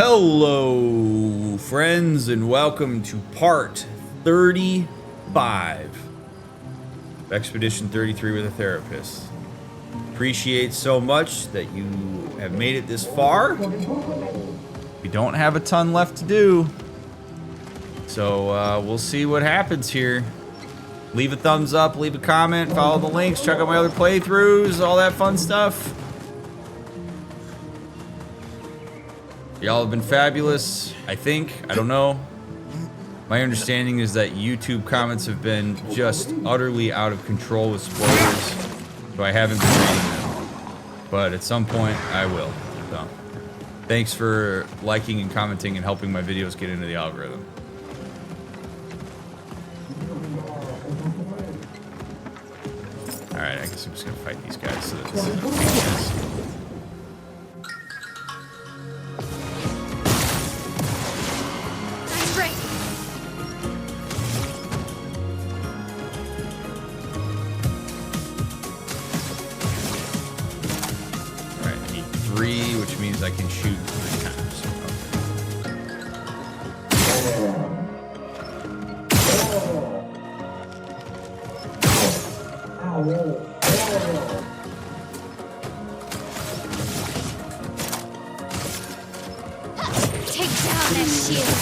Hello, friends, and welcome to part 35 of Expedition 33 with a Therapist. Appreciate so much that you have made it this far. We don't have a ton left to do, so we'll see what happens here. Leave a thumbs up, leave a comment, follow the links, check out my other playthroughs, all that fun stuff. Y'all have been fabulous, I think. I don't know. My understanding is that YouTube comments have been just utterly out of control with spoilers, so I haven't been reading them. But at some point, I will. So, thanks for liking and commenting and helping my videos get into the algorithm. Alright, I guess I'm just gonna fight these guys so that this which means I can shoot 3 times. Take down that shield.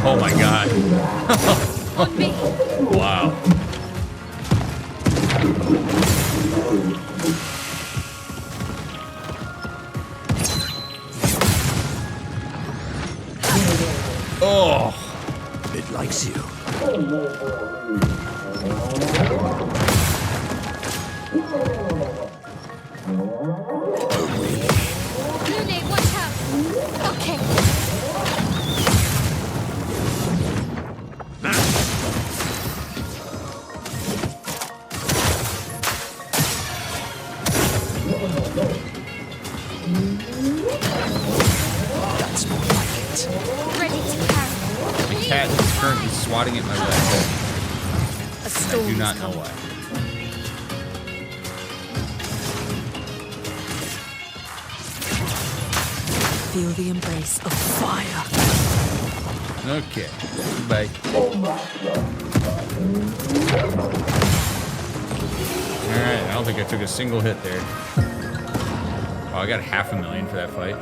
Oh my god. On me. Wow. Oh. It likes you. Lune, watch out. Okay. That's more like it. Ready to carry. The cat is currently swatting at my leg. A I storm do not is know coming. why. Feel the embrace of fire. Okay. Goodbye. Alright, I don't think I took a single hit there. Oh, I got $500,000 for that fight.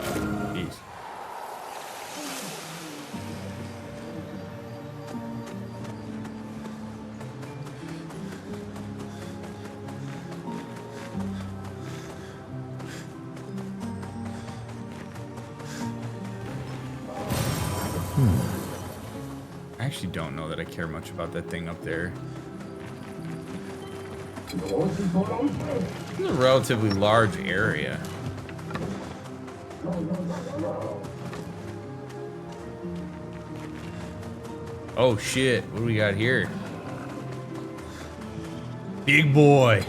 Jeez. I actually don't know that I care much about that thing up there. It's a relatively large area. Oh shit, what do we got here? Big boy.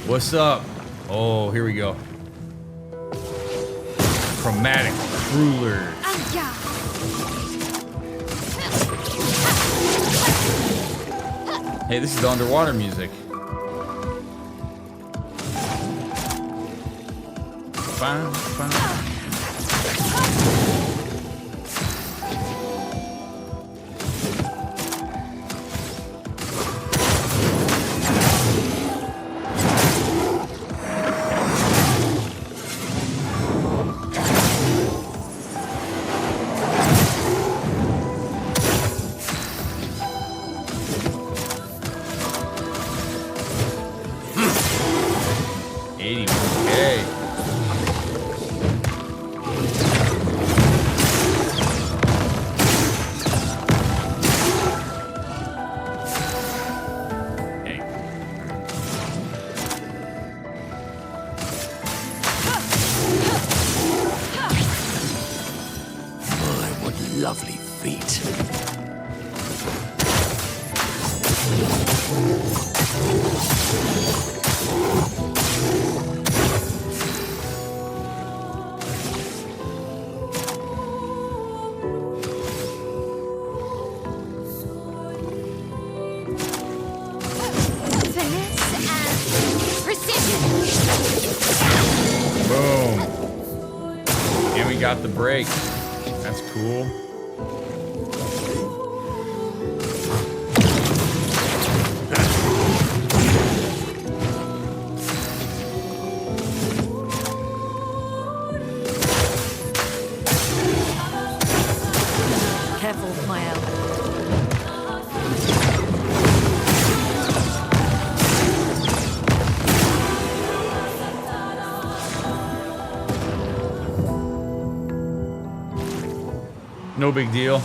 What's up? Oh, here we go. Chromatic cruller. Hey, this is the underwater music. Fine, fine. feet. Finesse and precision. Boom. And we got the break. That's cool. Careful, my elbow. No big deal.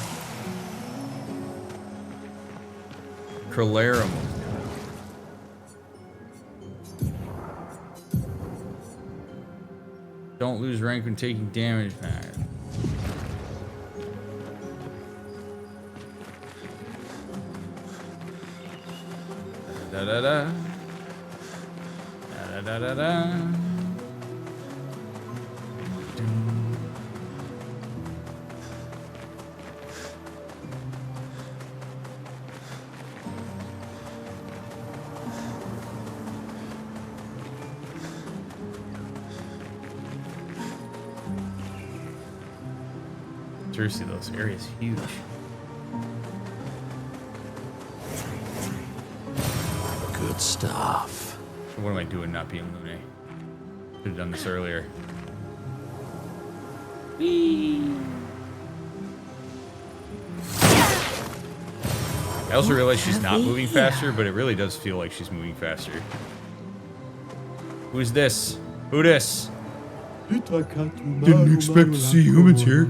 Clair. Don't lose rank when taking damage. Da da da. Da da da da. Seriously, though, this area is huge. Good stuff. What am I doing not being Lune? Should have done this earlier. Whee! I also realized she's not moving faster, but it really does feel like she's moving faster. Who's this? Who this? Didn't expect to see humans here,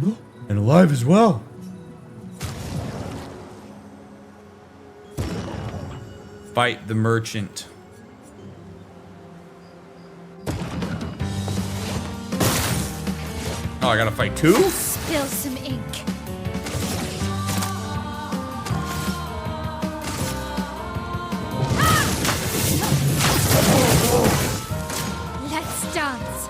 and alive as well. Fight the merchant. Oh, I gotta fight two? Spill some ink. Let's dance.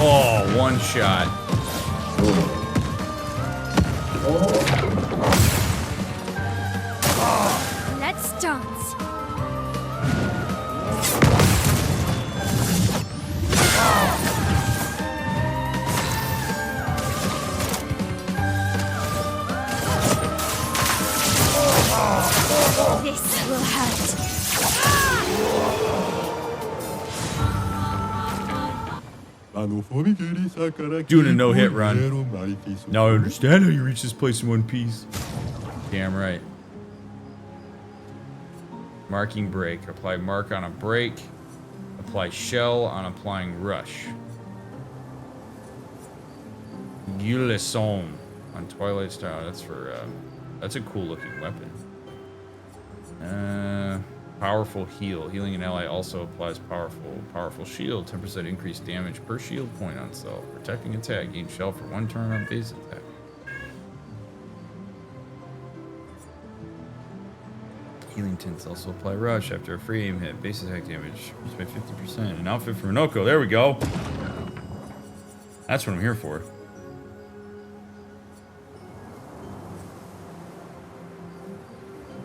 Oh, one shot. Let's dance. This will hurt. Doing a no-hit run. Now I understand how you reach this place in one piece. Damn right. Marking break. Apply mark on a break. Apply shell on applying rush. Guillesson on Twilight Star. That's for that's a cool looking weapon. Powerful heal. Healing an ally also applies powerful shield. 10% increased damage per shield point on self. Protecting attack. Gain shell for 1 turn on base attack. Healing tints also apply rush after a free aim hit. Base attack damage by 50%. An outfit for Minoko. There we go. That's what I'm here for.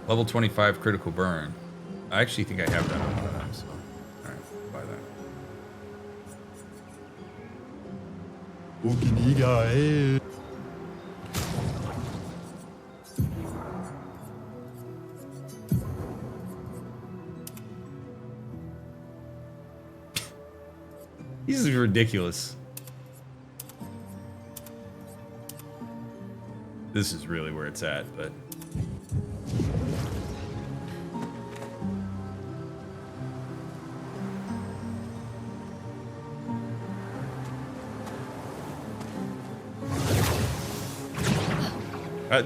Level 25 critical burn. I actually think I have that on one of them, so alright, buy that. This is ridiculous. This is really where it's at, but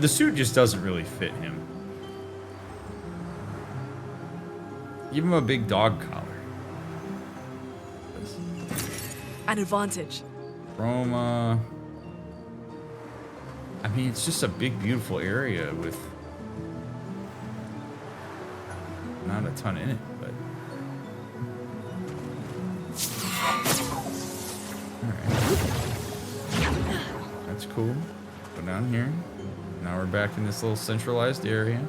the suit just doesn't really fit him. Give him a big dog collar. An advantage. Chroma. I mean, it's just a big, beautiful area with not a ton in it, but. Alright. That's cool. Go down here. Now we're back in this little centralized area.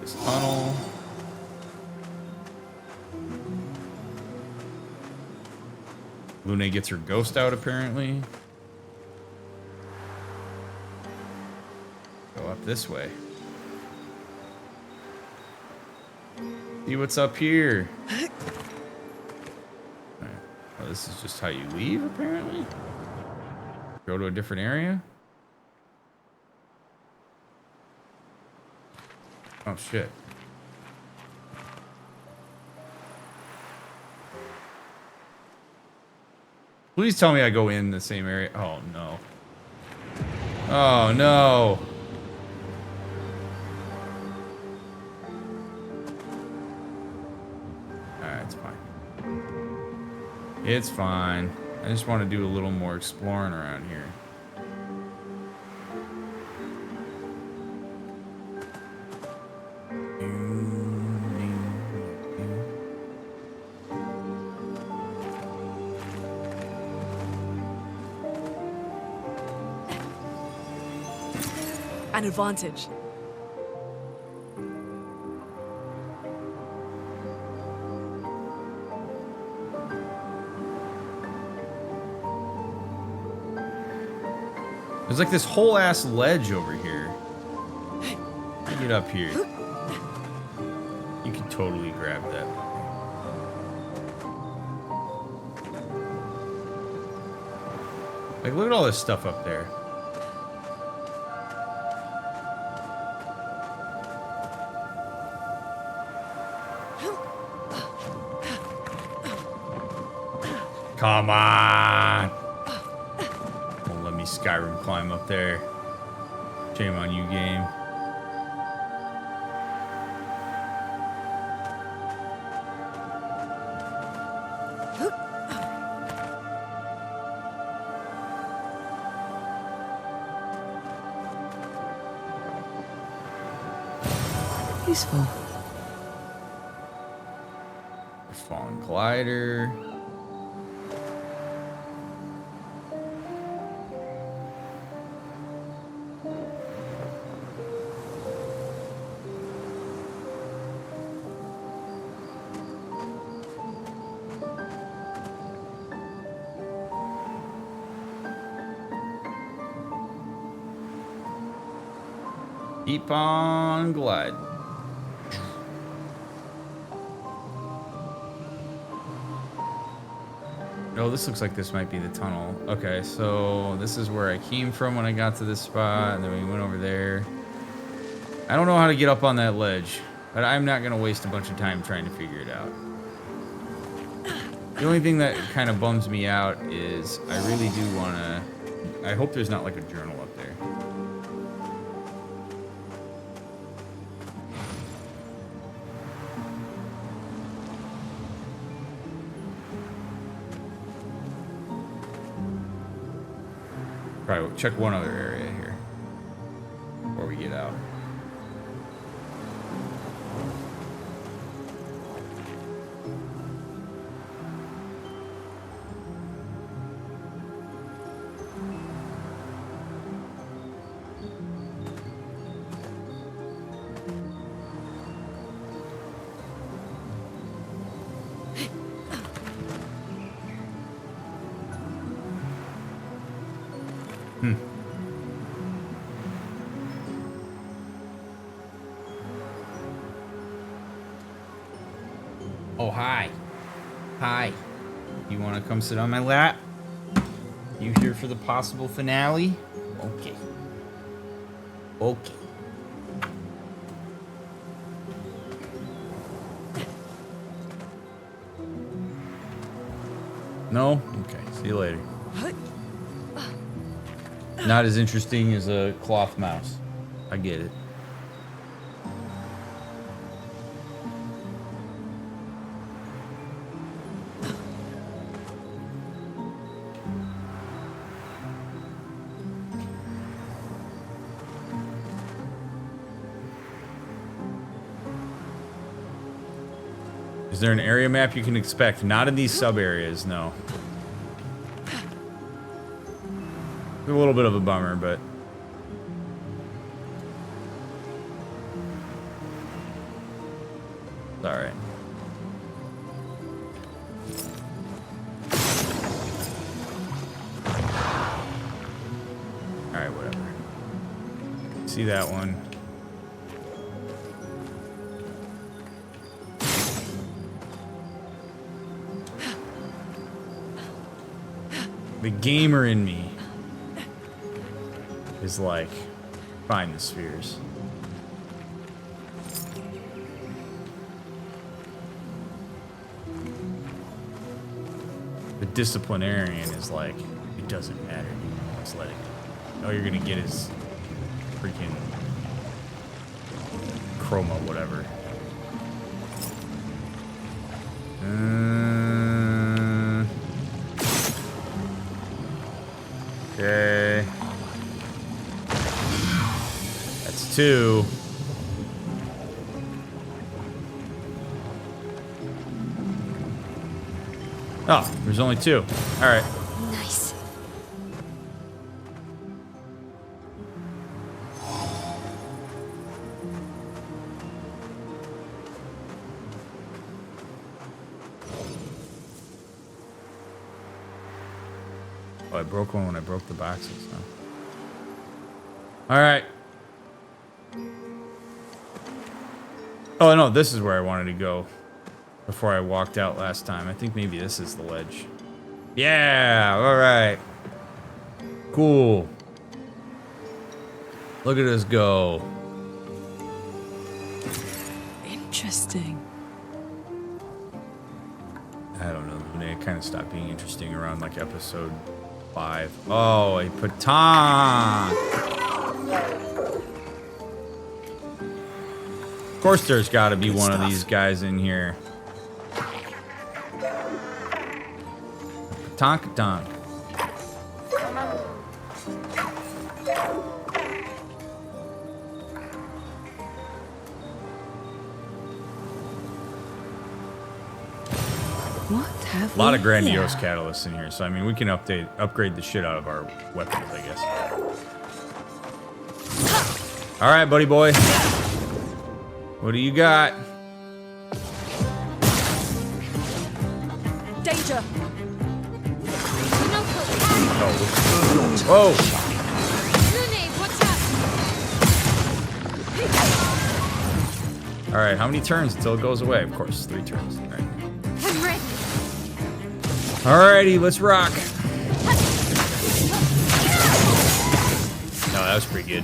This tunnel. Lune gets her ghost out, apparently. Go up this way. See what's up here. Right. Oh, this is just how you leave, apparently. Go to a different area. Oh, shit. Please tell me I go in the same area. Oh, no. Oh, no. Alright, it's fine. It's fine. I just want to do a little more exploring around here. An advantage. There's like this whole ass ledge over here. Get up here. You can totally grab that. Like, look at all this stuff up there. Come on. Won't let me Skyrim climb up there. Shame on you, game. Useful. Fallen glider. Keep on gliding. Oh, this looks like this might be the tunnel. Okay, so this is where I came from when I got to this spot, and then we went over there. I don't know how to get up on that ledge, but I'm not gonna waste a bunch of time trying to figure it out. The only thing that kind of bums me out is I really do wanna... I hope there's not like a journal up there. Probably check one other area here before we get out. Oh, hi. Hi. You want to come sit on my lap? You here for the possible finale? Okay. Okay. No? Okay. See you later. Not as interesting as a cloth mouse. I get it. Is there an area map you can expect? Not in these sub areas, no. A little bit of a bummer, but it's all right. All right, whatever. See that one. The gamer in me is like, find the spheres. The disciplinarian is like, it doesn't matter. Just let it go. All you're gonna get is freaking Chroma, whatever. Okay. That's 2. Oh, there's only 2. All right. Nice. Oh, I broke one when I broke the boxes. No. All right. Oh, no, this is where I wanted to go before I walked out last time. I think maybe this is the ledge. Yeah, all right. Cool. Look at us go. Interesting. I don't know. It kind of stopped being interesting around like episode 5. Oh, a petanque. Of course there's got to be one of these guys in here. Petanque. What have A lot we of grandiose here? catalysts in here, so I mean we can upgrade the shit out of our weapons, I guess. All right, buddy boy. What do you got? Danger! Whoa! Grenade, watch out! All right, how many turns until it goes away? Of course, 3 turns. All right. I'm ready. Alrighty, let's rock. No, that was pretty good.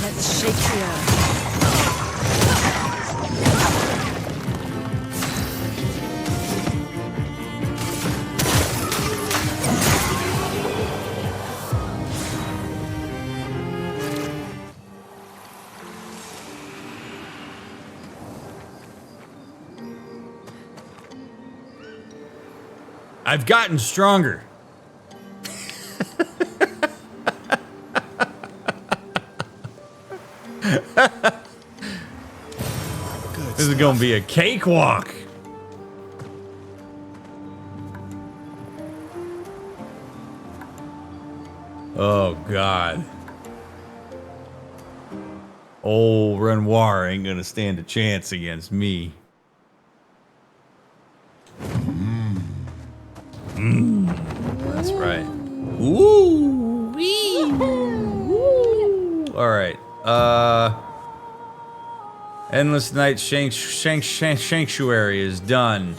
Let's shake the earth. I've gotten stronger. This is gonna be a cakewalk. Oh God. Old Renoir ain't gonna stand a chance against me. That's right. Ooh, wee. Ooh. All right. Endless Night Sanctuary is done.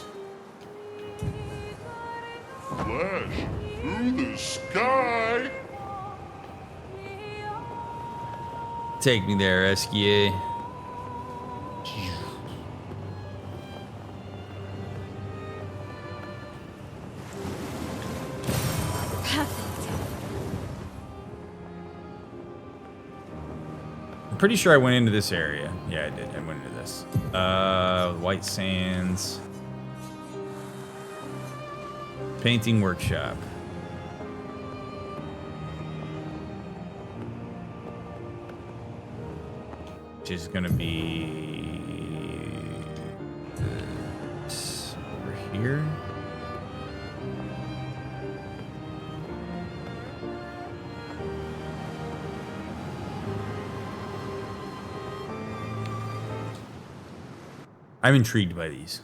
Flash through the sky. Take me there, Esquier. Perfect. I'm pretty sure I went into this area. Yeah, I did. I went into this. White Sands. Painting workshop. Which is gonna be this over here. I'm intrigued by these.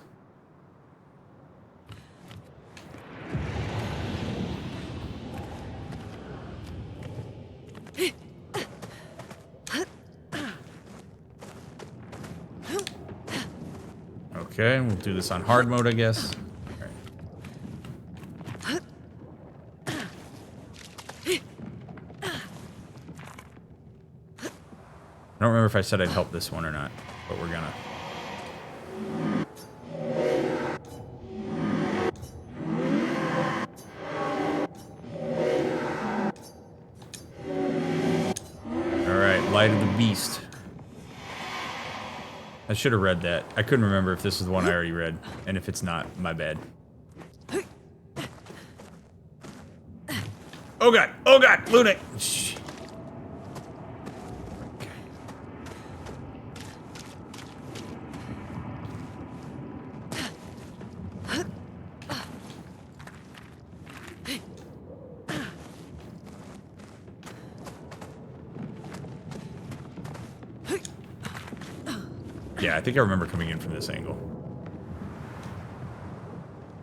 Okay, we'll do this on hard mode, I guess. All right. I don't remember if I said I'd help this one or not, but we're gonna. Light of the Beast. I should have read that. I couldn't remember if this is the one I already read. And if it's not, my bad. Oh god! Oh god! Luna! Shh. Okay. Yeah, I think I remember coming in from this angle.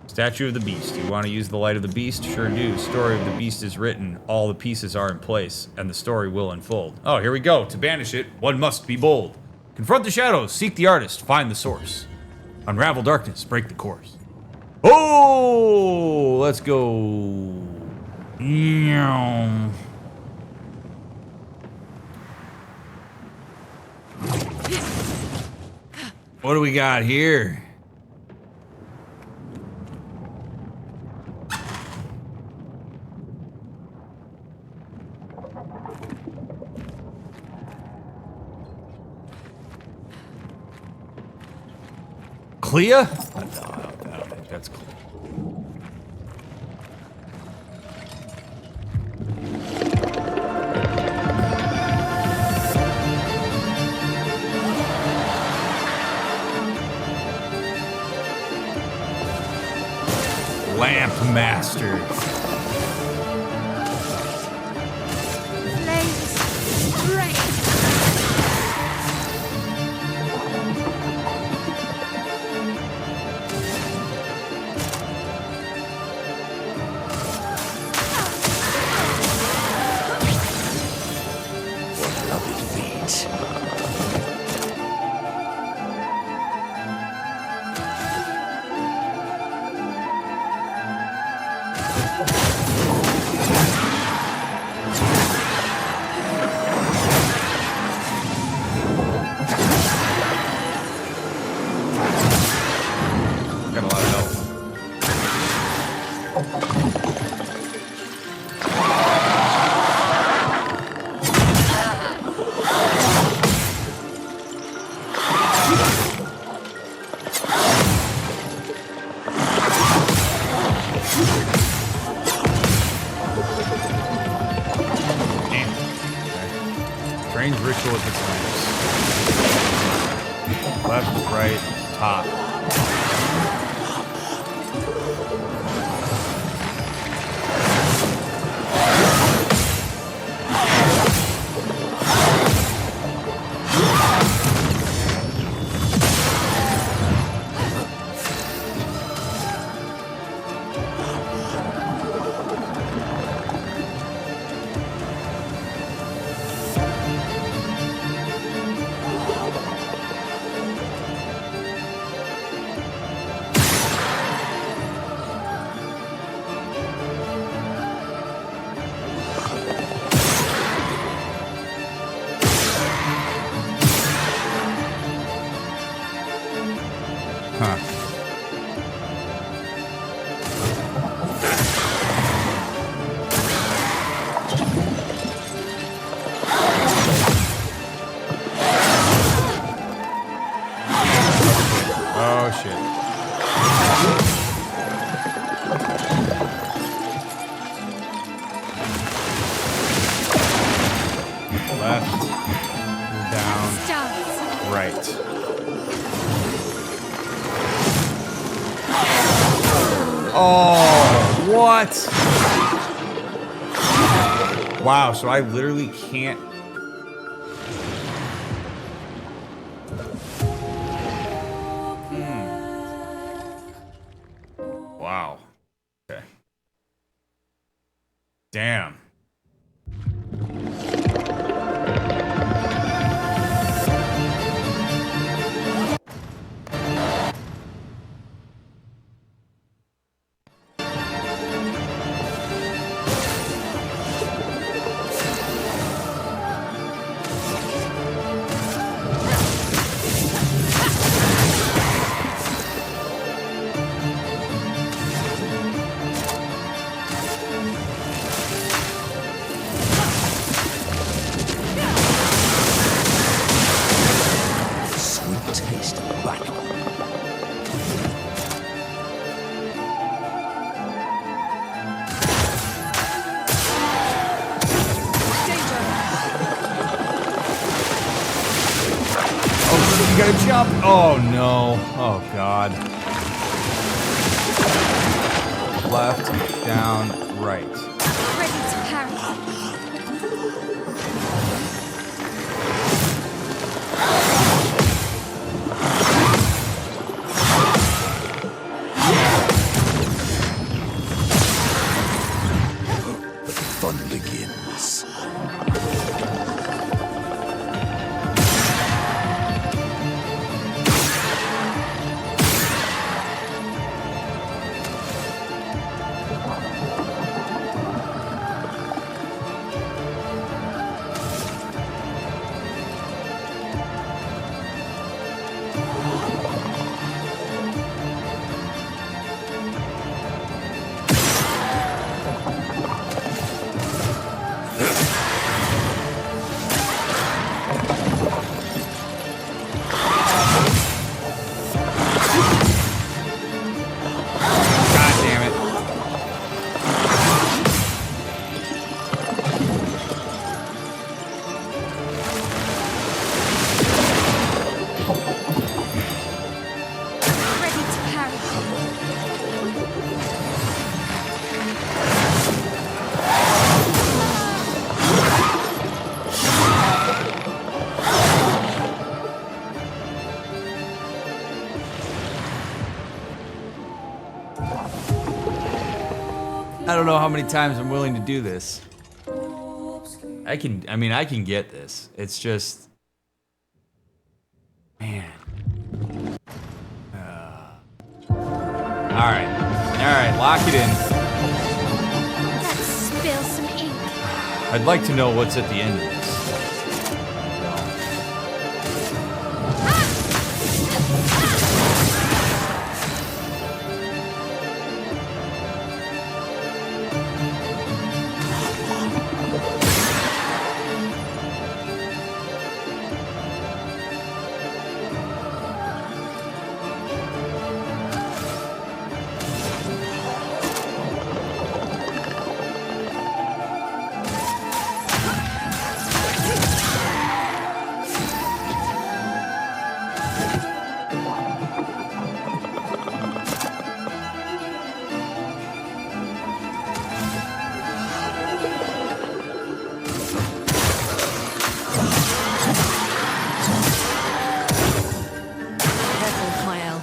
Statue of the Beast. You want to use the light of the beast? Sure do. Story of the beast is written. All the pieces are in place, and the story will unfold. Oh, here we go. To banish it, one must be bold. Confront the shadows. Seek the artist. Find the source. Unravel darkness. Break the course. Oh, let's go. Meow. What do we got here? Clea? No, I don't think that's Clea. Lamp Master. Flames. Rain. Strange ritual with its lamps. Left, right, top. Oh, what? Wow, so I literally can't. Wow. Okay. Damn. Sweet taste of battle. Oh, you gotta jump. Oh, no. Oh, God. Left, down, right. Ready to parry. The fun begins. God damn it. Ready to parry. I don't know how many times I'm willing to do this. I can get this. It's just, man. All right, lock it in. Let's spill some ink. I'd like to know what's at the end of this. Careful, Mael.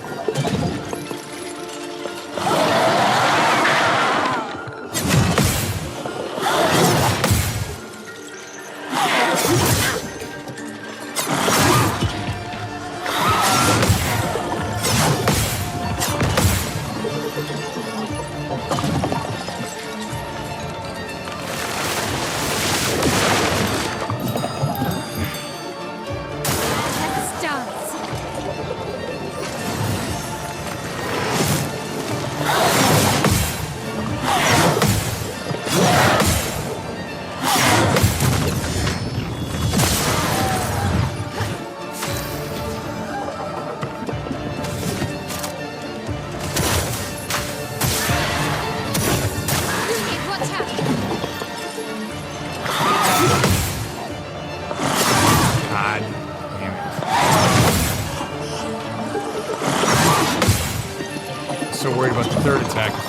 Let's dance.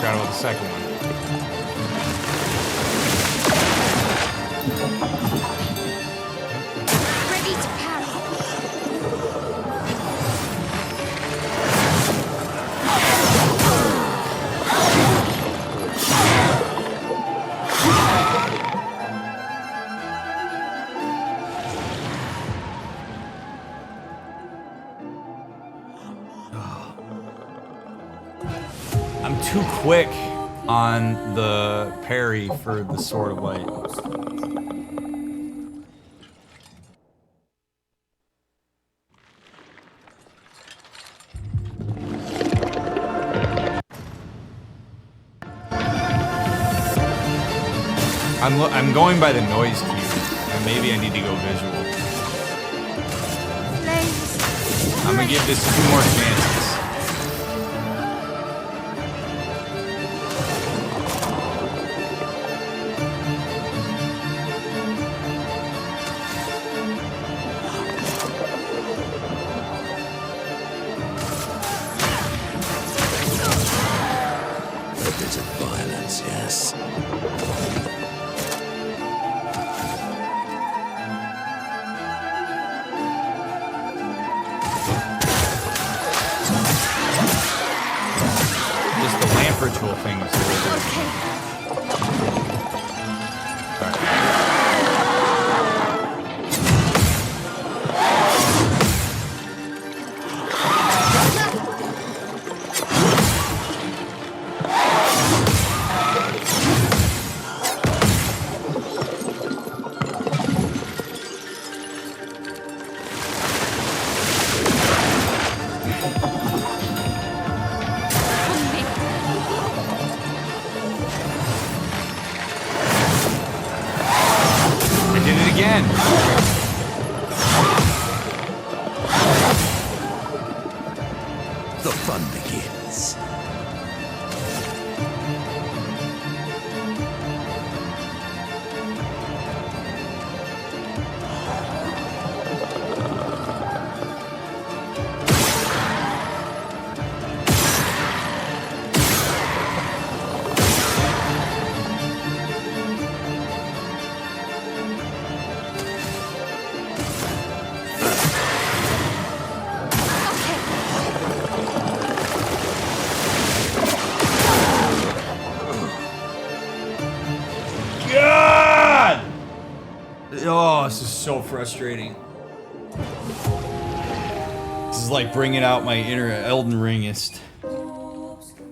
Forgot about the second one. Ready to parry. I'm too quick on the parry for the Sword of Light. I'm going by the noise cue, and maybe I need to go visual. Flames. I'm gonna give this 2 more chances. A bit of violence, yes. Just the lamp ritual thing is really good. Okay. I did it again. The fun begins. God! Oh, this is so frustrating. This is like bringing out my inner Elden Ringist.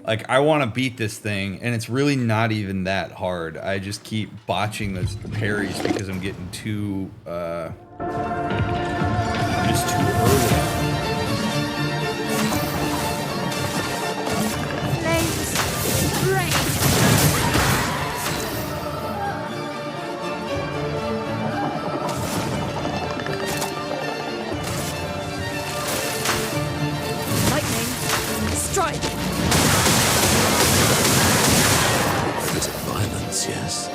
Like, I want to beat this thing, and it's really not even that hard. I just keep botching the parries because I'm getting too, I'm just too early. Flames. Rain. Lightning. Strike. A bit of violence, yes.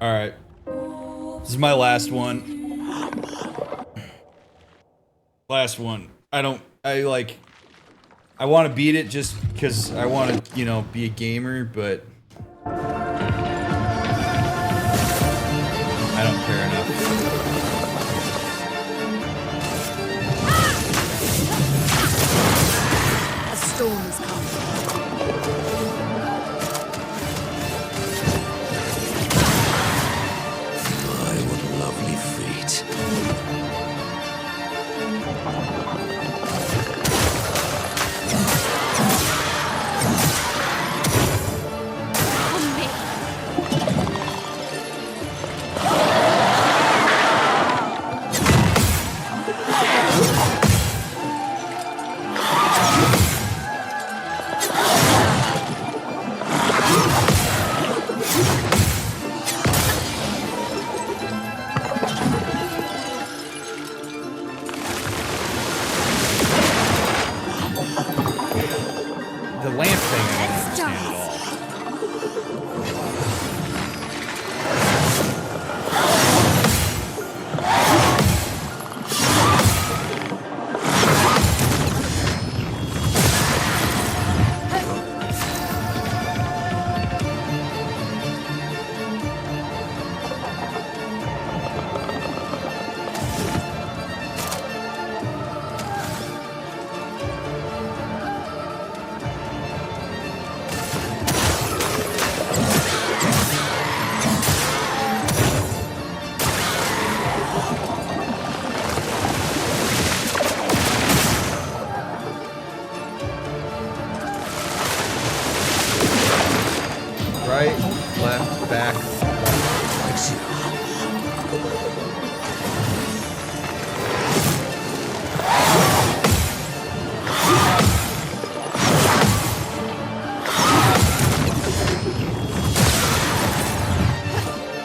Alright. This is my last one. Last one. I want to beat it just because I want to, you know, be a gamer, but I don't care enough. A storm is coming. My, what a lovely fate. On me. The lamp thing I don't Let's understand at all. Right, left, back.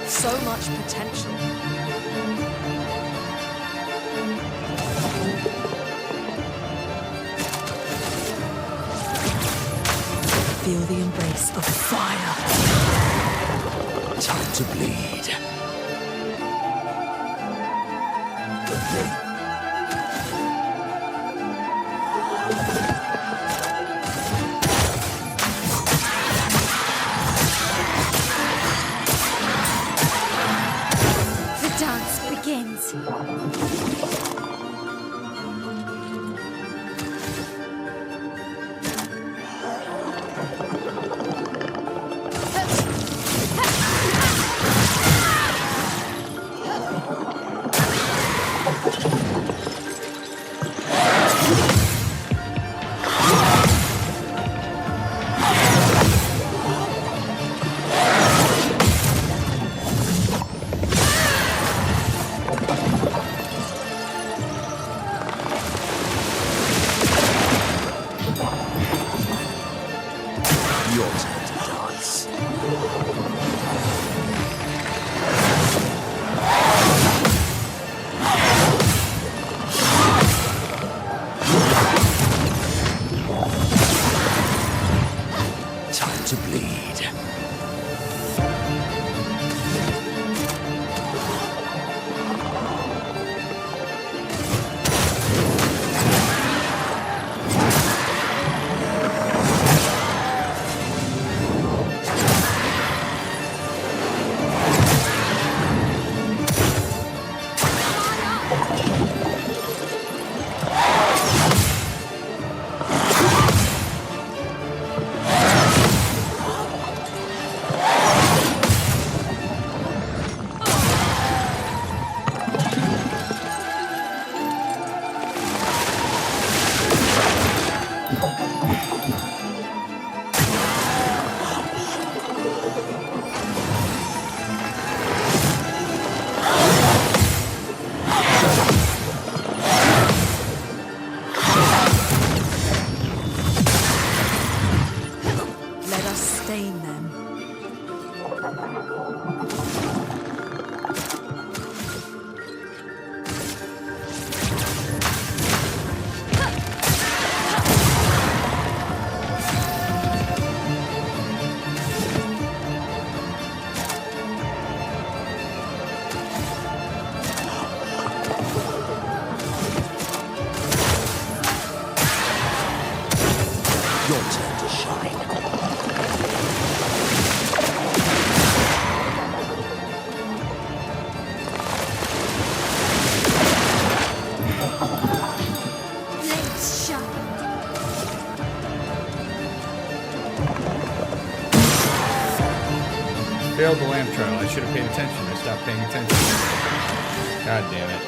So much potential. Feel the embrace of fire. Time to bleed. The dance begins. Your turn to dance. Time to bleed. Let us stain them. Failed the lamp trial. I should have paid attention. I stopped paying attention. God damn it.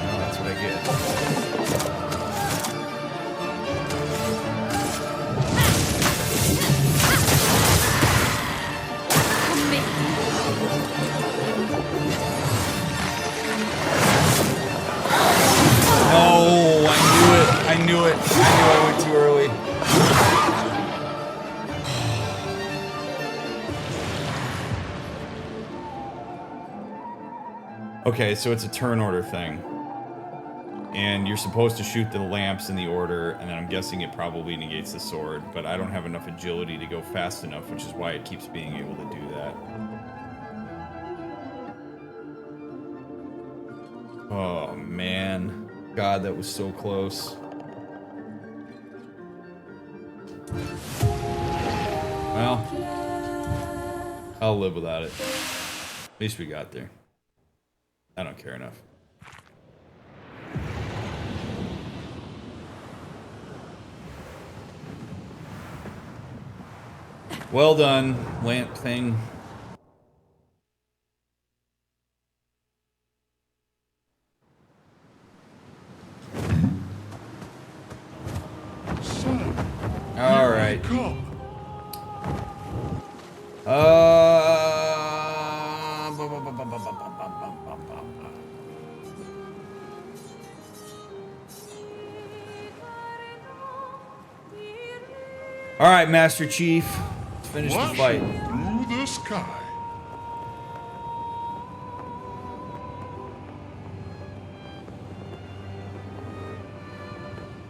Well, that's what I get. Oh, I knew it. I went too early. Okay, so it's a turn order thing. And you're supposed to shoot the lamps in the order, and then I'm guessing it probably negates the sword, but I don't have enough agility to go fast enough, which is why it keeps being able to do that. Oh, man. God, that was so close. Well, I'll live without it. At least we got there. I don't care enough. Well done, lamp thing. All right. All right, Master Chief. Let's finish the fight. Through the sky.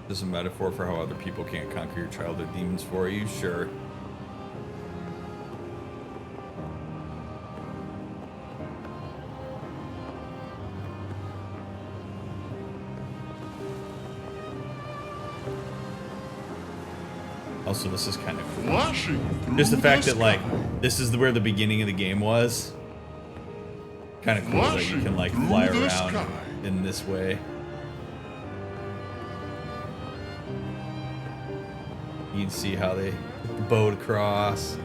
This is a metaphor for how other people can't conquer your childhood demons for you? Sure. Also, this is kind of cool. Just the fact that, like, this is where the beginning of the game was. Kind of cool that you can, like, fly around in this way. You can see how they bowed across.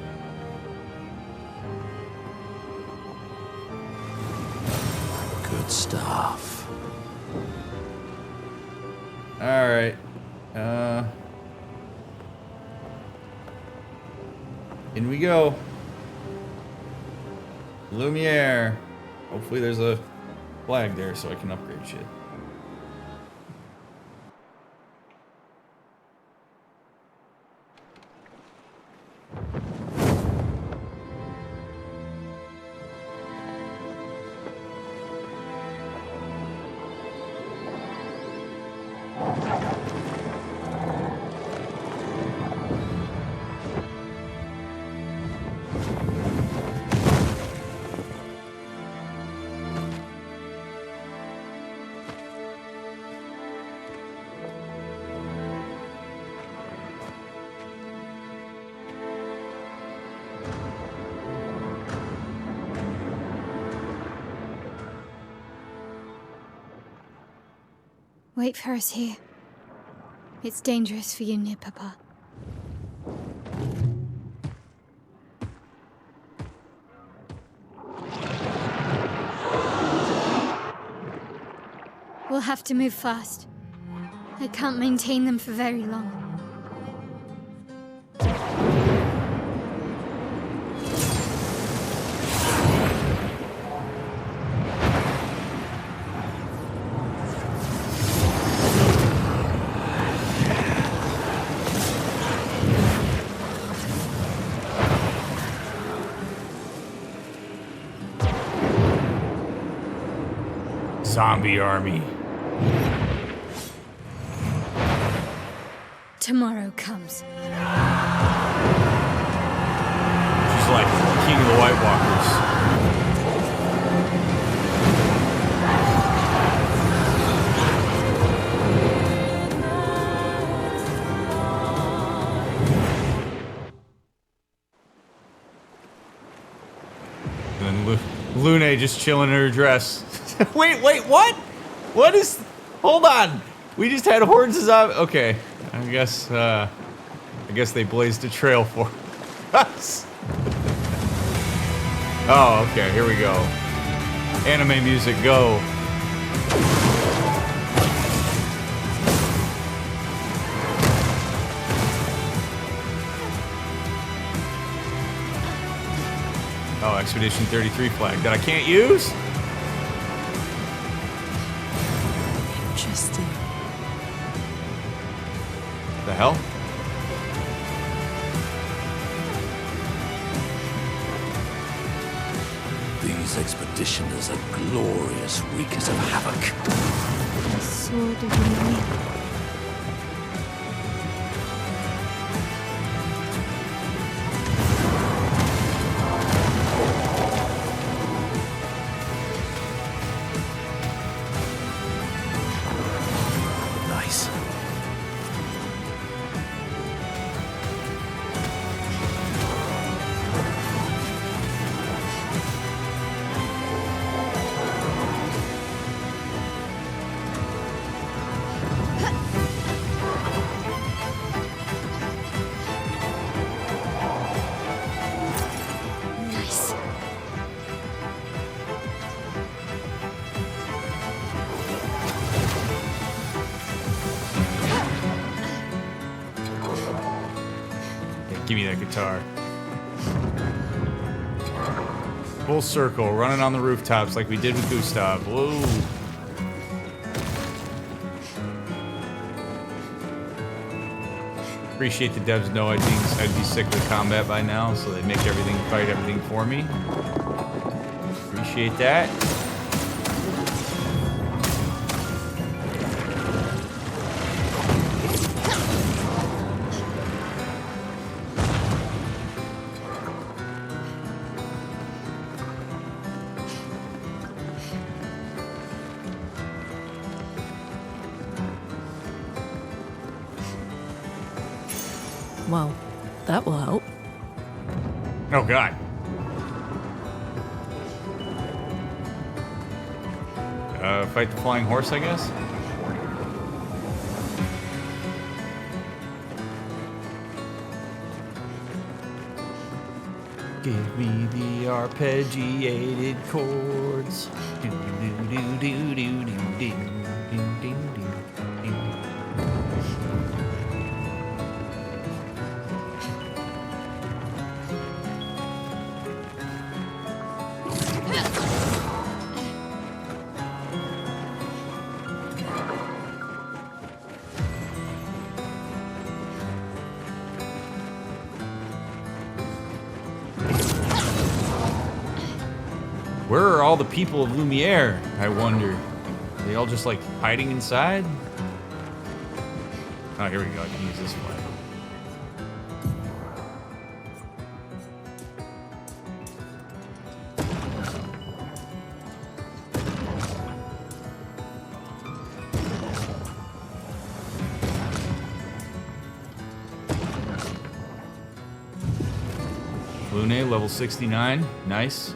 Good stuff. All right. In we go. Lumiere. Hopefully there's a flag there so I can upgrade shit. Wait for us here. It's dangerous for you near Papa. We'll have to move fast. I can't maintain them for very long. Zombie army. Tomorrow comes. She's like king of the White Walkers. And then Lune just chilling in her dress. wait, what? What is... Hold on. We just had hordes of zombies. Okay. I guess they blazed a trail for us. Oh, okay, here we go. Anime music, go. Oh, Expedition 33 flag that I can't use? Interesting. The hell? These expeditioners are glorious wreakers of havoc. The sword of Renoir. Nice. Nice. Yeah, give me that guitar. Full circle, running on the rooftops like we did with Gustav. Whoa. Appreciate the devs know I'd be sick of the combat by now, so they make everything, fight everything for me. Appreciate that. Well, that will help. Oh god. Fight the flying horse, I guess? Give me the arpeggiated chords. Do do do do do do do do do do. Where are all the people of Lumiere, I wonder? Are they all just like hiding inside? Oh, here we go. I can use this flag. Lune, level 69. Nice.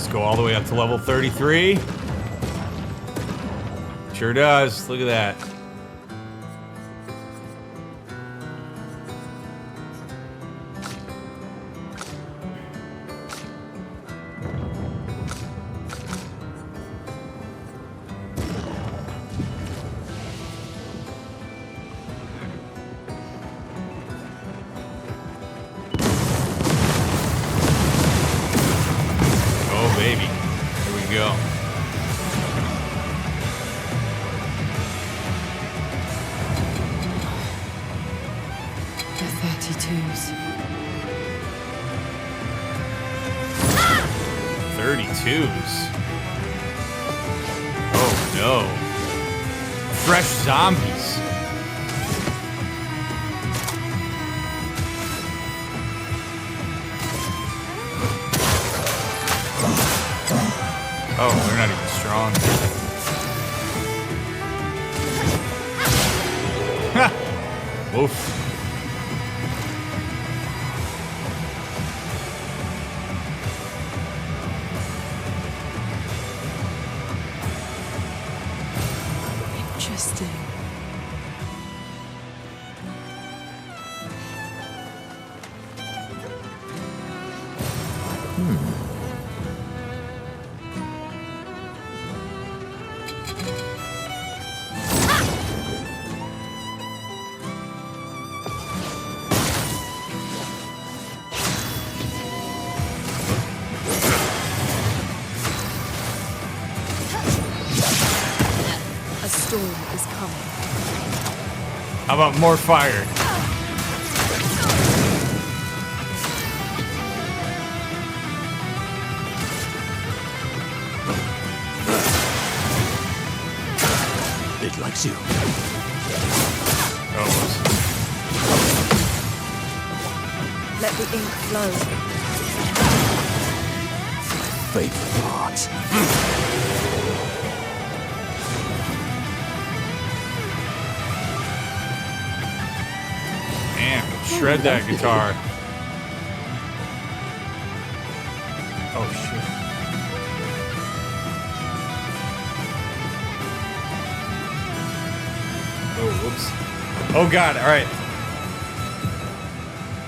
Go all the way up to level 33. Sure does. Look at that. Go. The 32s. 32s. Oh no. Fresh zombies. Oh, they're not even strong. Woof. How about more fire? It likes you. Almost. Let the ink flow. Faithful hearts. Damn, shred that guitar. Oh shit. Oh, whoops. Oh god, alright.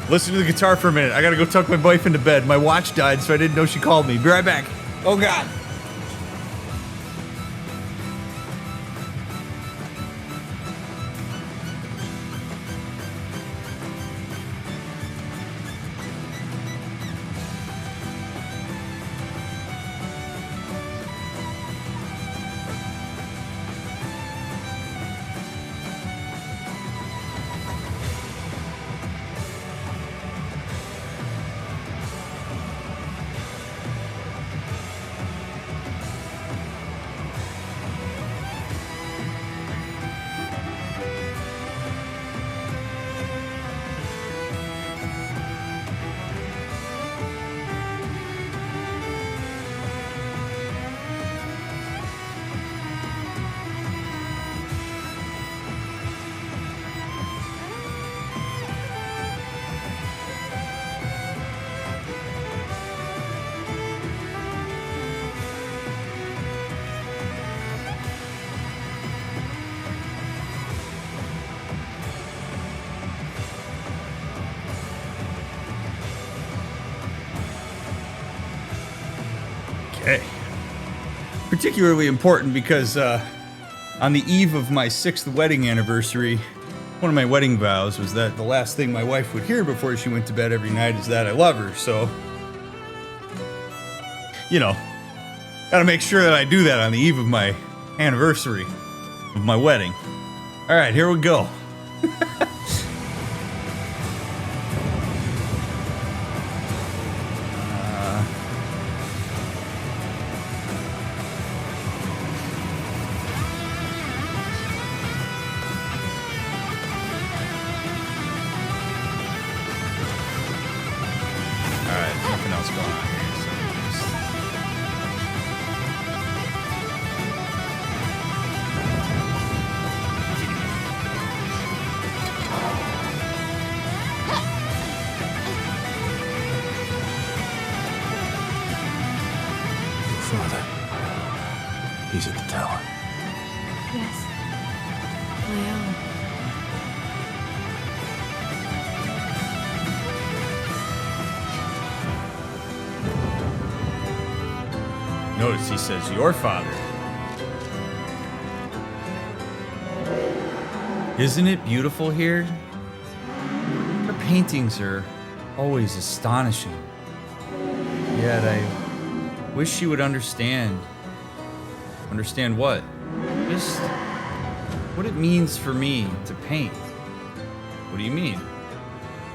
Listen to the guitar for a minute. I gotta go tuck my wife into bed. My watch died, so I didn't know she called me. Be right back. Oh god. Okay. Particularly important because on the eve of my 6th wedding anniversary, one of my wedding vows was that the last thing my wife would hear before she went to bed every night is that I love her. So, you know, gotta make sure that I do that on the eve of my anniversary of my wedding. All right, here we go. Nothing else going on here. So Father. He's at the tower. Yes. I am. notice he says your father. Isn't it beautiful here? Her paintings are always astonishing. Yet I wish she would understand. Understand what? Just what it means for me to paint. What do you mean?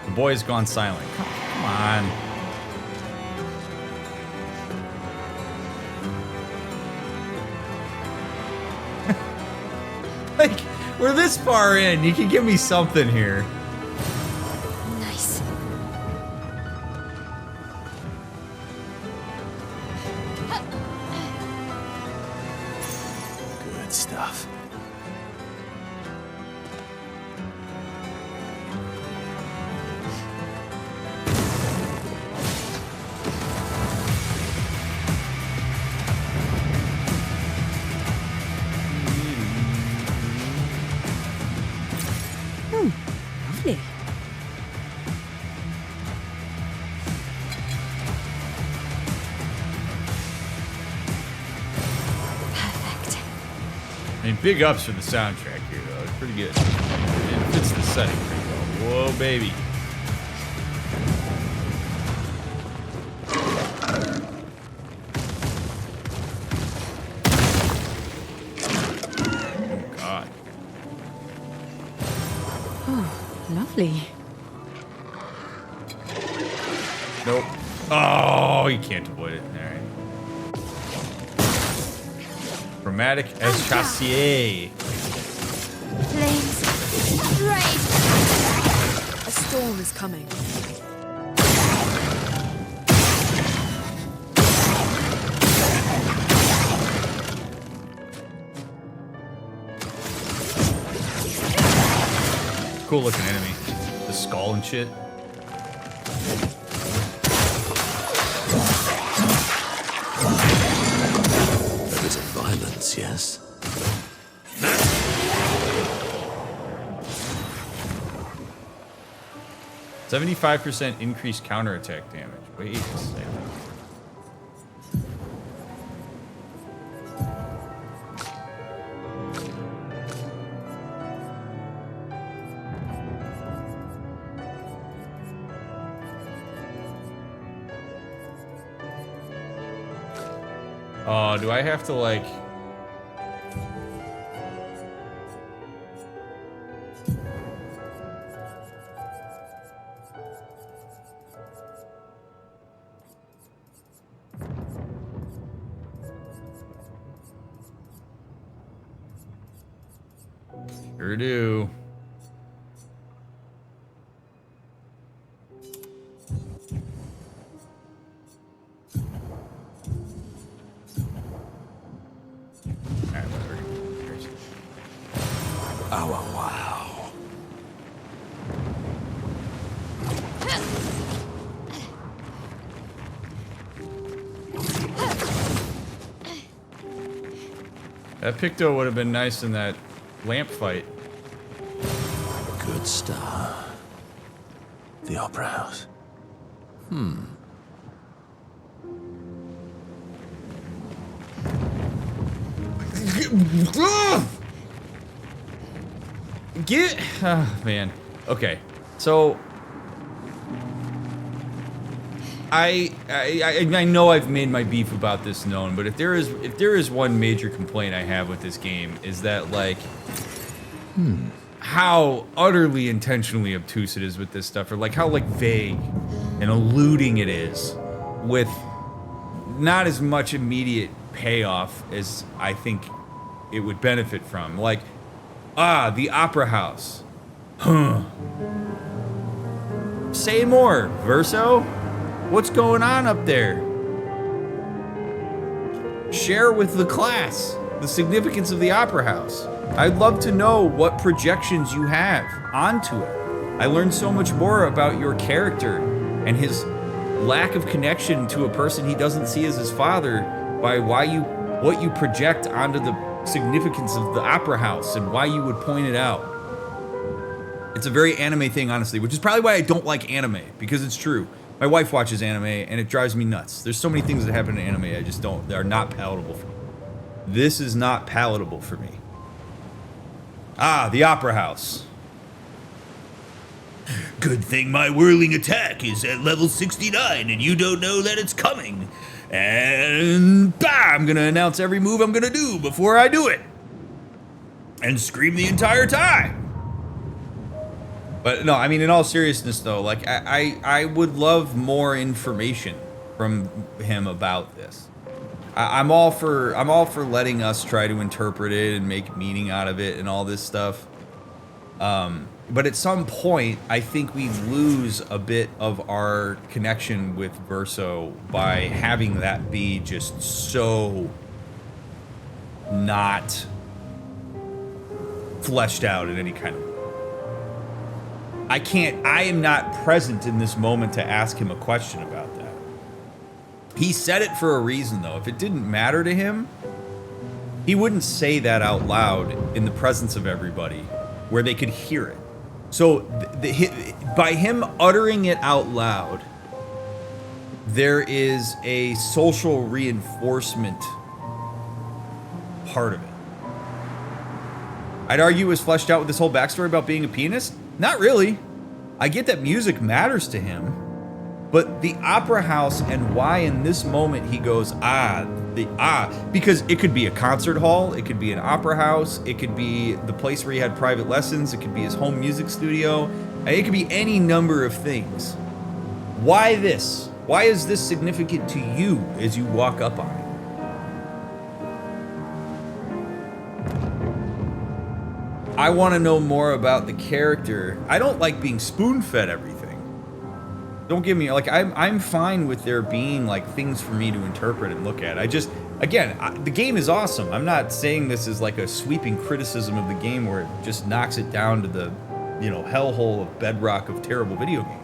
The boy's gone silent. Come on. Like, we're this far in. You can give me something here. Nice. Good stuff. Lovely. Perfect. I mean, big ups for the soundtrack here, though. It's pretty good. It fits the setting pretty well. Whoa, baby. Oh, God. Lovely. Nope. Oh, you can't avoid it. All right. Chromatic Escassier. Flames. Rage. A storm is coming. Cool looking enemy. The skull and shit. There is a violence, yes? 75% increased counterattack damage. Wait a second. Oh, do I have to like... Sure do. Alright, whatever. Oh, wow. That Picto would have been nice in that lamp fight. Good star. The Opera House. Get... Oh, man. Okay. So... I know I've made my beef about this known, but if there is one major complaint I have with this game is that, like... how utterly intentionally obtuse it is with this stuff, or like how like vague and eluding it is, with not as much immediate payoff as I think it would benefit from. Like, the Opera House. Say more, Verso. What's going on up there? Share with the class the significance of the Opera House. I'd love to know what projections you have onto it. I learned so much more about your character and his lack of connection to a person he doesn't see as his father by what you project onto the significance of the Opera House and why you would point it out. It's a very anime thing, honestly, which is probably why I don't like anime, because it's true. My wife watches anime and it drives me nuts. There's so many things that happen in anime I just don't, they are not palatable for me. This is not palatable for me. The Opera House. Good thing my whirling attack is at level 69 and you don't know that it's coming. And I'm gonna announce every move I'm gonna do before I do it. And scream the entire time. But no, I mean, in all seriousness though, like I would love more information from him about this. I'm all for letting us try to interpret it and make meaning out of it and all this stuff. But at some point, I think we lose a bit of our connection with Verso by having that be just so not fleshed out in any kind of way. I am not present in this moment to ask him a question about that. He said it for a reason, though. If it didn't matter to him, he wouldn't say that out loud in the presence of everybody where they could hear it. So by him uttering it out loud, there is a social reinforcement part of it. I'd argue it was fleshed out with this whole backstory about being a pianist. Not really. I get that music matters to him, but the Opera House and why in this moment he goes, Because it could be a concert hall, it could be an opera house, it could be the place where he had private lessons, it could be his home music studio, it could be any number of things. Why this? Why is this significant to you as you walk up on it? I want to know more about the character. I don't like being spoon-fed everything. Don't give me, like, I'm fine with there being, like, things for me to interpret and look at. The game is awesome. I'm not saying this is like a sweeping criticism of the game where it just knocks it down to the, hellhole of bedrock of terrible video game.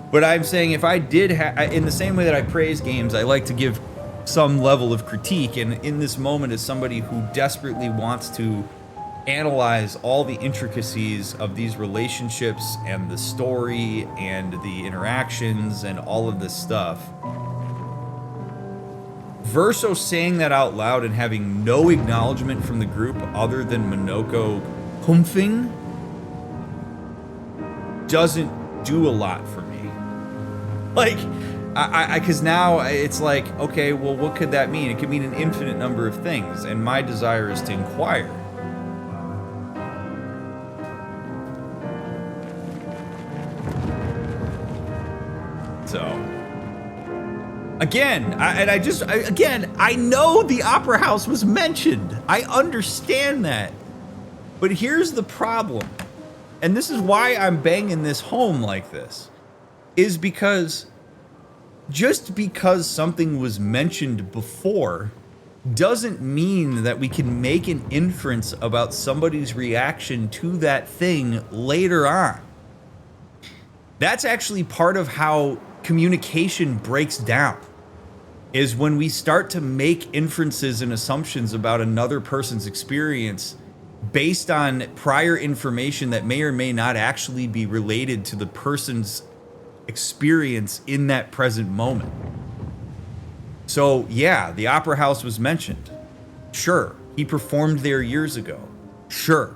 But I'm saying if I did in the same way that I praise games, I like to give some level of critique. And in this moment, as somebody who desperately wants to analyze all the intricacies of these relationships and the story and the interactions and all of this stuff, Verso saying that out loud and having no acknowledgement from the group other than Minoko humping doesn't do a lot for me. Like, because now it's like, okay, well, what could that mean? It could mean an infinite number of things, and my desire is to inquire. So, again, I know the Opera House was mentioned. I understand that. But here's the problem, and this is why I'm banging this home like this, is because just because something was mentioned before doesn't mean that we can make an inference about somebody's reaction to that thing later on. That's actually part of how communication breaks down, is when we start to make inferences and assumptions about another person's experience based on prior information that may or may not actually be related to the person's experience in that present moment. So yeah, the Opera House was mentioned. Sure, he performed there years ago. Sure.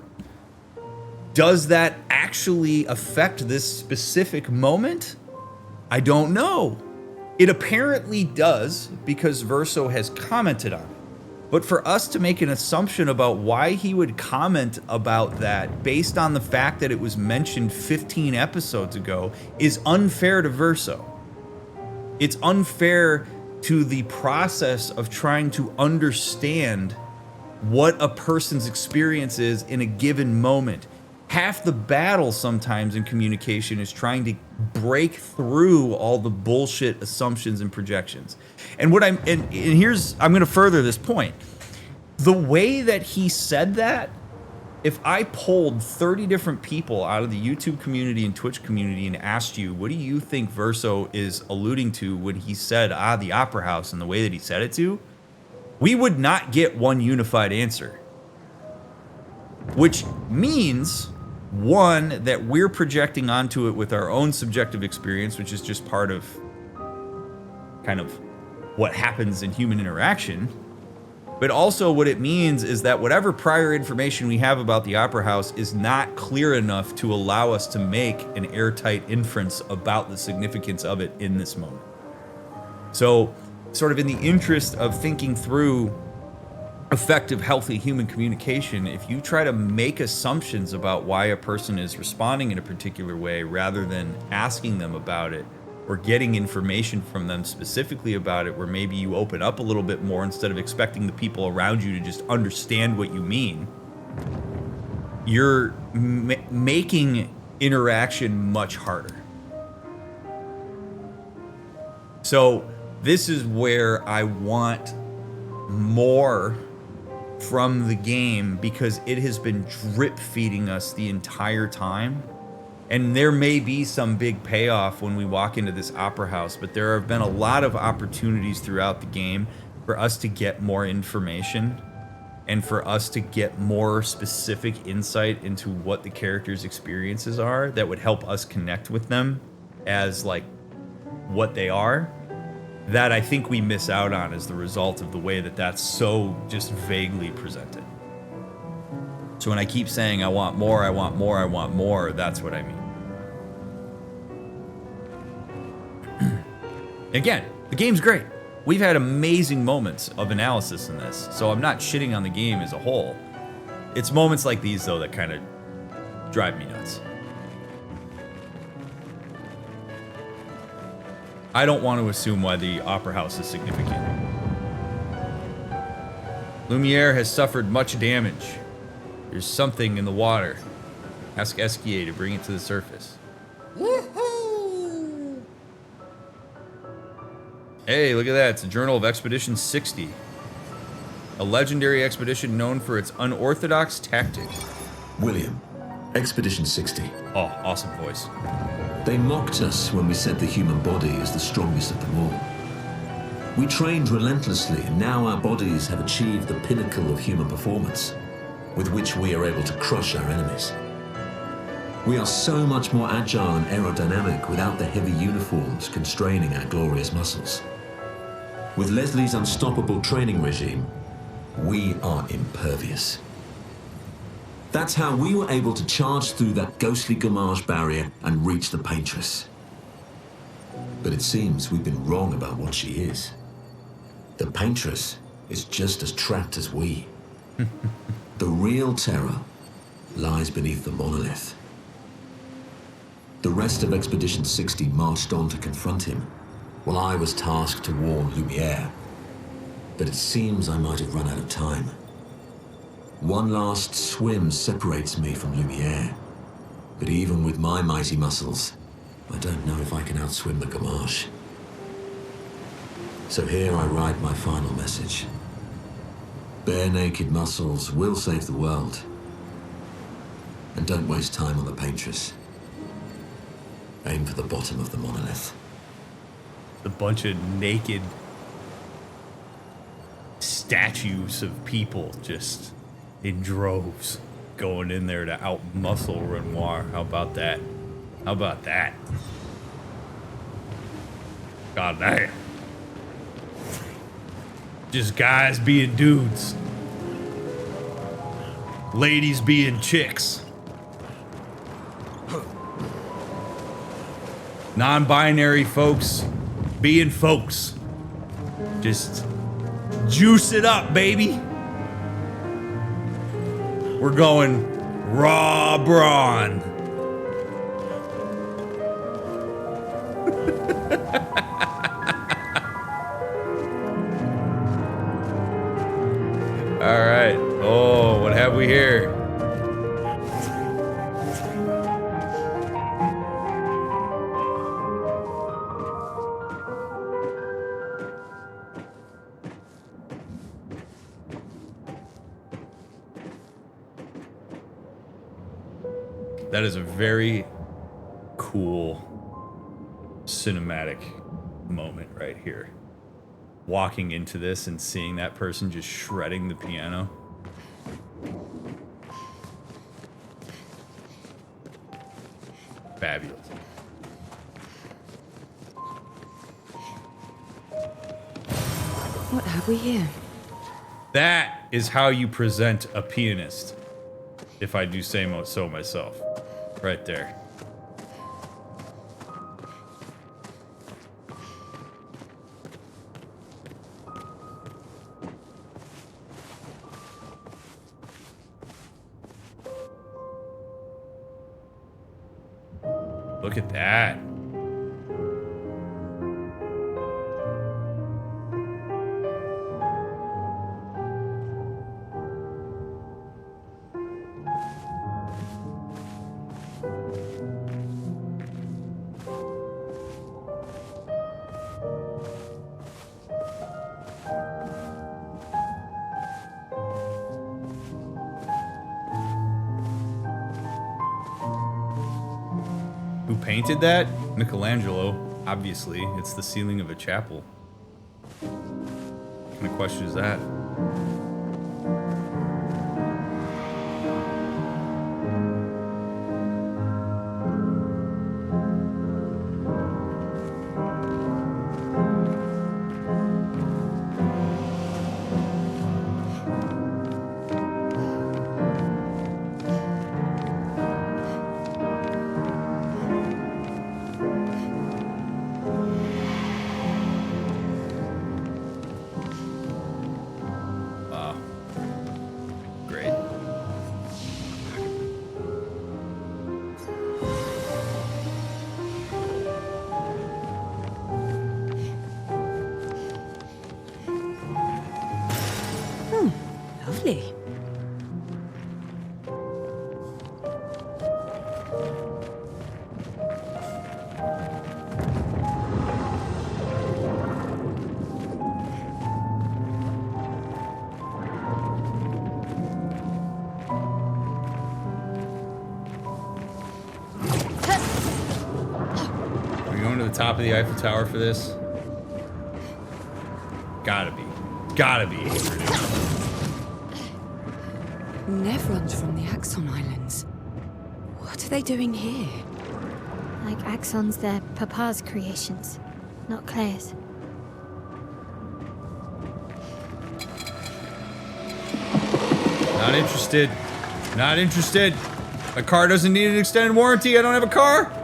Does that actually affect this specific moment? I don't know. It apparently does, because Verso has commented on it. But for us to make an assumption about why he would comment about that based on the fact that it was mentioned 15 episodes ago is unfair to Verso. It's unfair to the process of trying to understand what a person's experience is in a given moment. Half the battle sometimes in communication is trying to break through all the bullshit assumptions and projections. And what I'm going to further this point. The way that he said that, if I polled 30 different people out of the YouTube community and Twitch community and asked you, what do you think Verso is alluding to when he said, the Opera House, and the way that he said it to, we would not get one unified answer. Which means, one, that we're projecting onto it with our own subjective experience, which is just part of kind of what happens in human interaction. But also what it means is that whatever prior information we have about the Opera House is not clear enough to allow us to make an airtight inference about the significance of it in this moment. So, sort of in the interest of thinking through effective, healthy human communication, if you try to make assumptions about why a person is responding in a particular way rather than asking them about it or getting information from them specifically about it, where maybe you open up a little bit more instead of expecting the people around you to just understand what you mean, you're making interaction much harder. So this is where I want more from the game, because it has been drip feeding us the entire time. And there may be some big payoff when we walk into this Opera House, but there have been a lot of opportunities throughout the game for us to get more information and for us to get more specific insight into what the characters' experiences are that would help us connect with them as like what they are, that I think we miss out on as the result of the way that that's so just vaguely presented. So when I keep saying I want more, I want more, I want more, that's what I mean. Again, the game's great. We've had amazing moments of analysis in this, so I'm not shitting on the game as a whole. It's moments like these, though, that kind of drive me nuts. I don't want to assume why the Opera House is significant. Lumiere has suffered much damage. There's something in the water. Ask Esquier to bring it to the surface. Hey, look at that. It's a Journal of Expedition 60. A legendary expedition known for its unorthodox tactics. William, Expedition 60. Oh, awesome voice. They mocked us when we said the human body is the strongest of them all. We trained relentlessly, and now our bodies have achieved the pinnacle of human performance, with which we are able to crush our enemies. We are so much more agile and aerodynamic without the heavy uniforms constraining our glorious muscles. With Leslie's unstoppable training regime, we are impervious. That's how we were able to charge through that ghostly Gamage barrier and reach the Paintress. But it seems we've been wrong about what she is. The Paintress is just as trapped as we. The real terror lies beneath the monolith. The rest of Expedition 60 marched on to confront him, while I was tasked to warn Lumiere. But it seems I might have run out of time. One last swim separates me from Lumiere, but even with my mighty muscles, I don't know if I can outswim the Gamage. So here I write my final message. Bare naked muscles will save the world. And don't waste time on the Paintress. Aim for the bottom of the monolith. A bunch of naked statues of people just in droves going in there to out-muscle Renoir. How about that? How about that? God damn. Just guys being dudes. Ladies being chicks. Non-binary folks being folks. Just juice it up, baby. We're going raw brawn. All right. Oh, what have we here? That is a very cool cinematic moment right here. Walking into this and seeing that person just shredding the piano. Fabulous. What have we here? That is how you present a pianist. If I do say so myself. Right there. Look at that. Who painted that? Michelangelo, obviously. It's the ceiling of a chapel. What kind of question is that? to the top of the Eiffel Tower for this? Gotta be. Gotta be. Nevrons from the Axon Islands. What are they doing here? Like Axons, they're Papa's creations, not Claire's. Not interested. Not interested. My car doesn't need an extended warranty. I don't have a car.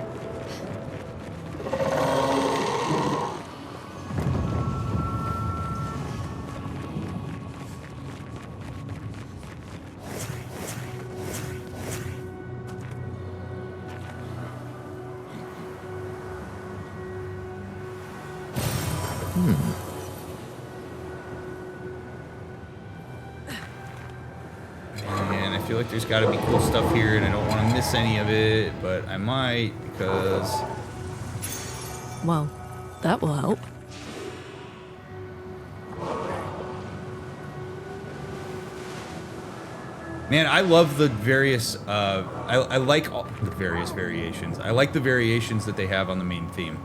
Man, I feel like there's got to be cool stuff here, and I don't want to miss any of it, but I might because. Well, that will help. Man, I love the various. I like all the various variations. I like the variations that they have on the main theme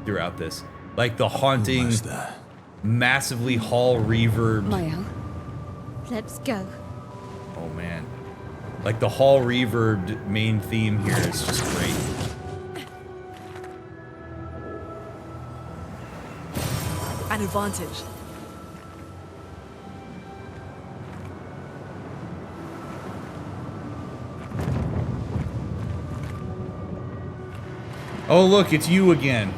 throughout this, like the haunting, massively hall reverb. Mael, Let's go. Oh man, like the hall reverbed main theme here is just great. an advantage. Oh look, it's you again.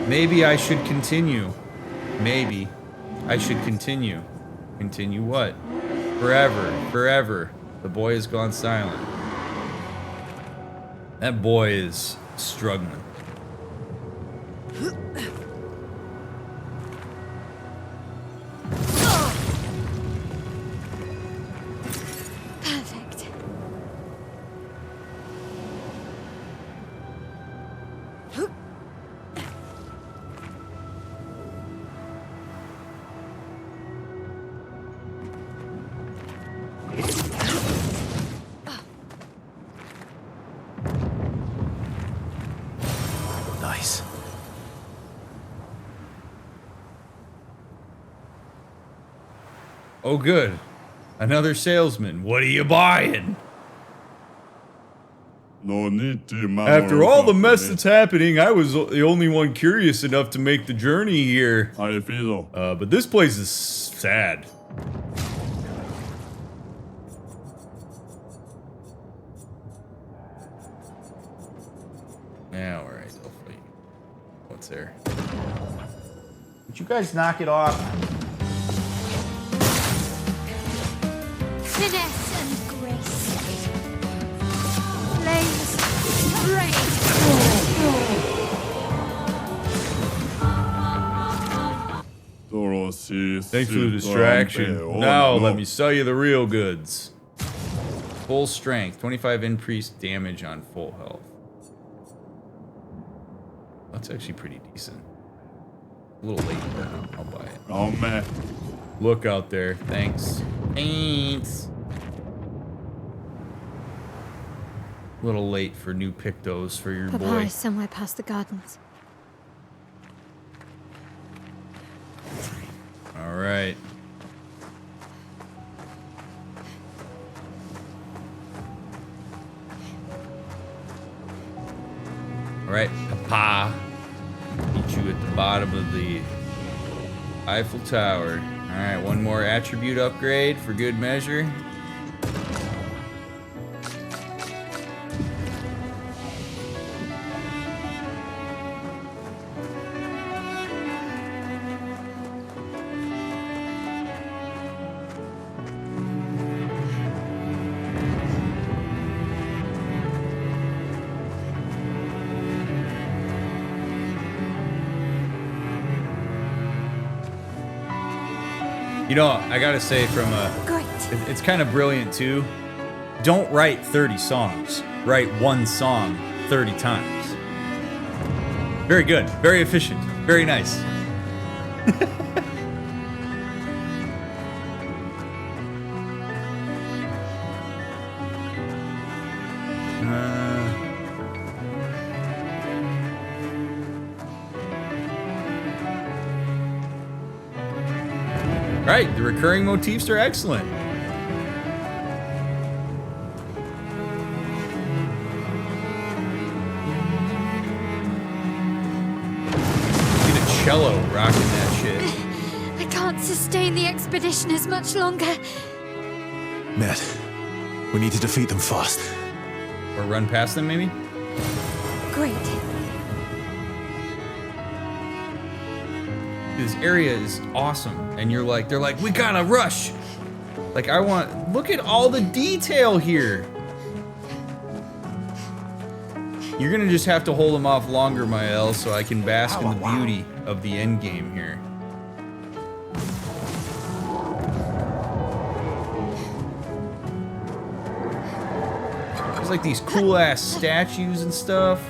Maybe I should continue. Maybe I should continue. Continue what? Forever, forever. The boy has gone silent. That boy is struggling. Perfect. Nice. Oh good. Another salesman. What are you buying? No need to After all the mess that's happening, I was the only one curious enough to make the journey here. I feel. But this place is sad. Yeah, alright, I'll fight. What's there? Would you guys knock it off? Finesse and grace. Flames, rain. Thanks for the distraction. Now let me sell you the real goods. Full strength, 25 increased damage on full health. That's actually pretty decent. A little late, but I'll buy it. Oh man. Look out there. Thanks. Thanks. A little late for new pictos for your Papa boy. is somewhere past the gardens. All right. All right, Papa. Meet you at the bottom of the Eiffel Tower. All right, one more attribute upgrade for good measure. You know, I gotta say, from Great. it's kind of brilliant too. Don't write 30 songs. Write one song 30 times. Very good. Very efficient. Very nice. Right, the recurring motifs are excellent. Get a cello rocking that shit. I can't sustain the expeditioners much longer. Ned, we need to defeat them fast. Or run past them, maybe? Great. This area is awesome, and they're like, we gotta rush. Like, look at all the detail here. You're gonna just have to hold them off longer, Mael, so I can bask in the beauty of the end game here. There's like these cool ass statues and stuff.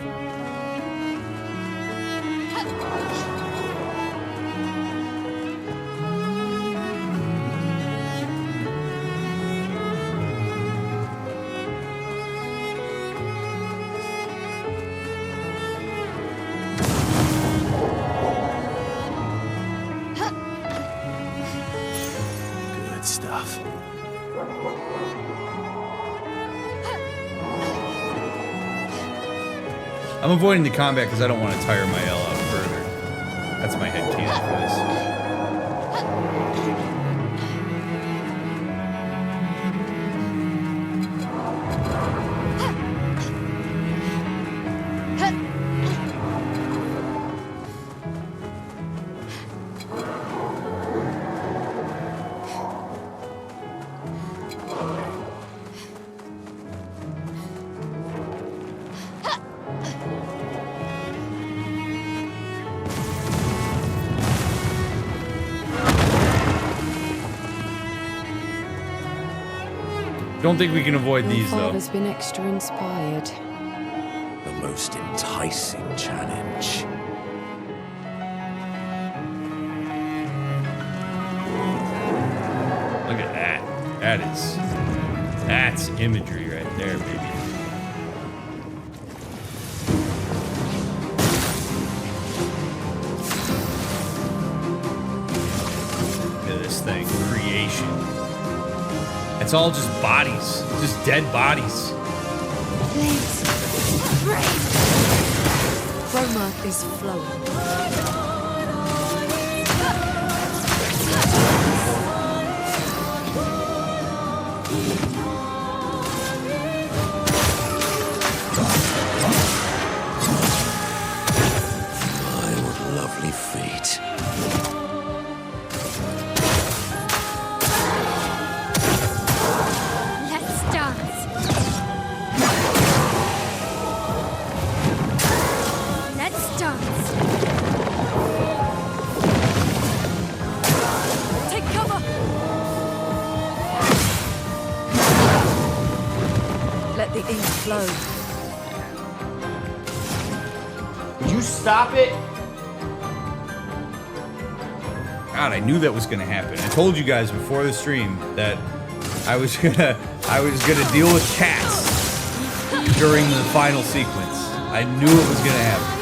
Good stuff. I'm avoiding the combat because I don't want to tire my L out further. That's my headcanon for this. Don't think we can avoid these, though. Father's been extra inspired. The most enticing challenge. Look at that. That's imagery right there, baby. Look at this thing. Creation. It's all just bodies. Just dead bodies. Please. Breathe. Chroma is flowing. My, what lovely feet. Let's dance. Let's dance. Take cover. Let the ink flow. Would you stop it? God, I knew that was gonna happen. I told you guys before the stream that I was gonna deal with cats during the final sequence. I knew it was gonna happen.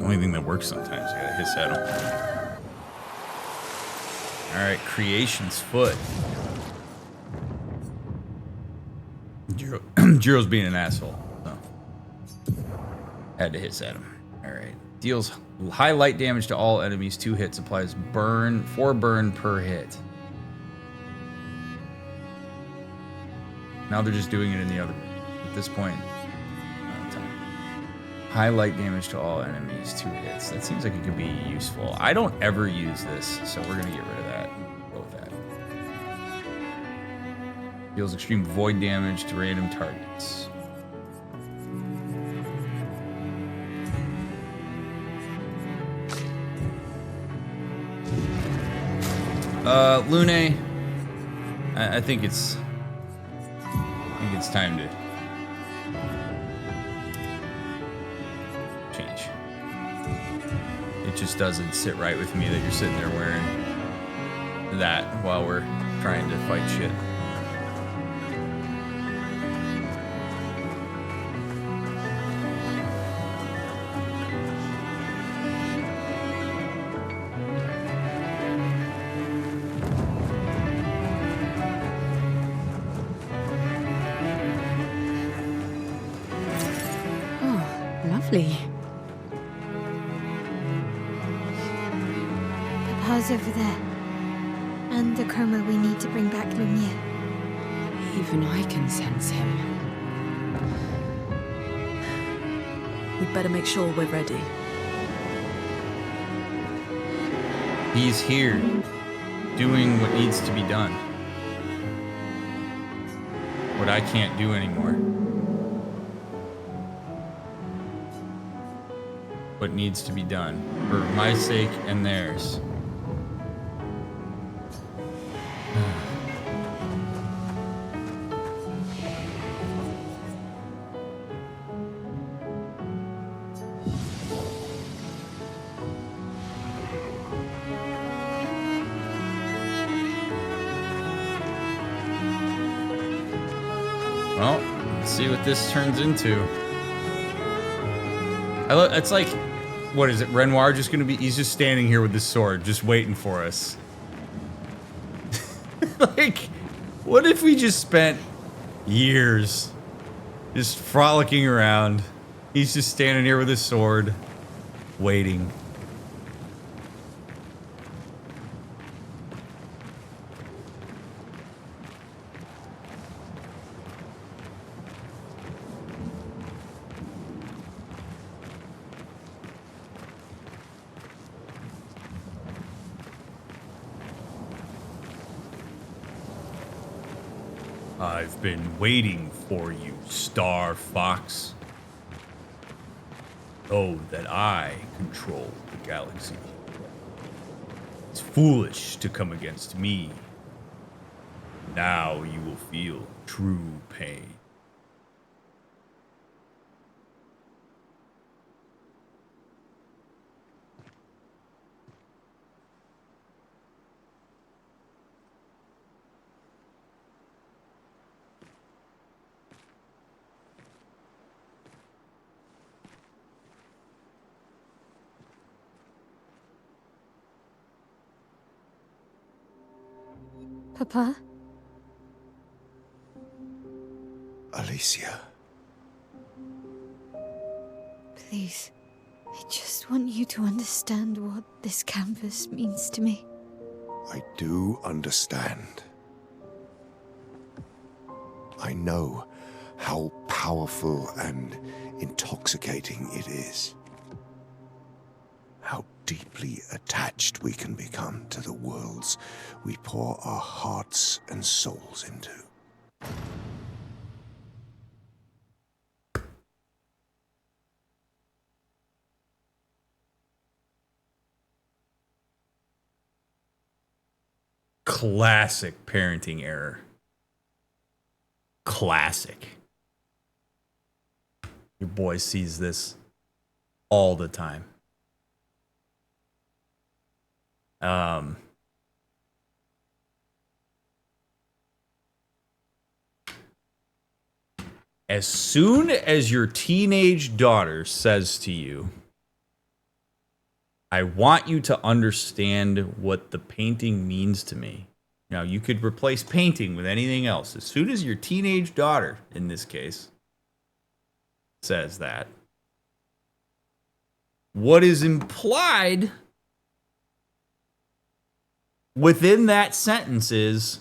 Only thing that works sometimes. I gotta hiss at him. Alright, Creation's Foot. Jiro's being an asshole. So. Had to hiss at him. Alright. Deals high light damage to all enemies. 2 hits. Applies 4 burn per hit. Now they're just doing it in the other. At this point. High light damage to all enemies, 2 hits. That seems like it could be useful. I don't ever use this, so we're gonna get rid of that. Go with that. Deals extreme void damage to random targets. Lune, I think it's time to It just doesn't sit right with me that you're sitting there wearing that while we're trying to fight shit. Lovely. Papa's over there. And the Chroma we need to bring back Lumiere. Even I can sense him. We'd better make sure we're ready. He's here, doing what needs to be done. What I can't do anymore. What needs to be done for my sake and theirs. Well, let's see what this turns into. It's like, what is it? Renoir just gonna be? He's just standing here with his sword, just waiting for us. Like, what if we just spent years just frolicking around? He's just standing here with his sword, waiting. I've been waiting for you, Star Fox. Know that I control the galaxy. It's foolish to come against me. Now you will feel true pain. Papa? Alicia. Please. I just want you to understand what this canvas means to me. I do understand. I know how powerful and intoxicating it is. How deeply attached we can become to the worlds we pour our hearts and souls into. Classic parenting error. Classic. Your boy sees this all the time. As soon as your teenage daughter says to you, I want you to understand what the painting means to me. Now, you could replace painting with anything else. As soon as your teenage daughter, in this case, says that, what is implied within that sentence is,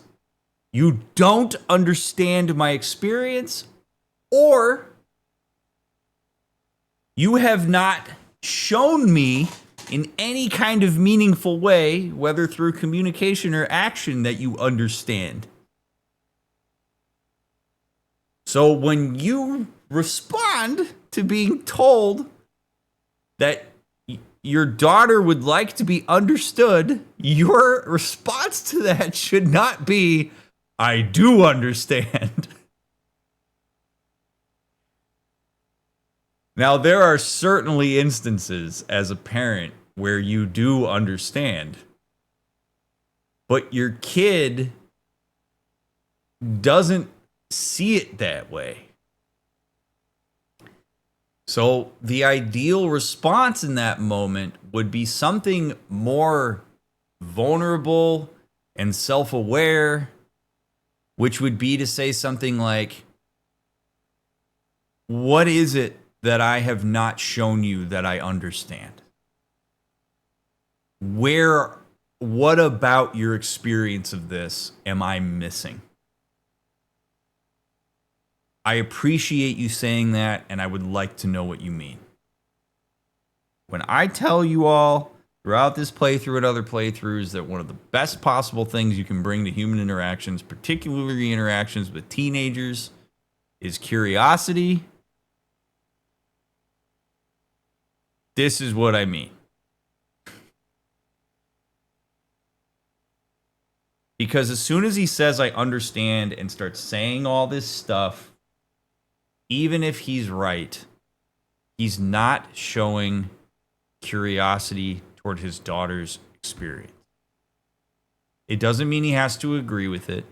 you don't understand my experience, or you have not shown me in any kind of meaningful way, whether through communication or action, that you understand. So when you respond to being told that your daughter would like to be understood, your response to that should not be, I do understand. Now, there are certainly instances as a parent where you do understand. But your kid doesn't see it that way. So the ideal response in that moment would be something more vulnerable and self-aware, which would be to say something like, what is it that I have not shown you that I understand? What about your experience of this am I missing? I appreciate you saying that, and I would like to know what you mean. When I tell you all throughout this playthrough and other playthroughs that one of the best possible things you can bring to human interactions, particularly interactions with teenagers, is curiosity, this is what I mean. Because as soon as he says I understand and starts saying all this stuff, even if he's right, he's not showing curiosity toward his daughter's experience. It doesn't mean he has to agree with it.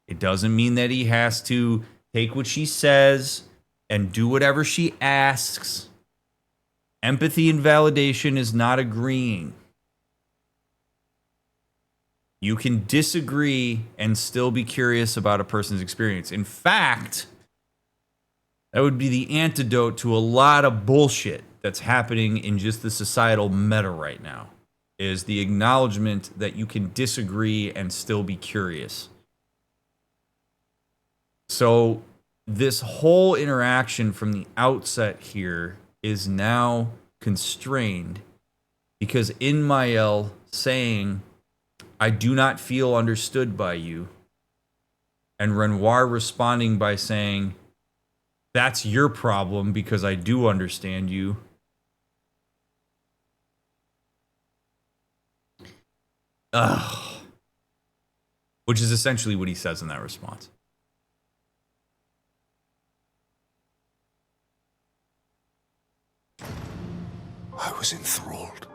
It doesn't mean that he has to take what she says and do whatever she asks. Empathy and validation is not agreeing. You can disagree and still be curious about a person's experience. In fact, that would be the antidote to a lot of bullshit that's happening in just the societal meta right now, is the acknowledgement that you can disagree and still be curious. So this whole interaction from the outset here is now constrained because in Mael saying, I do not feel understood by you, and Renoir responding by saying, that's your problem because I do understand you. Which is essentially what he says in that response. I was enthralled,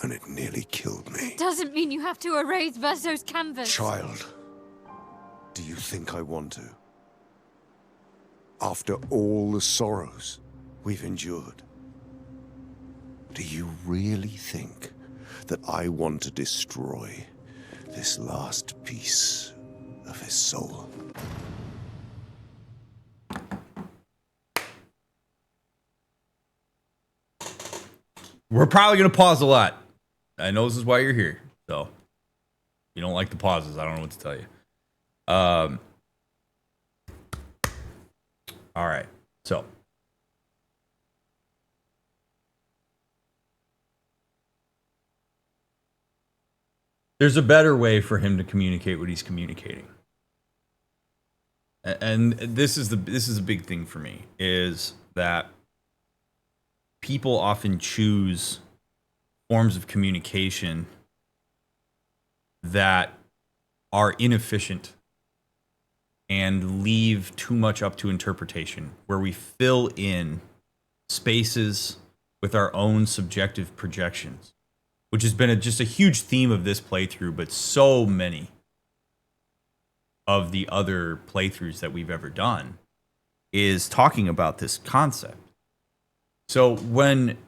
and it nearly killed me. Doesn't mean you have to erase Verso's canvas. Child, do you think I want to? After all the sorrows we've endured, do you really think that I want to destroy this last piece of his soul? We're probably going to pause a lot. I know this is why you're here. So, if you don't like the pauses, I don't know what to tell you. All right. So, there's a better way for him to communicate what he's communicating. And this is a big thing for me, is that people often choose forms of communication that are inefficient and leave too much up to interpretation, where we fill in spaces with our own subjective projections, which has been just a huge theme of this playthrough, but so many of the other playthroughs that we've ever done is talking about this concept. So when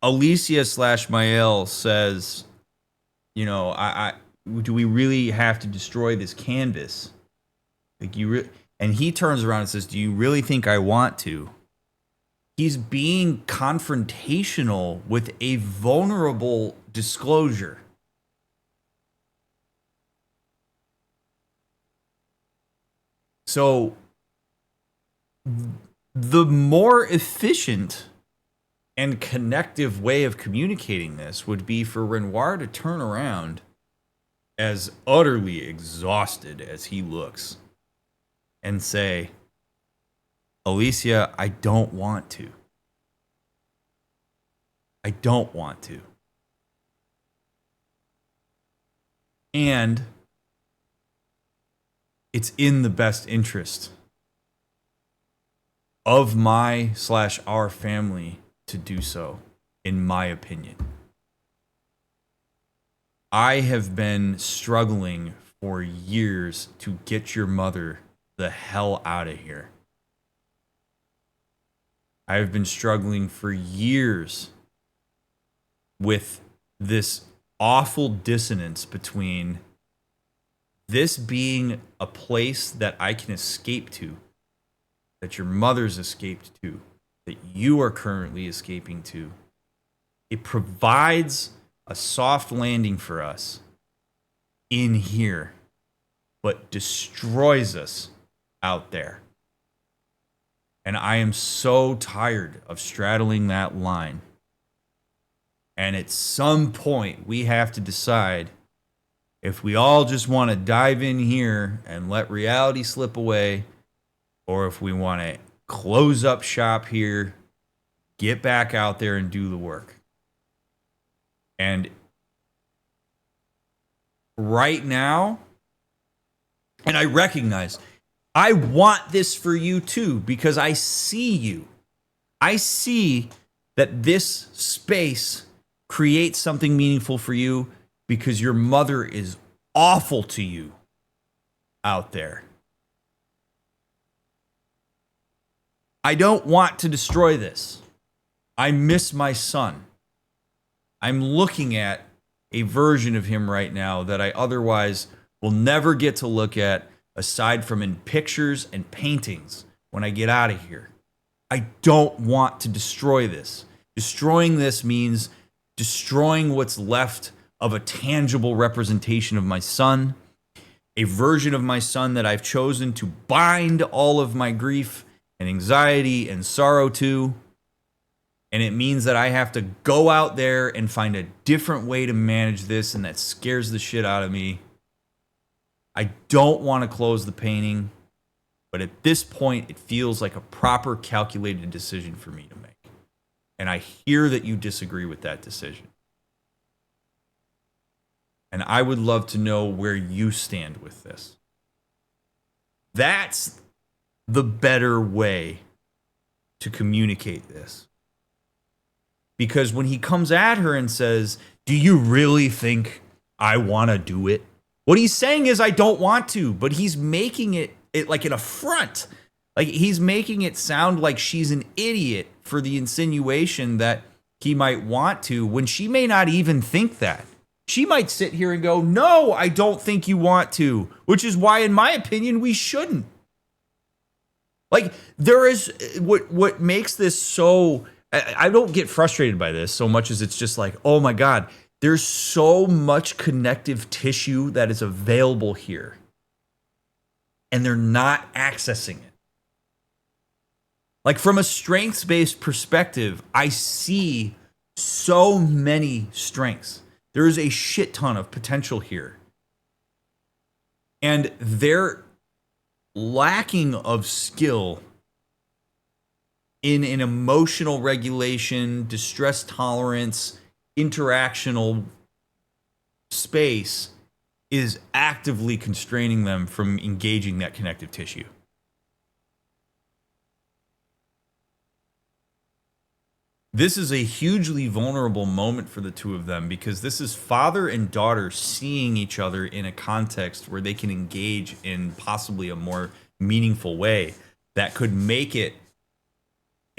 Alicia / Mael says, you know, do we really have to destroy this canvas? Like and he turns around and says, do you really think I want to? He's being confrontational with a vulnerable disclosure. So the more efficient and connective way of communicating this would be for Renoir to turn around, as utterly exhausted as he looks, and say, Alicia, I don't want to. I don't want to. And it's in the best interest of my/our family to do so, in my opinion. I have been struggling for years to get your mother the hell out of here. I have been struggling for years with this awful dissonance between this being a place that I can escape to, that your mother's escaped to, that you are currently escaping to. It provides a soft landing for us in here, but destroys us out there. And I am so tired of straddling that line. And at some point, we have to decide if we all just want to dive in here and let reality slip away, or if we want to close up shop here, get back out there and do the work. And right now, and I recognize, I want this for you too, because I see you. I see that this space creates something meaningful for you because your mother is awful to you out there. I don't want to destroy this. I miss my son. I'm looking at a version of him right now that I otherwise will never get to look at aside from in pictures and paintings when I get out of here. I don't want to destroy this. Destroying this means destroying what's left of a tangible representation of my son, a version of my son that I've chosen to bind all of my grief and anxiety and sorrow to. And it means that I have to go out there and find a different way to manage this, and that scares the shit out of me. I don't want to close the painting, but at this point, it feels like a proper calculated decision for me to make. And I hear that you disagree with that decision. And I would love to know where you stand with this. That's the better way to communicate this. Because when he comes at her and says, "Do you really think I want to do it?" What he's saying is, I don't want to, but he's making it like an affront. Like he's making it sound like she's an idiot for the insinuation that he might want to, when she may not even think that. She might sit here and go, "No, I don't think you want to," which is why, in my opinion, we shouldn't. Like, there is what makes this so... I don't get frustrated by this so much as it's just like, oh my God, there's so much connective tissue that is available here. And they're not accessing it. Like, from a strengths-based perspective, I see so many strengths. There is a shit ton of potential here. And their lacking of skill in an emotional regulation, distress tolerance, interactional space is actively constraining them from engaging that connective tissue. This is a hugely vulnerable moment for the two of them, because this is father and daughter seeing each other in a context where they can engage in possibly a more meaningful way that could make it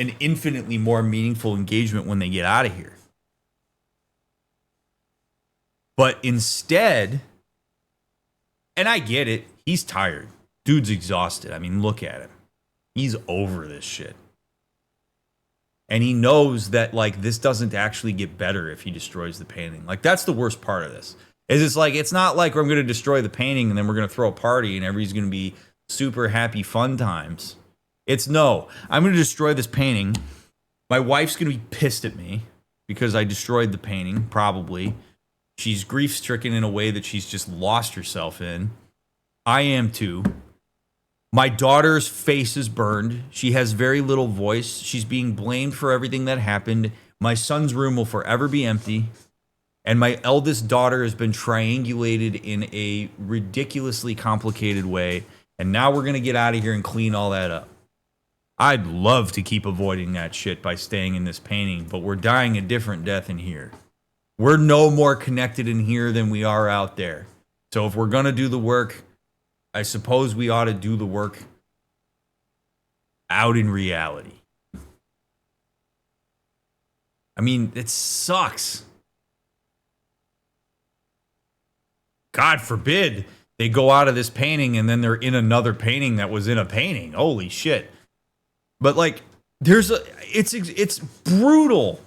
an infinitely more meaningful engagement when they get out of here. But instead, and I get it, he's tired. Dude's exhausted. I mean, look at him. He's over this shit. And he knows that, like, this doesn't actually get better if he destroys the painting. Like, that's the worst part of this. Is it's like, it's not like I'm going to destroy the painting and then we're going to throw a party and everybody's going to be super happy fun times. It's no, I'm going to destroy this painting. My wife's going to be pissed at me because I destroyed the painting, probably. She's grief-stricken in a way that she's just lost herself in. I am too. My daughter's face is burned. She has very little voice. She's being blamed for everything that happened. My son's room will forever be empty. And my eldest daughter has been triangulated in a ridiculously complicated way. And now we're going to get out of here and clean all that up. I'd love to keep avoiding that shit by staying in this painting, but we're dying a different death in here. We're no more connected in here than we are out there. So if we're going to do the work, I suppose we ought to do the work out in reality. I mean, it sucks. God forbid they go out of this painting and then they're in another painting that was in a painting. Holy shit. But like, it's brutal.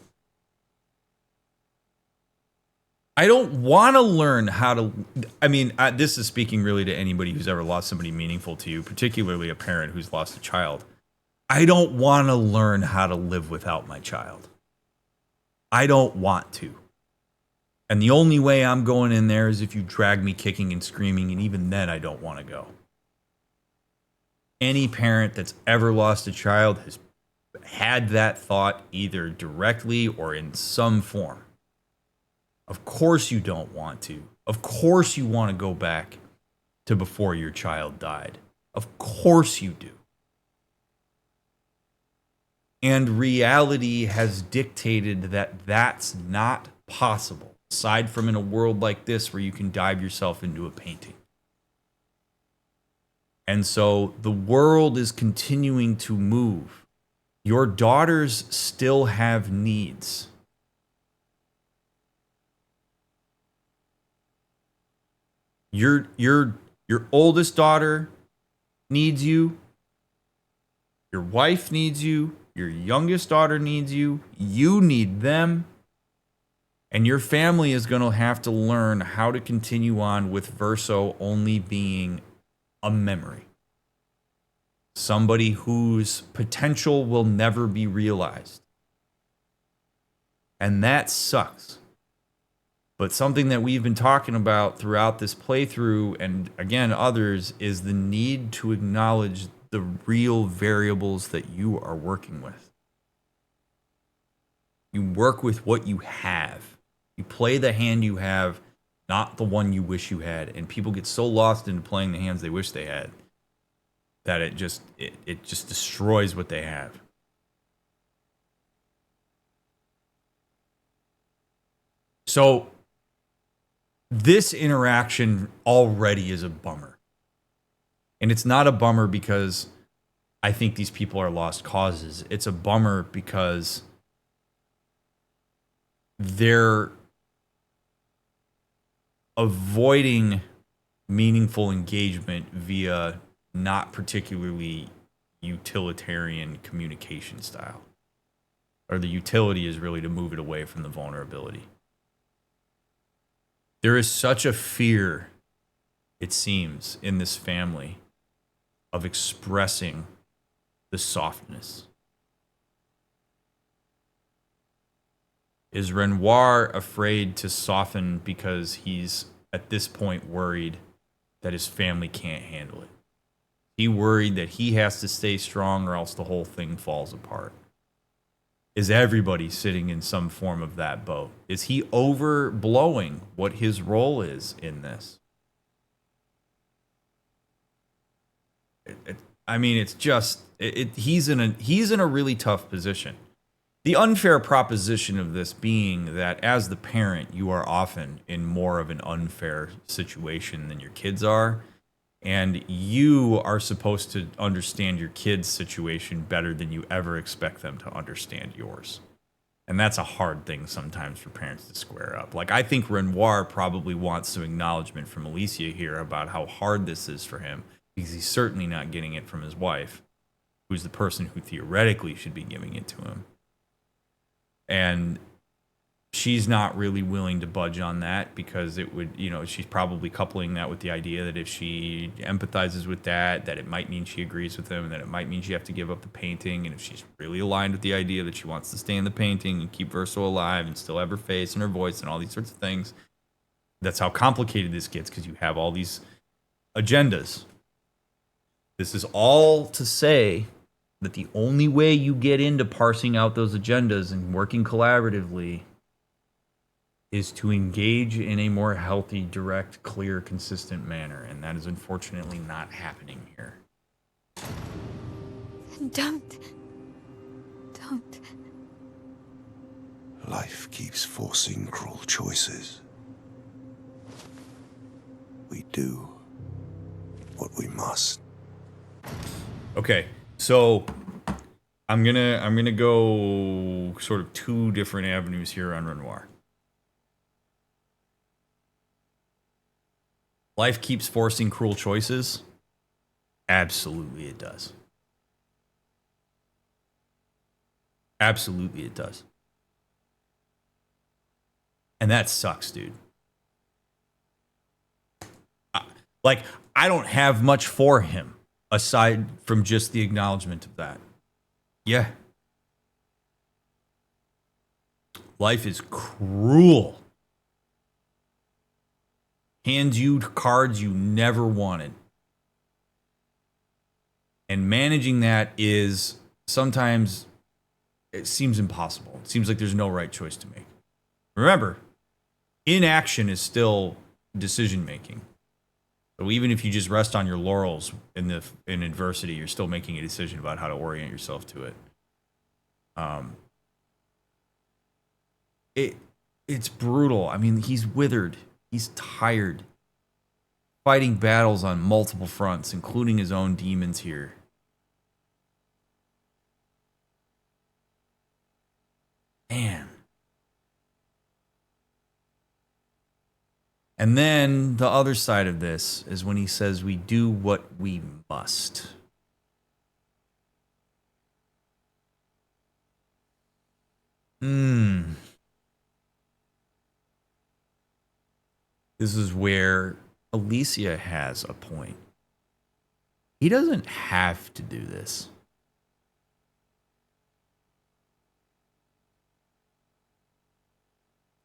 I don't want to learn how to, I mean, this is speaking really to anybody who's ever lost somebody meaningful to you, particularly a parent who's lost a child. I don't want to learn how to live without my child. I don't want to. And the only way I'm going in there is if you drag me kicking and screaming, and even then I don't want to go. Any parent that's ever lost a child has had that thought either directly or in some form. Of course you don't want to. Of course you want to go back to before your child died. Of course you do. And reality has dictated that that's not possible, aside from in a world like this where you can dive yourself into a painting. And so the world is continuing to move. Your daughters still have needs. Your oldest daughter needs you. Your wife needs you. Your youngest daughter needs you. You need them. And your family is going to have to learn how to continue on with Verso only being a memory. Somebody whose potential will never be realized. And that sucks. But something that we've been talking about throughout this playthrough, and again others, is the need to acknowledge the real variables that you are working with. You work with what you have. You play the hand you have, not the one you wish you had. And people get so lost into playing the hands they wish they had that it just destroys what they have. So this interaction already is a bummer. And it's not a bummer because I think these people are lost causes. It's a bummer because they're avoiding meaningful engagement via not particularly utilitarian communication style. Or the utility is really to move it away from the vulnerability. There is such a fear, it seems, in this family of expressing the softness. Is Renoir afraid to soften because he's at this point worried that his family can't handle it? He worried that he has to stay strong or else the whole thing falls apart. Is everybody sitting in some form of that boat? Is he overblowing what his role is in this? I mean, it's just he's in a really tough position. The unfair proposition of this being that as the parent, you are often in more of an unfair situation than your kids are. And you are supposed to understand your kids' situation better than you ever expect them to understand yours. And that's a hard thing sometimes for parents to square up. Like, I think Renoir probably wants some acknowledgement from Alicia here about how hard this is for him, because he's certainly not getting it from his wife, who's the person who theoretically should be giving it to him. And she's not really willing to budge on that because it would, she's probably coupling that with the idea that if she empathizes with that it might mean she agrees with him, and that it might mean she have to give up the painting. And if she's really aligned with the idea that she wants to stay in the painting and keep Verso alive and still have her face and her voice and all these sorts of things, that's how complicated this gets, because you have all these agendas. This is all to say that the only way you get into parsing out those agendas and working collaboratively is to engage in a more healthy, direct, clear, consistent manner. And that is unfortunately not happening here. The Don't. Don't. Life keeps forcing cruel choices. We do what we must. Okay, so I'm gonna go sort of two different avenues here on Renoir. Life keeps forcing cruel choices. Absolutely it does. Absolutely it does. And that sucks, dude. Like, I don't have much for him aside from just the acknowledgement of that. Yeah. Life is cruel. Hands you cards you never wanted. And managing that is sometimes, it seems impossible. It seems like there's no right choice to make. Remember, inaction is still decision making. So even if you just rest on your laurels in adversity, you're still making a decision about how to orient yourself to it. It's brutal. I mean, he's withered. He's tired. Fighting battles on multiple fronts, including his own demons here. Man. And then the other side of this is when he says we do what we must. This is where Alicia has a point. He doesn't have to do this.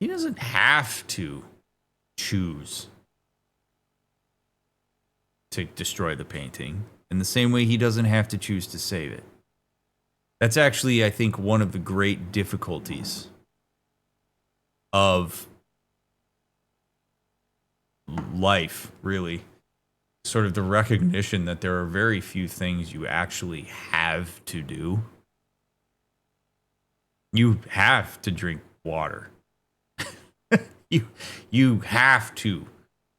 He doesn't have to choose to destroy the painting in the same way he doesn't have to choose to save it. That's actually, I think, one of the great difficulties of life, really. Sort of the recognition that there are very few things you actually have to do. You have to drink water. You have to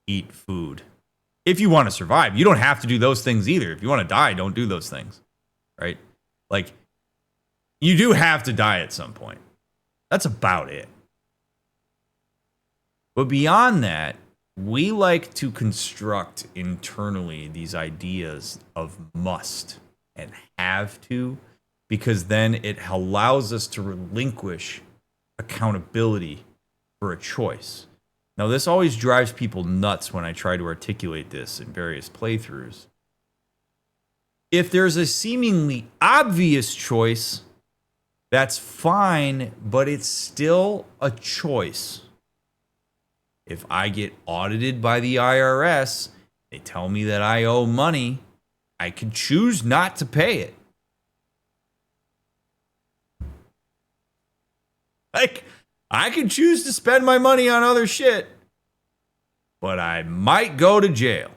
eat food. If you want to survive, you don't have to do those things either. If you want to die, don't do those things. Right? Like, you do have to die at some point. That's about it. But beyond that, we like to construct internally these ideas of must and have to, because then it allows us to relinquish accountability for a choice. Now, this always drives people nuts when I try to articulate this in various playthroughs. If there's a seemingly obvious choice, that's fine, but it's still a choice. If I get audited by the IRS, they tell me that I owe money, I could choose not to pay it. Like, I can choose to spend my money on other shit, but I might go to jail.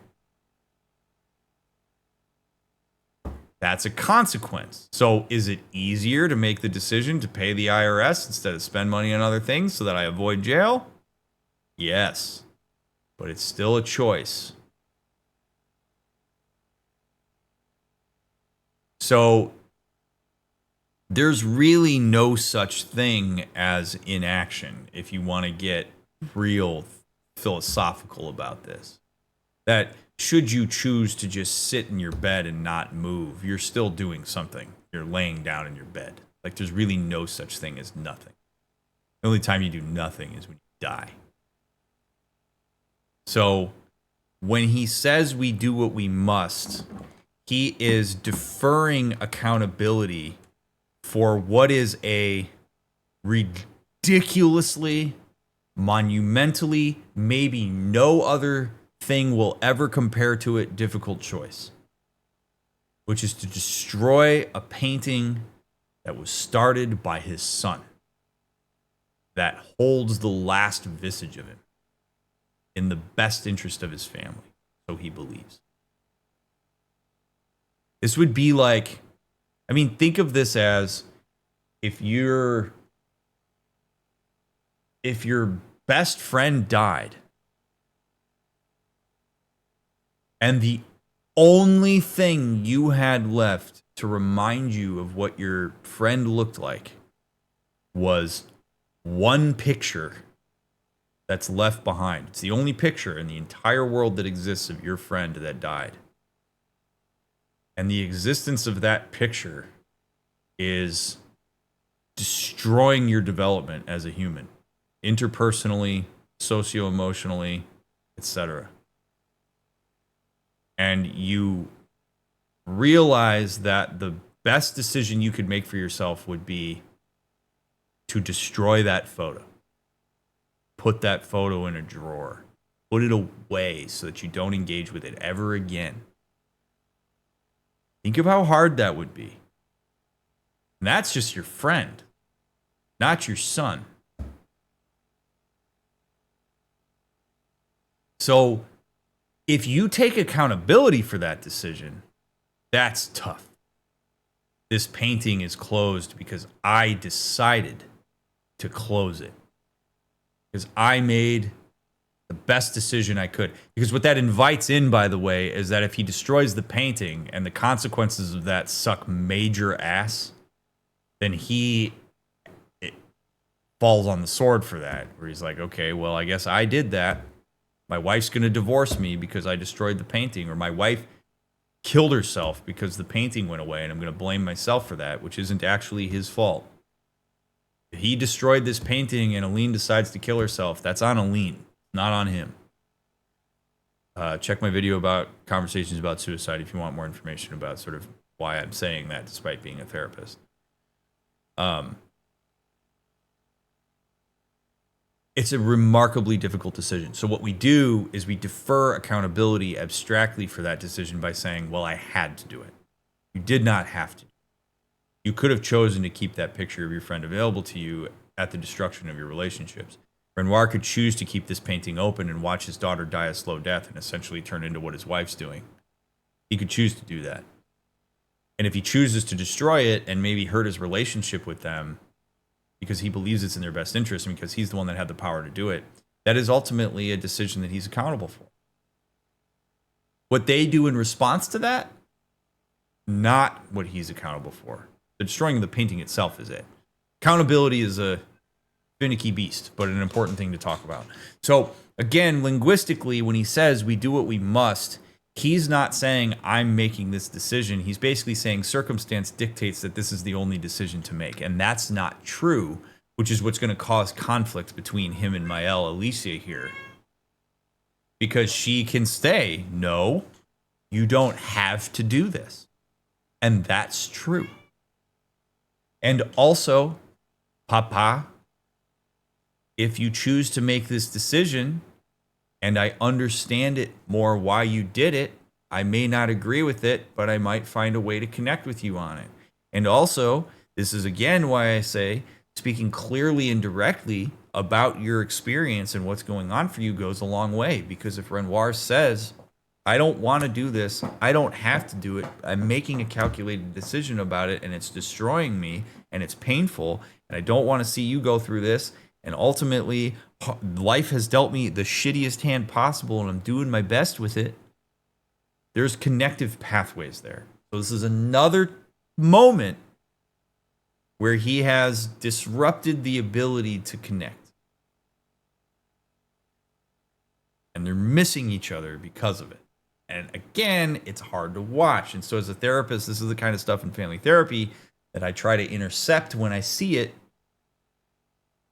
That's a consequence. So is it easier to make the decision to pay the IRS instead of spend money on other things so that I avoid jail? Yes, but it's still a choice. So there's really no such thing as inaction if you want to get real philosophical about this. That should you choose to just sit in your bed and not move, you're still doing something. You're laying down in your bed. Like, there's really no such thing as nothing. The only time you do nothing is when you die. So when he says we do what we must, he is deferring accountability for what is a ridiculously, monumentally, maybe no other thing will ever compare to it, difficult choice, which is to destroy a painting that was started by his son, that holds the last vestige of him in the best interest of his family, so he believes. This would be like, I mean, think of this as if your best friend died and the only thing you had left to remind you of what your friend looked like was one picture that's left behind. It's the only picture in the entire world that exists of your friend that died. And the existence of that picture is destroying your development as a human, interpersonally, socio-emotionally, etc. And you realize that the best decision you could make for yourself would be to destroy that photo. Put that photo in a drawer. Put it away so that you don't engage with it ever again. Think of how hard that would be. And that's just your friend, not your son. So if you take accountability for that decision, that's tough. This painting is closed because I decided to close it. Because I made the best decision I could. Because what that invites in, by the way, is that if he destroys the painting and the consequences of that suck major ass, then he falls on the sword for that. Where he's like, okay, well, I guess I did that. My wife's going to divorce me because I destroyed the painting. Or my wife killed herself because the painting went away, and I'm going to blame myself for that, which isn't actually his fault. If he destroyed this painting and Aline decides to kill herself, that's on Aline, not on him. Check my video about conversations about suicide if you want more information about sort of why I'm saying that despite being a therapist. It's a remarkably difficult decision. So what we do is we defer accountability abstractly for that decision by saying, well, I had to do it. You did not have to. You could have chosen to keep that picture of your friend available to you at the destruction of your relationships. Renoir could choose to keep this painting open and watch his daughter die a slow death and essentially turn into what his wife's doing. He could choose to do that. And if he chooses to destroy it and maybe hurt his relationship with them because he believes it's in their best interest and because he's the one that had the power to do it, that is ultimately a decision that he's accountable for. What they do in response to that, not what he's accountable for. The destroying of the painting itself is it. Accountability is a finicky beast, but an important thing to talk about. So again, linguistically, when he says we do what we must, he's not saying I'm making this decision. He's basically saying circumstance dictates that this is the only decision to make. And that's not true, which is what's going to cause conflict between him and Maëlle Alicia here. Because she can say, no, you don't have to do this. And that's true. And also, Papa, if you choose to make this decision, and I understand it more why you did it, I may not agree with it, but I might find a way to connect with you on it. And also, this is again why I say speaking clearly and directly about your experience and what's going on for you goes a long way. Because if Renoir says, I don't want to do this, I don't have to do it, I'm making a calculated decision about it, and it's destroying me, and it's painful, and I don't want to see you go through this, and ultimately, life has dealt me the shittiest hand possible, and I'm doing my best with it. There's connective pathways there. So this is another moment where he has disrupted the ability to connect. And they're missing each other because of it. And again, it's hard to watch. And so as a therapist, this is the kind of stuff in family therapy that I try to intercept when I see it,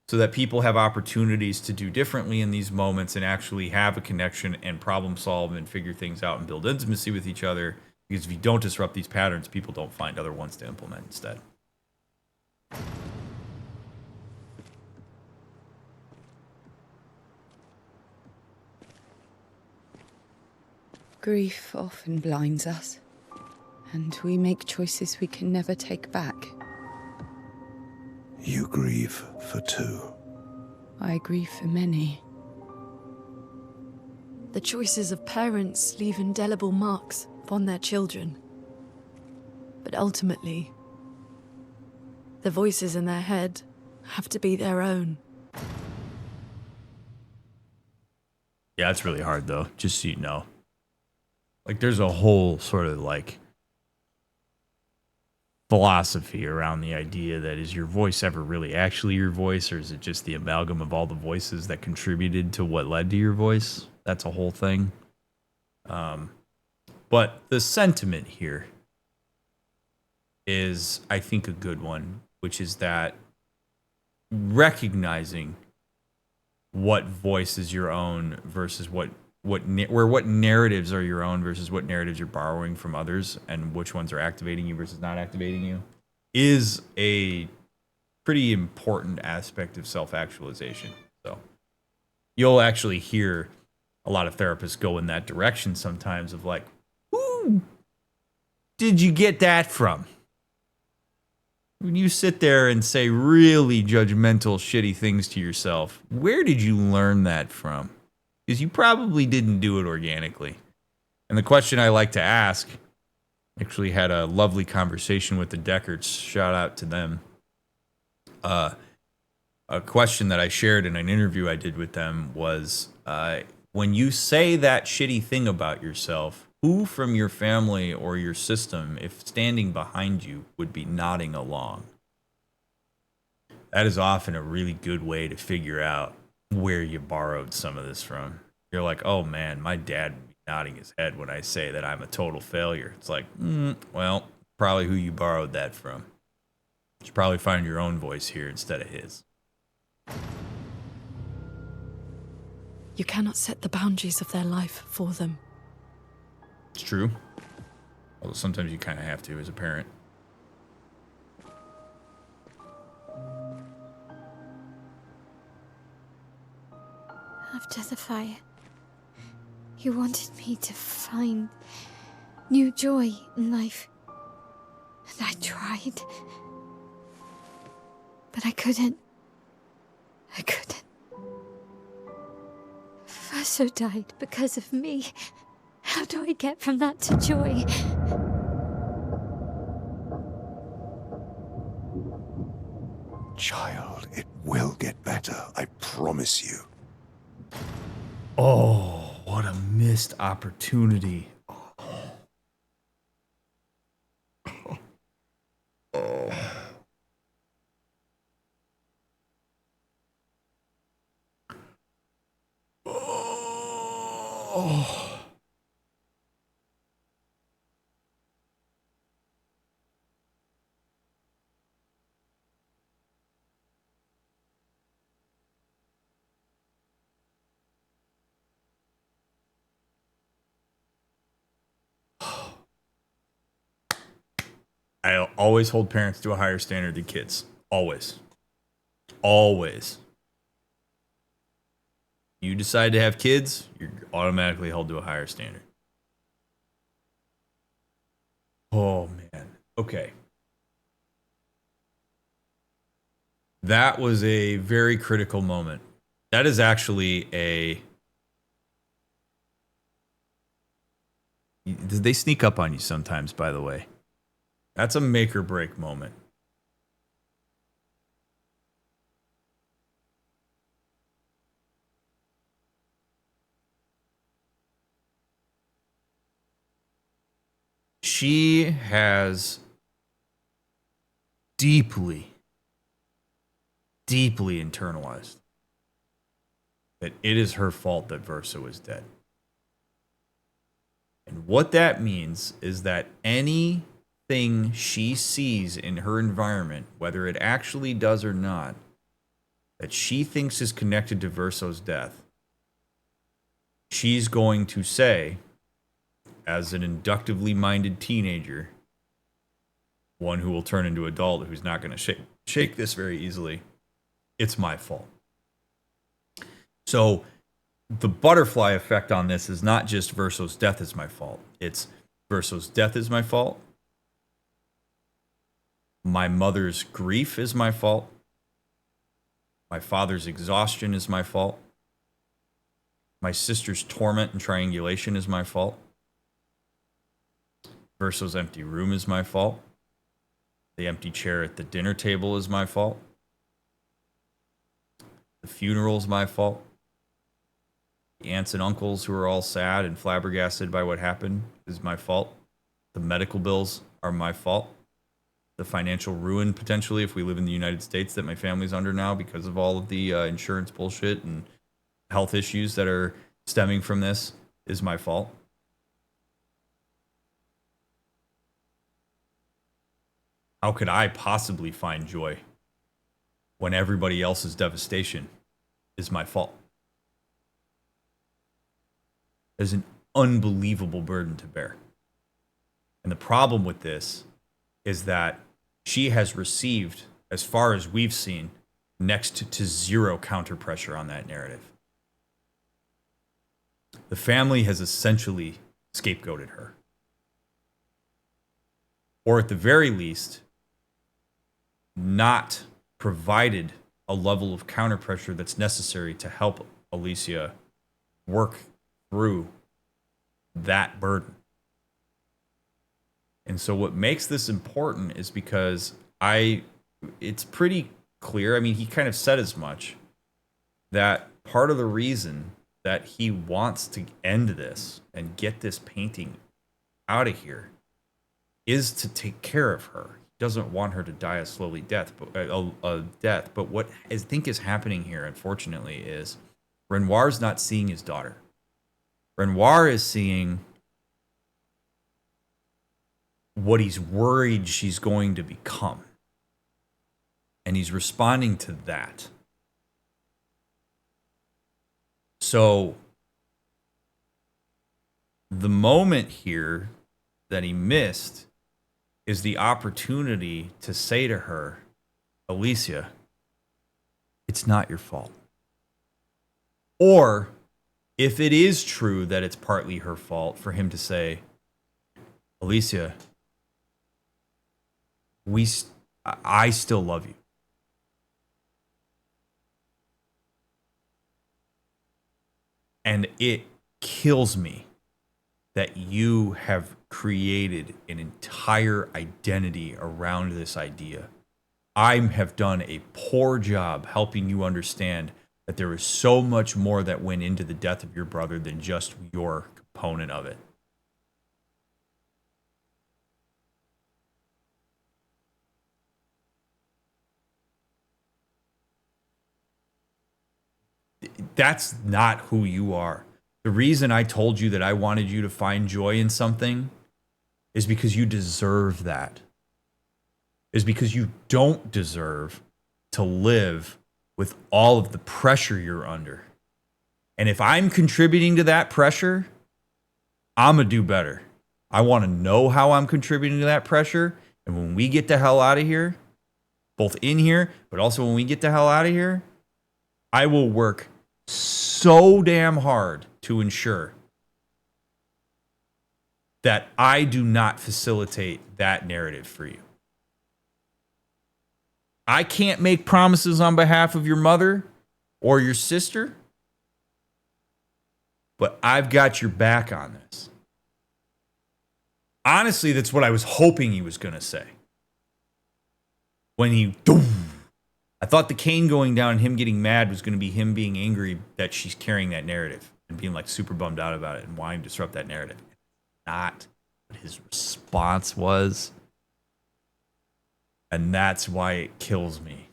so that people have opportunities to do differently in these moments and actually have a connection and problem solve and figure things out and build intimacy with each other. Because if you don't disrupt these patterns, people don't find other ones to implement instead. Grief often blinds us, and we make choices we can never take back. You grieve for two. I grieve for many. The choices of parents leave indelible marks upon their children. But ultimately, The voices in their head have to be their own. Yeah, it's really hard though, just so you know. Like there's a whole sort of like philosophy around the idea that is your voice ever really actually your voice, or is it just the amalgam of all the voices that contributed to what led to your voice? That's a whole thing. But the sentiment here is, I think, a good one, which is that recognizing what voice is your own versus what narratives are your own versus what narratives you're borrowing from others, and which ones are activating you versus not activating you, is a pretty important aspect of self-actualization. So you'll actually hear a lot of therapists go in that direction sometimes of like, who did you get that from? When you sit there and say really judgmental, shitty things to yourself, where did you learn that from? Because you probably didn't do it organically. And the question I like to ask, actually had a lovely conversation with the Deckards, shout out to them. A question that I shared in an interview I did with them was, when you say that shitty thing about yourself, who from your family or your system, if standing behind you, would be nodding along? That is often a really good way to figure out where you borrowed some of this from. You're like, oh man, my dad would be nodding his head when I say that I'm a total failure. It's like, well, probably who you borrowed that from. You should probably find your own voice here instead of his. You cannot set the boundaries of their life for them. It's true. Although sometimes you kind of have to as a parent. After the fire, you wanted me to find new joy in life. And I tried. But I couldn't. Verso died because of me. How do I get from that to joy? Child, it will get better, I promise you. Oh, what a missed opportunity. I always hold parents to a higher standard than kids. Always. Always. You decide to have kids, you're automatically held to a higher standard. Oh, man. Okay. That was a very critical moment. That is actually a... They sneak up on you sometimes, by the way. That's a make or break moment. She has deeply internalized that it is her fault that Verso is dead. And what that means is that anything she sees in her environment, whether it actually does or not, that she thinks is connected to Verso's death, she's going to say, as an inductively minded teenager, one who will turn into adult, who's not going to shake this very easily, it's my fault. So the butterfly effect on this is not just Verso's death is my fault. It's Verso's death is my fault. My mother's grief is my fault. My father's exhaustion is my fault. My sister's torment and triangulation is my fault. Verso's empty room is my fault. The empty chair at the dinner table is my fault. The funeral's my fault. The aunts and uncles who are all sad and flabbergasted by what happened is my fault. The medical bills are my fault. The financial ruin, potentially, if we live in the United States, that my family's under now because of all of the insurance bullshit and health issues that are stemming from this, is my fault. How could I possibly find joy when everybody else's devastation is my fault? There's an unbelievable burden to bear. And the problem with this is that she has received, as far as we've seen, next to zero counter pressure on that narrative. The family has essentially scapegoated her. Or at the very least, not provided a level of counter pressure that's necessary to help Alicia work through that burden. And so what makes this important is because it's pretty clear, I mean, he kind of said as much, that part of the reason that he wants to end this and get this painting out of here is to take care of her. He doesn't want her to die a slowly death. But what I think is happening here, unfortunately, is Renoir's not seeing his daughter. Renoir is seeing what he's worried she's going to become. And he's responding to that. So the moment here that he missed is the opportunity to say to her, Alicia, it's not your fault. Or if it is true that it's partly her fault, for him to say, Alicia, I still love you. And it kills me that you have created an entire identity around this idea. I have done a poor job helping you understand that there is so much more that went into the death of your brother than just your component of it. That's not who you are. The reason I told you that I wanted you to find joy in something is because you deserve that. Is because you don't deserve to live with all of the pressure you're under. And if I'm contributing to that pressure, I'm going to do better. I want to know how I'm contributing to that pressure. And when we get the hell out of here, both in here, but also when we get the hell out of here, I will work so damn hard to ensure that I do not facilitate that narrative for you. I can't make promises on behalf of your mother or your sister, but I've got your back on this. Honestly, that's what I was hoping he was going to say. When he... I thought the cane going down and him getting mad was going to be him being angry that she's carrying that narrative and being like super bummed out about it and wanting to disrupt that narrative. Not what his response was. And that's why it kills me.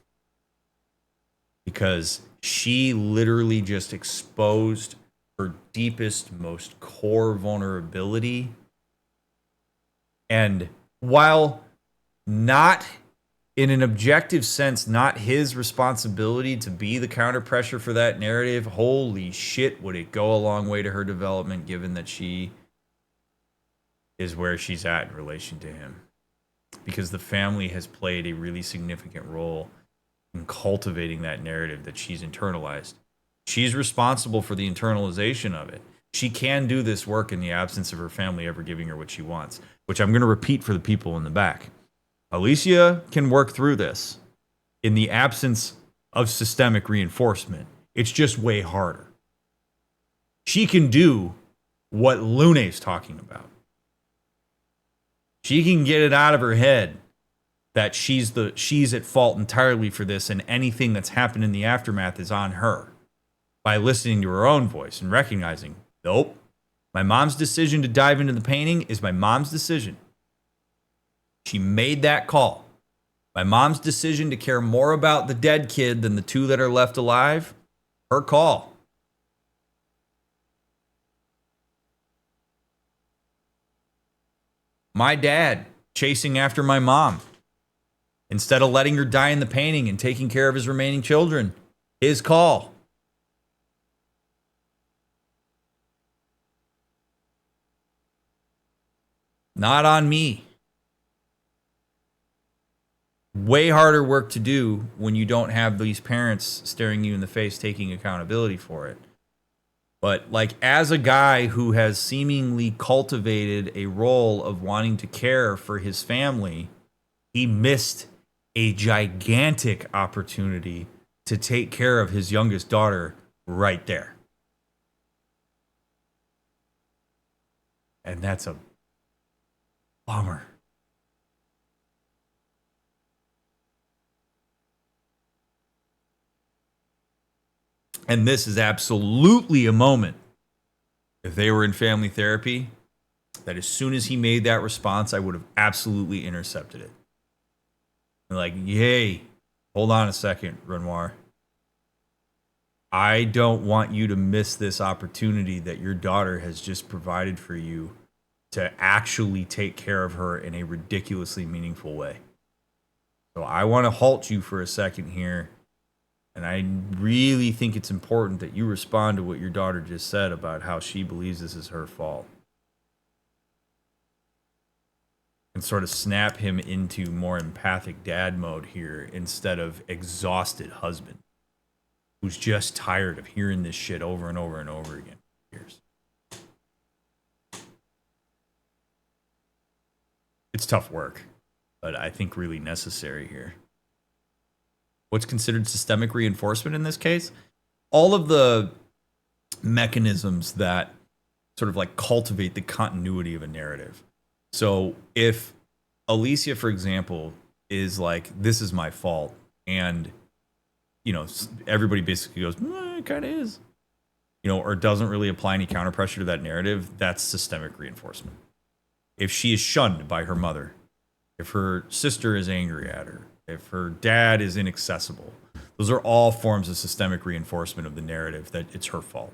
Because she literally just exposed her deepest, most core vulnerability. And while not in an objective sense, not his responsibility to be the counter pressure for that narrative, holy shit, would it go a long way to her development, given that she is where she's at in relation to him. Because the family has played a really significant role in cultivating that narrative that she's internalized. She's responsible for the internalization of it. She can do this work in the absence of her family ever giving her what she wants, which I'm going to repeat for the people in the back. Alicia can work through this in the absence of systemic reinforcement. It's just way harder. She can do what Lune's talking about. She can get it out of her head that she's at fault entirely for this, and anything that's happened in the aftermath is on her, by listening to her own voice and recognizing, nope, my mom's decision to dive into the painting is my mom's decision. She made that call. My mom's decision to care more about the dead kid than the two that are left alive, her call. My dad chasing after my mom instead of letting her die in the painting and taking care of his remaining children, his call. Not on me. Way harder work to do when you don't have these parents staring you in the face taking accountability for it. But like, as a guy who has seemingly cultivated a role of wanting to care for his family, he missed a gigantic opportunity to take care of his youngest daughter right there. And that's a bummer. And this is absolutely a moment, if they were in family therapy, that as soon as he made that response, I would have absolutely intercepted it. Like, yay, hold on a second, Renoir. I don't want you to miss this opportunity that your daughter has just provided for you to actually take care of her in a ridiculously meaningful way. So I want to halt you for a second here. And I really think it's important that you respond to what your daughter just said about how she believes this is her fault. And sort of snap him into more empathic dad mode here instead of exhausted husband who's just tired of hearing this shit over and over and over again for years. It's tough work, but I think really necessary here. What's considered systemic reinforcement in this case? All of the mechanisms that sort of like cultivate the continuity of a narrative. So if Alicia, for example, is like, this is my fault, and, you know, everybody basically goes, it kind of is, you know, or doesn't really apply any counter pressure to that narrative, that's systemic reinforcement. If she is shunned by her mother, if her sister is angry at her, if her dad is inaccessible, those are all forms of systemic reinforcement of the narrative that it's her fault.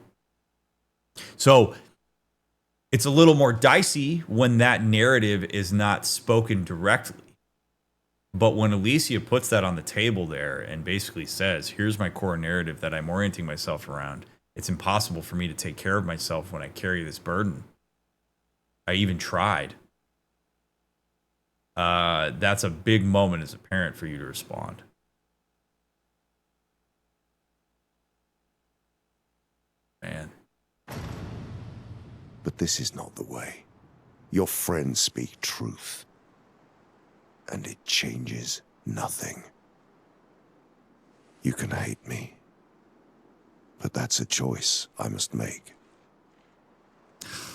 So it's a little more dicey when that narrative is not spoken directly. But when Alicia puts that on the table there and basically says, here's my core narrative that I'm orienting myself around. It's impossible for me to take care of myself when I carry this burden. I even tried. That's a big moment as a parent for you to respond. Man. But this is not the way. Your friends speak truth. And it changes nothing. You can hate me. But that's a choice I must make.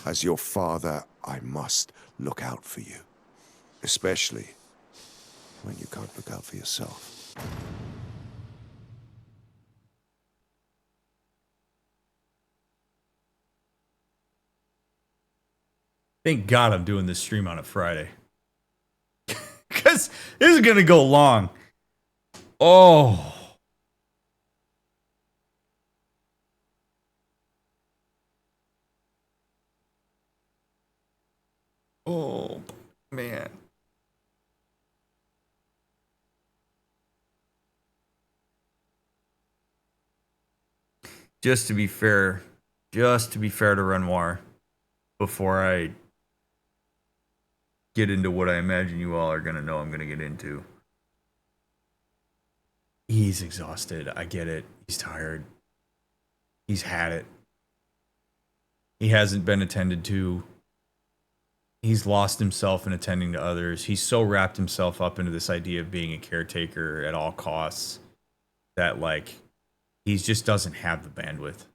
As your father, I must look out for you. Especially when you can't look out for yourself. Thank God I'm doing this stream on a Friday. Because this is going to go long. Oh. Oh, man. Just to be fair to Renoir, before I get into what I imagine you all are going to know I'm going to get into. He's exhausted. I get it. He's tired. He's had it. He hasn't been attended to. He's lost himself in attending to others. He's so wrapped himself up into this idea of being a caretaker at all costs that, like, he just doesn't have the bandwidth.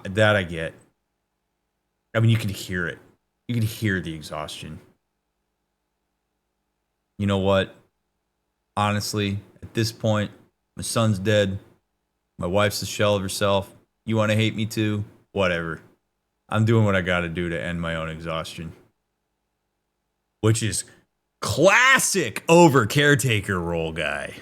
That I get. I mean, you can hear it. You can hear the exhaustion. you know what? Honestly, at this point, my son's dead. My wife's a shell of herself. You want to hate me too? Whatever. I'm doing what I got to do to end my own exhaustion. Which is classic over Caretaker role guy.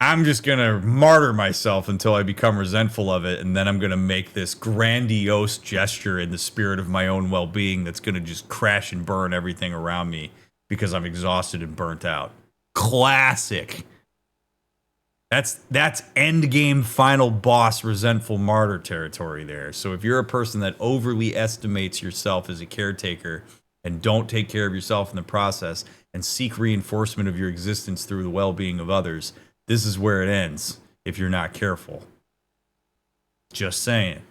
I'm just going to martyr myself until I become resentful of it, and then I'm going to make this grandiose gesture in the spirit of my own well-being that's going to just crash and burn everything around me because I'm exhausted and burnt out. Classic. That's end game final boss resentful martyr territory there. So if you're a person that overly estimates yourself as a caretaker and don't take care of yourself in the process and seek reinforcement of your existence through the well-being of others, this is where it ends if you're not careful. Just saying.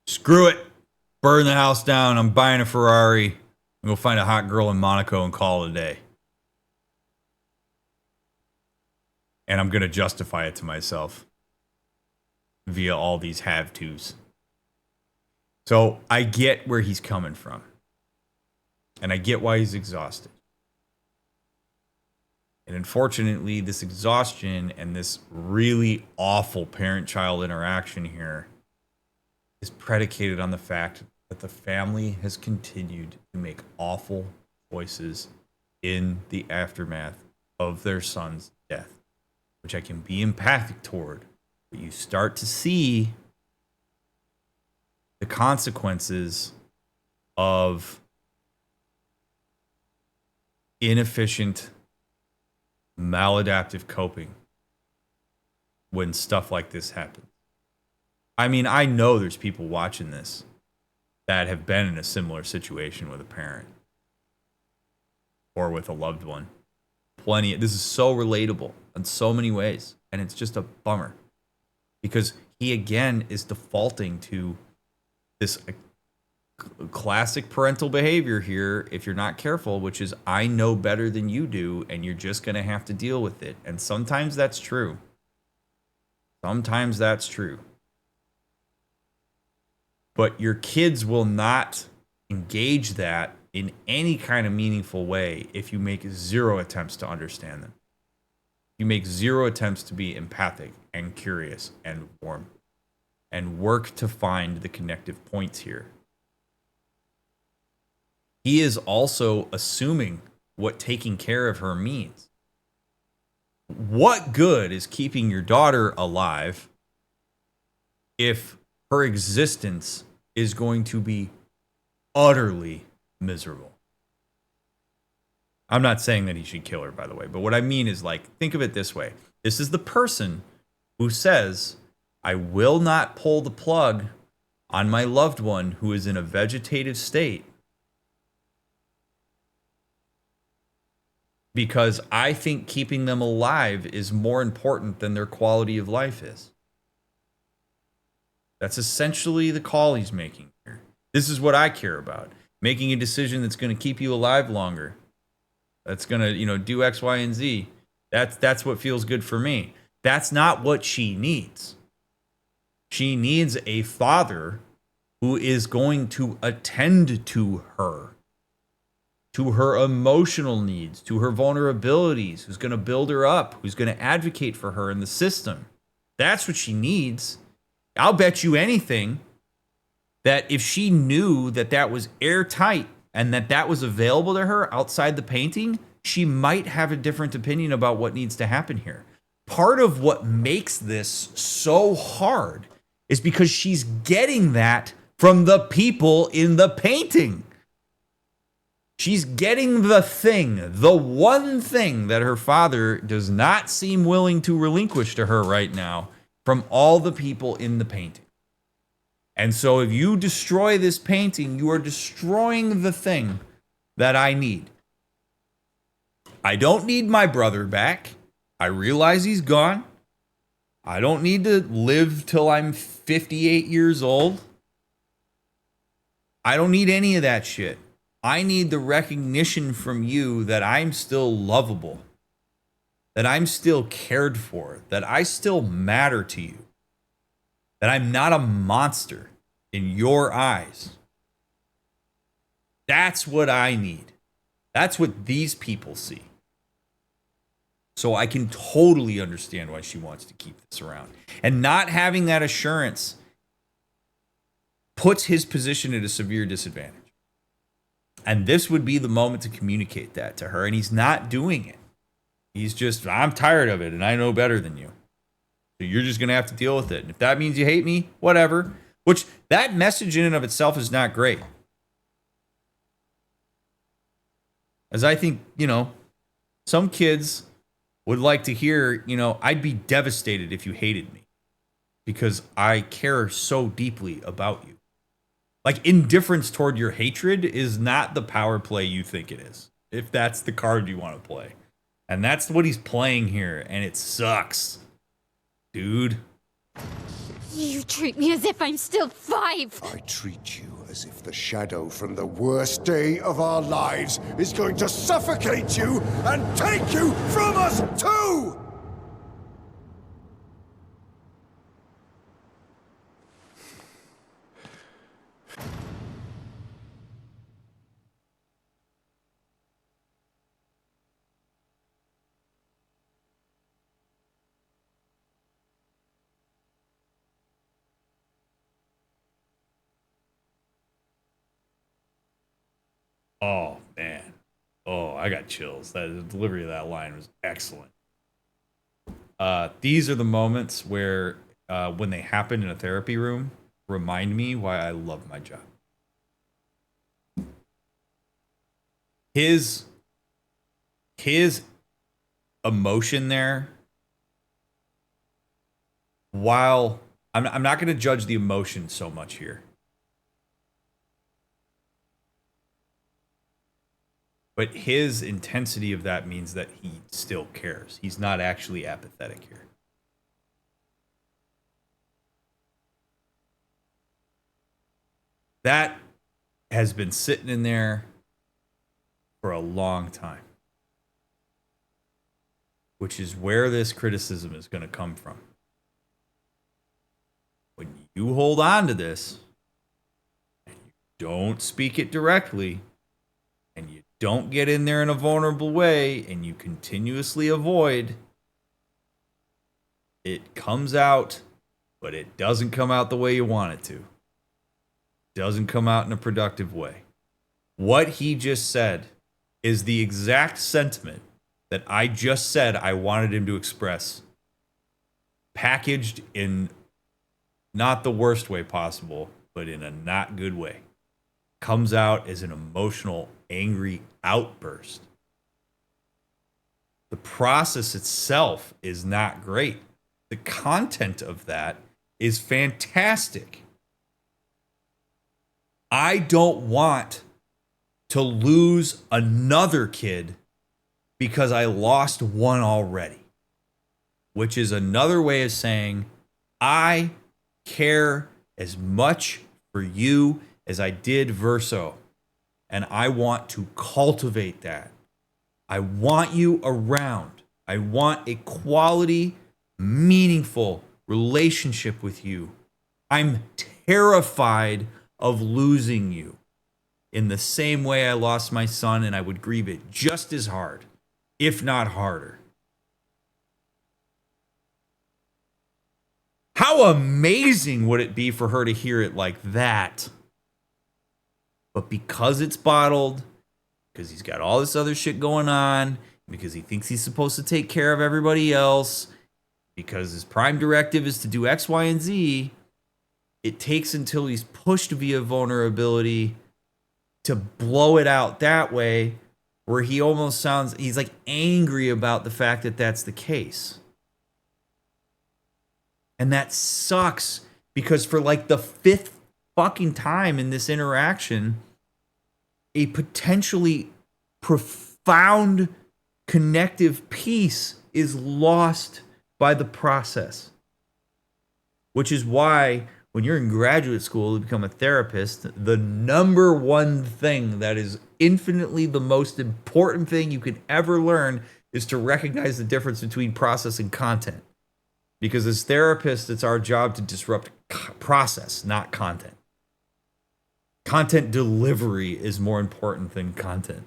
Screw it. Burn the house down. I'm buying a Ferrari. I'm going to find a hot girl in Monaco and call it a day. And I'm going to justify it to myself via all these have-tos. So I get where he's coming from. And I get why he's exhausted. And unfortunately, this exhaustion and this really awful parent-child interaction here is predicated on the fact that the family has continued to make awful choices in the aftermath of their son's death, which I can be empathic toward. But you start to see the consequences of inefficient, maladaptive coping when stuff like this happens. I mean, I know there's people watching this that have been in a similar situation with a parent or with a loved one. Plenty. This is so relatable in so many ways, and it's just a bummer because he again is defaulting to this classic parental behavior here if you're not careful, which is I know better than you do and you're just going to have to deal with it. And sometimes that's true. Sometimes that's true. But your kids will not engage that in any kind of meaningful way if you make zero attempts to understand them. You make zero attempts to be empathic and curious and warm and work to find the connective points here. He is also assuming what taking care of her means. What good is keeping your daughter alive if her existence is going to be utterly miserable? I'm not saying that he should kill her, by the way, but what I mean is, like, think of it this way. This is the person who says, I will not pull the plug on my loved one who is in a vegetative state because I think keeping them alive is more important than their quality of life is. That's essentially the call he's making here. This is what I care about. Making a decision that's going to keep you alive longer. That's going to, do X, Y, and Z. That's what feels good for me. That's not what she needs. She needs a father who is going to attend to her emotional needs, to her vulnerabilities, who's going to build her up, who's going to advocate for her in the system. That's what she needs. I'll bet you anything that if she knew that that was airtight and that that was available to her outside the painting, she might have a different opinion about what needs to happen here. Part of what makes this so hard is because she's getting that from the people in the painting. She's getting the thing, the one thing that her father does not seem willing to relinquish to her right now from all the people in the painting. And so if you destroy this painting, you are destroying the thing that I need. I don't need my brother back. I realize he's gone. I don't need to live till I'm 58 years old. I don't need any of that shit. I need the recognition from you that I'm still lovable, that I'm still cared for, that I still matter to you. that I'm not a monster in your eyes. That's what I need. That's what these people see. So I can totally understand why she wants to keep this around. And not having that assurance puts his position at a severe disadvantage. And this would be the moment to communicate that to her. And he's not doing it. He's just, I'm tired of it and I know better than you. So you're just going to have to deal with it. And if that means you hate me, whatever. Which, that message in and of itself is not great. As I think, some kids would like to hear, I'd be devastated if you hated me because I care so deeply about you. Like, indifference toward your hatred is not the power play you think it is, if that's the card you want to play. And that's what he's playing here, and it sucks. Dude. You treat me as if I'm still 5. I treat you as if the shadow from the worst day of our lives is going to suffocate you and take you from us too! Oh, man. Oh, I got chills. The delivery of that line was excellent. These are the moments where, when they happen in a therapy room, remind me why I love my job. His emotion there, while I'm not going to judge the emotion so much here. But his intensity of that means that he still cares. He's not actually apathetic here. That has been sitting in there for a long time. Which is where this criticism is going to come from. When you hold on to this, and you don't speak it directly, and you don't get in there in a vulnerable way, and you continuously avoid, it comes out, but it doesn't come out the way you want it to. It doesn't come out in a productive way. What he just said is the exact sentiment that I just said I wanted him to express, packaged in not the worst way possible, but in a not good way. Comes out as an emotional, angry outburst. The process itself is not great. The content of that is fantastic. I don't want to lose another kid because I lost one already. Which is another way of saying, I care as much for you as I did Verso. And I want to cultivate that. I want you around. I want a quality, meaningful relationship with you. I'm terrified of losing you. In the same way I lost my son, and I would grieve it just as hard, if not harder. How amazing would it be for her to hear it like that? But because it's bottled, because he's got all this other shit going on, because he thinks he's supposed to take care of everybody else, because his prime directive is to do X, Y, and Z, it takes until he's pushed via vulnerability to blow it out that way, where he almost sounds, he's like angry about the fact that that's the case. And that sucks, because for like the 5th fucking time in this interaction, a potentially profound connective piece is lost by the process. Which is why when you're in graduate school to become a therapist, the number one thing that is infinitely the most important thing you can ever learn is to recognize the difference between process and content. Because as therapists, it's our job to disrupt process, not content. Content delivery is more important than content.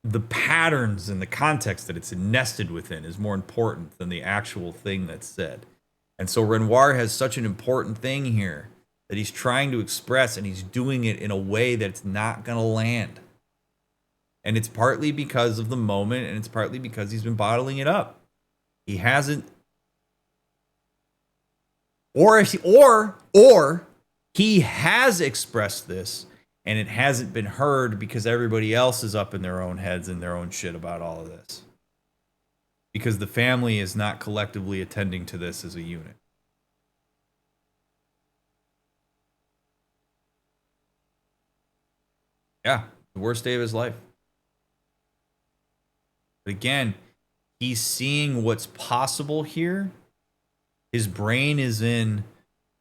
The patterns and the context that it's nested within is more important than the actual thing that's said. And so Renoir has such an important thing here that he's trying to express, and he's doing it in a way that's not going to land. And it's partly because of the moment, and it's partly because he's been bottling it up. He hasn't, or he has expressed this, and it hasn't been heard because everybody else is up in their own heads and their own shit about all of this. Because the family is not collectively attending to this as a unit. Yeah, the worst day of his life. But again, he's seeing what's possible here. His brain is in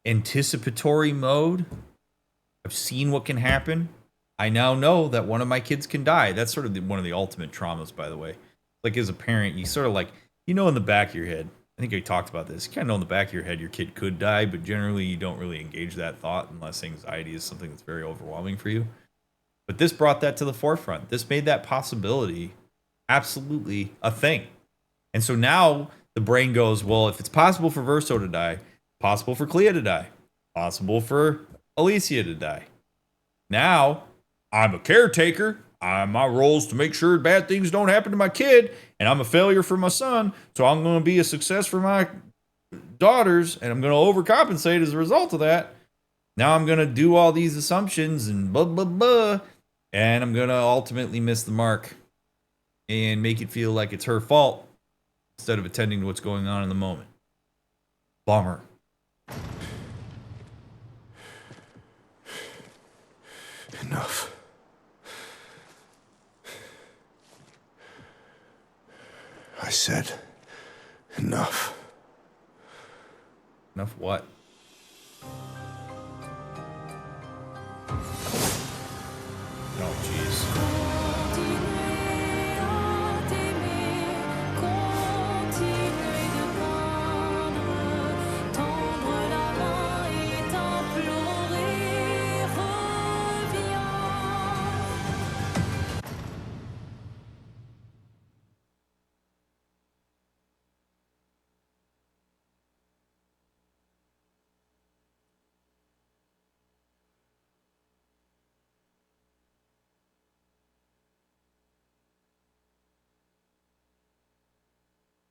anticipatory mode. I've seen what can happen. I now know that one of my kids can die. That's sort of one of the ultimate traumas, by the way. Like, as a parent, you sort of like, you know, in the back of your head, I think I talked about this. You kind of know in the back of your head your kid could die, but generally you don't really engage that thought unless anxiety is something that's very overwhelming for you. But this brought that to the forefront. This made that possibility absolutely a thing. And so now the brain goes, well, if it's possible for Verso to die, possible for Clea to die, possible for Alicia to die. Now, I'm a caretaker. My role is to make sure bad things don't happen to my kid, and I'm a failure for my son, so I'm going to be a success for my daughters, and I'm going to overcompensate as a result of that. Now I'm going to do all these assumptions and blah, blah, blah, and I'm going to ultimately miss the mark and make it feel like it's her fault instead of attending to what's going on in the moment. Bummer. Enough. I said enough. Enough what? Oh, jeez.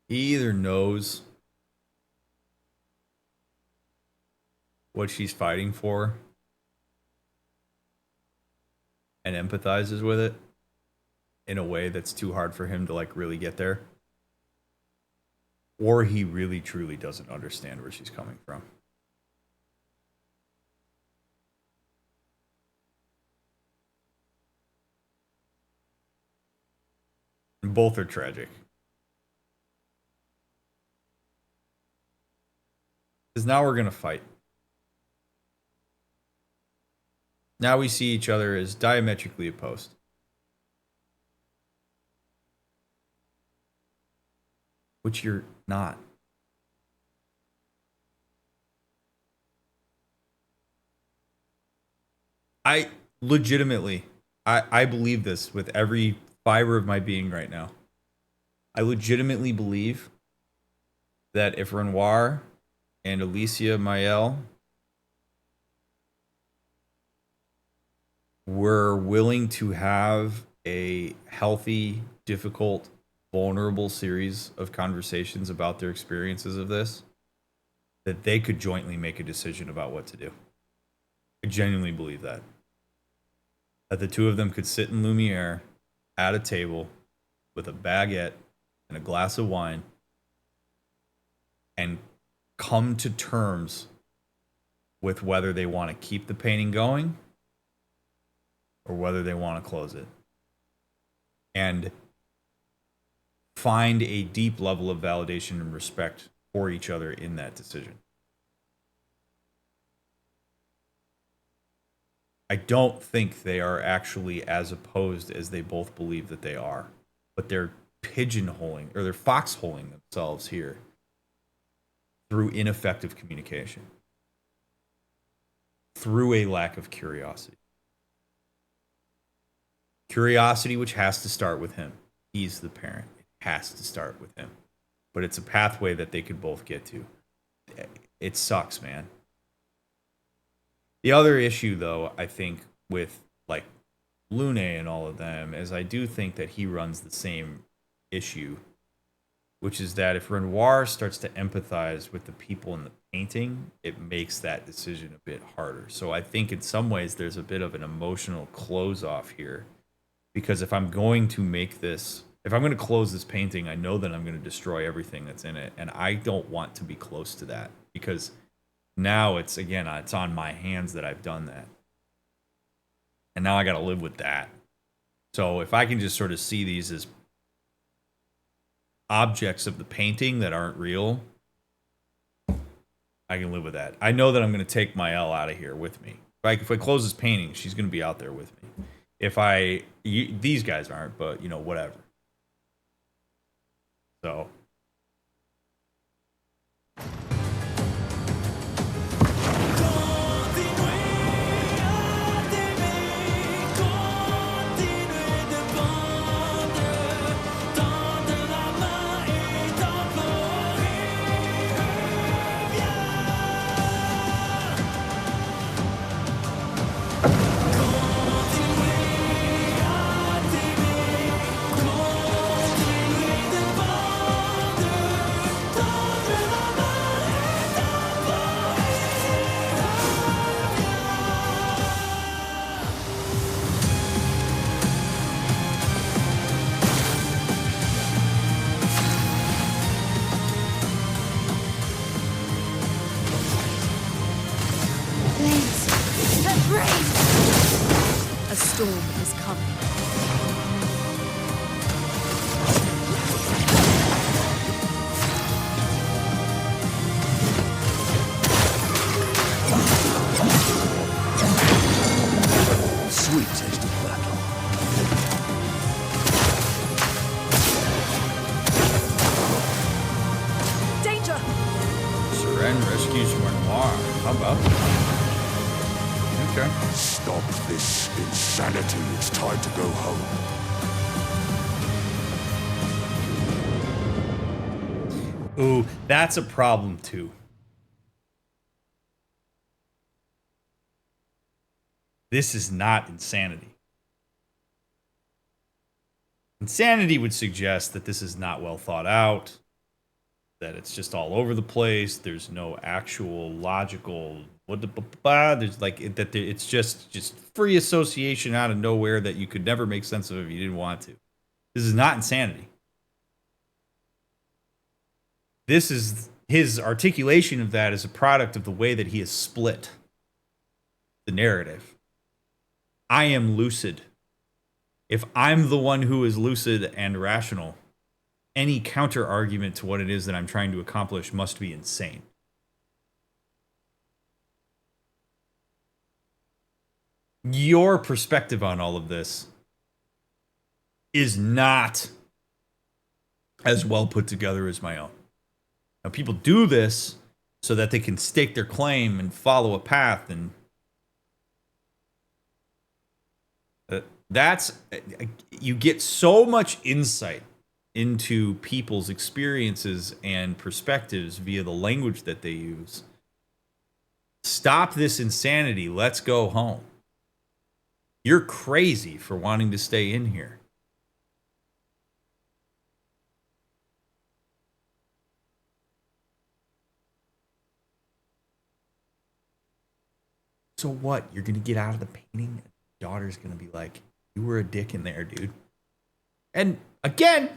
He either knows what she's fighting for and empathizes with it in a way that's too hard for him to like really get there, or he really truly doesn't understand where she's coming from. And both are tragic. Because now we're going to fight. Now we see each other as diametrically opposed. Which you're not. I legitimately, I believe this with every fiber of my being right now. I legitimately believe that if Renoir and Alicia Mael were willing to have a healthy, difficult, vulnerable series of conversations about their experiences of this, that they could jointly make a decision about what to do. I genuinely believe that. That the two of them could sit in Lumiere at a table with a baguette and a glass of wine and come to terms with whether they want to keep the painting going or whether they want to close it. And find a deep level of validation and respect for each other in that decision. I don't think they are actually as opposed as they both believe that they are, but they're pigeonholing or they're foxholing themselves here through ineffective communication, through a lack of curiosity. Curiosity, which has to start with him. He's the parent. It has to start with him. But it's a pathway that they could both get to. It sucks, man. The other issue, though, I think, with like Lune and all of them, is I do think that he runs the same issue, which is that if Renoir starts to empathize with the people in the painting, it makes that decision a bit harder. So I think in some ways there's a bit of an emotional close off here, because if I'm going to make this, if I'm going to close this painting, I know that I'm going to destroy everything that's in it, and I don't want to be close to that, because now it's, again, it's on my hands that I've done that. And now I got to live with that. So if I can just sort of see these as objects of the painting that aren't real, I can live with that. I know that I'm going to take my L out of here with me. Like, if I close this painting, she's going to be out there with me. These guys aren't, but, whatever. So. A storm is coming. Sweet taste of battle. Danger! Seren rescues Renoir. How about that? Okay. Stop this insanity. It's time to go home. Ooh, that's a problem too. This is not insanity. Insanity would suggest that this is not well thought out, that it's just all over the place. There's no actual logical there's like that. It's just free association out of nowhere that you could never make sense of if you didn't want to. This is not insanity. This is his articulation of that is a product of the way that he has split the narrative. I am lucid. If I'm the one who is lucid and rational, any counter argument to what it is that I'm trying to accomplish must be insane. Your perspective on all of this is not as well put together as my own. Now, people do this so that they can stake their claim and follow a path, and you get so much insight into people's experiences and perspectives via the language that they use. Stop this insanity. Let's go home. You're crazy for wanting to stay in here. So what? You're going to get out of the painting? Your daughter's going to be like, you were a dick in there, dude. And again,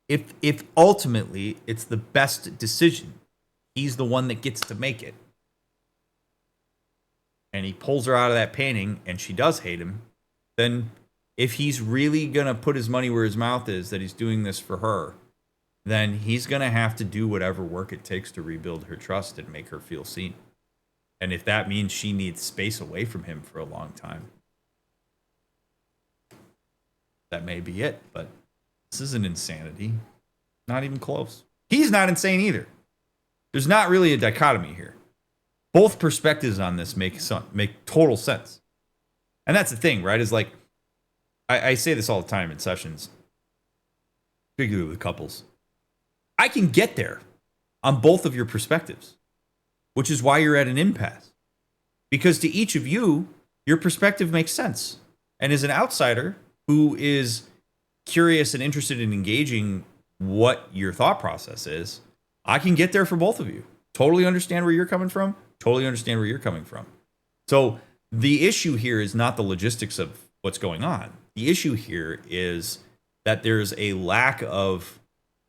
if ultimately it's the best decision, he's the one that gets to make it, and he pulls her out of that painting and she does hate him, then if he's really going to put his money where his mouth is that he's doing this for her, then he's going to have to do whatever work it takes to rebuild her trust and make her feel seen. And if that means she needs space away from him for a long time, that may be it. But this isn't insanity. Not even close. He's not insane either. There's not really a dichotomy here. Both perspectives on this make total sense. And that's the thing, right? Is like, I say this all the time in sessions, particularly with couples. I can get there on both of your perspectives, which is why you're at an impasse. Because to each of you, your perspective makes sense. And as an outsider who is curious and interested in engaging what your thought process is, I can get there for both of you. Totally understand where you're coming from. Totally understand where you're coming from. So the issue here is not the logistics of what's going on. The issue here is that there's a lack of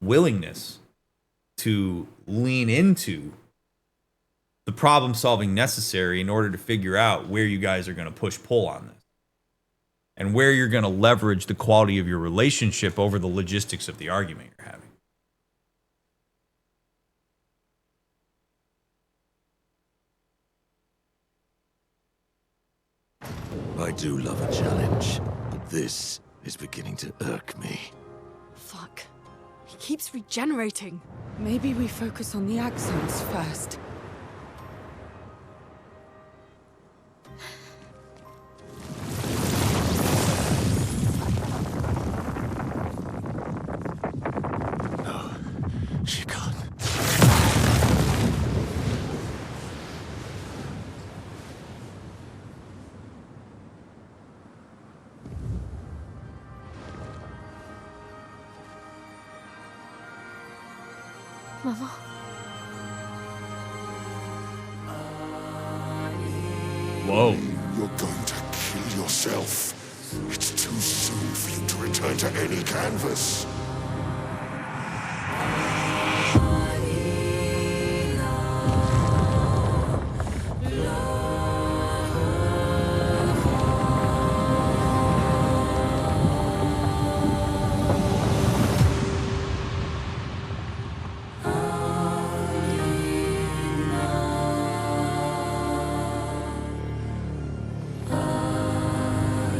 willingness to lean into the problem solving necessary in order to figure out where you guys are going to push pull on this and where you're going to leverage the quality of your relationship over the logistics of the argument you're having. I do love a challenge, but this is beginning to irk me. Fuck. He keeps regenerating. Maybe we focus on the axons first. No, she can't. Mama. Whoa. You're going to kill yourself. It's too soon for you to return to any canvas.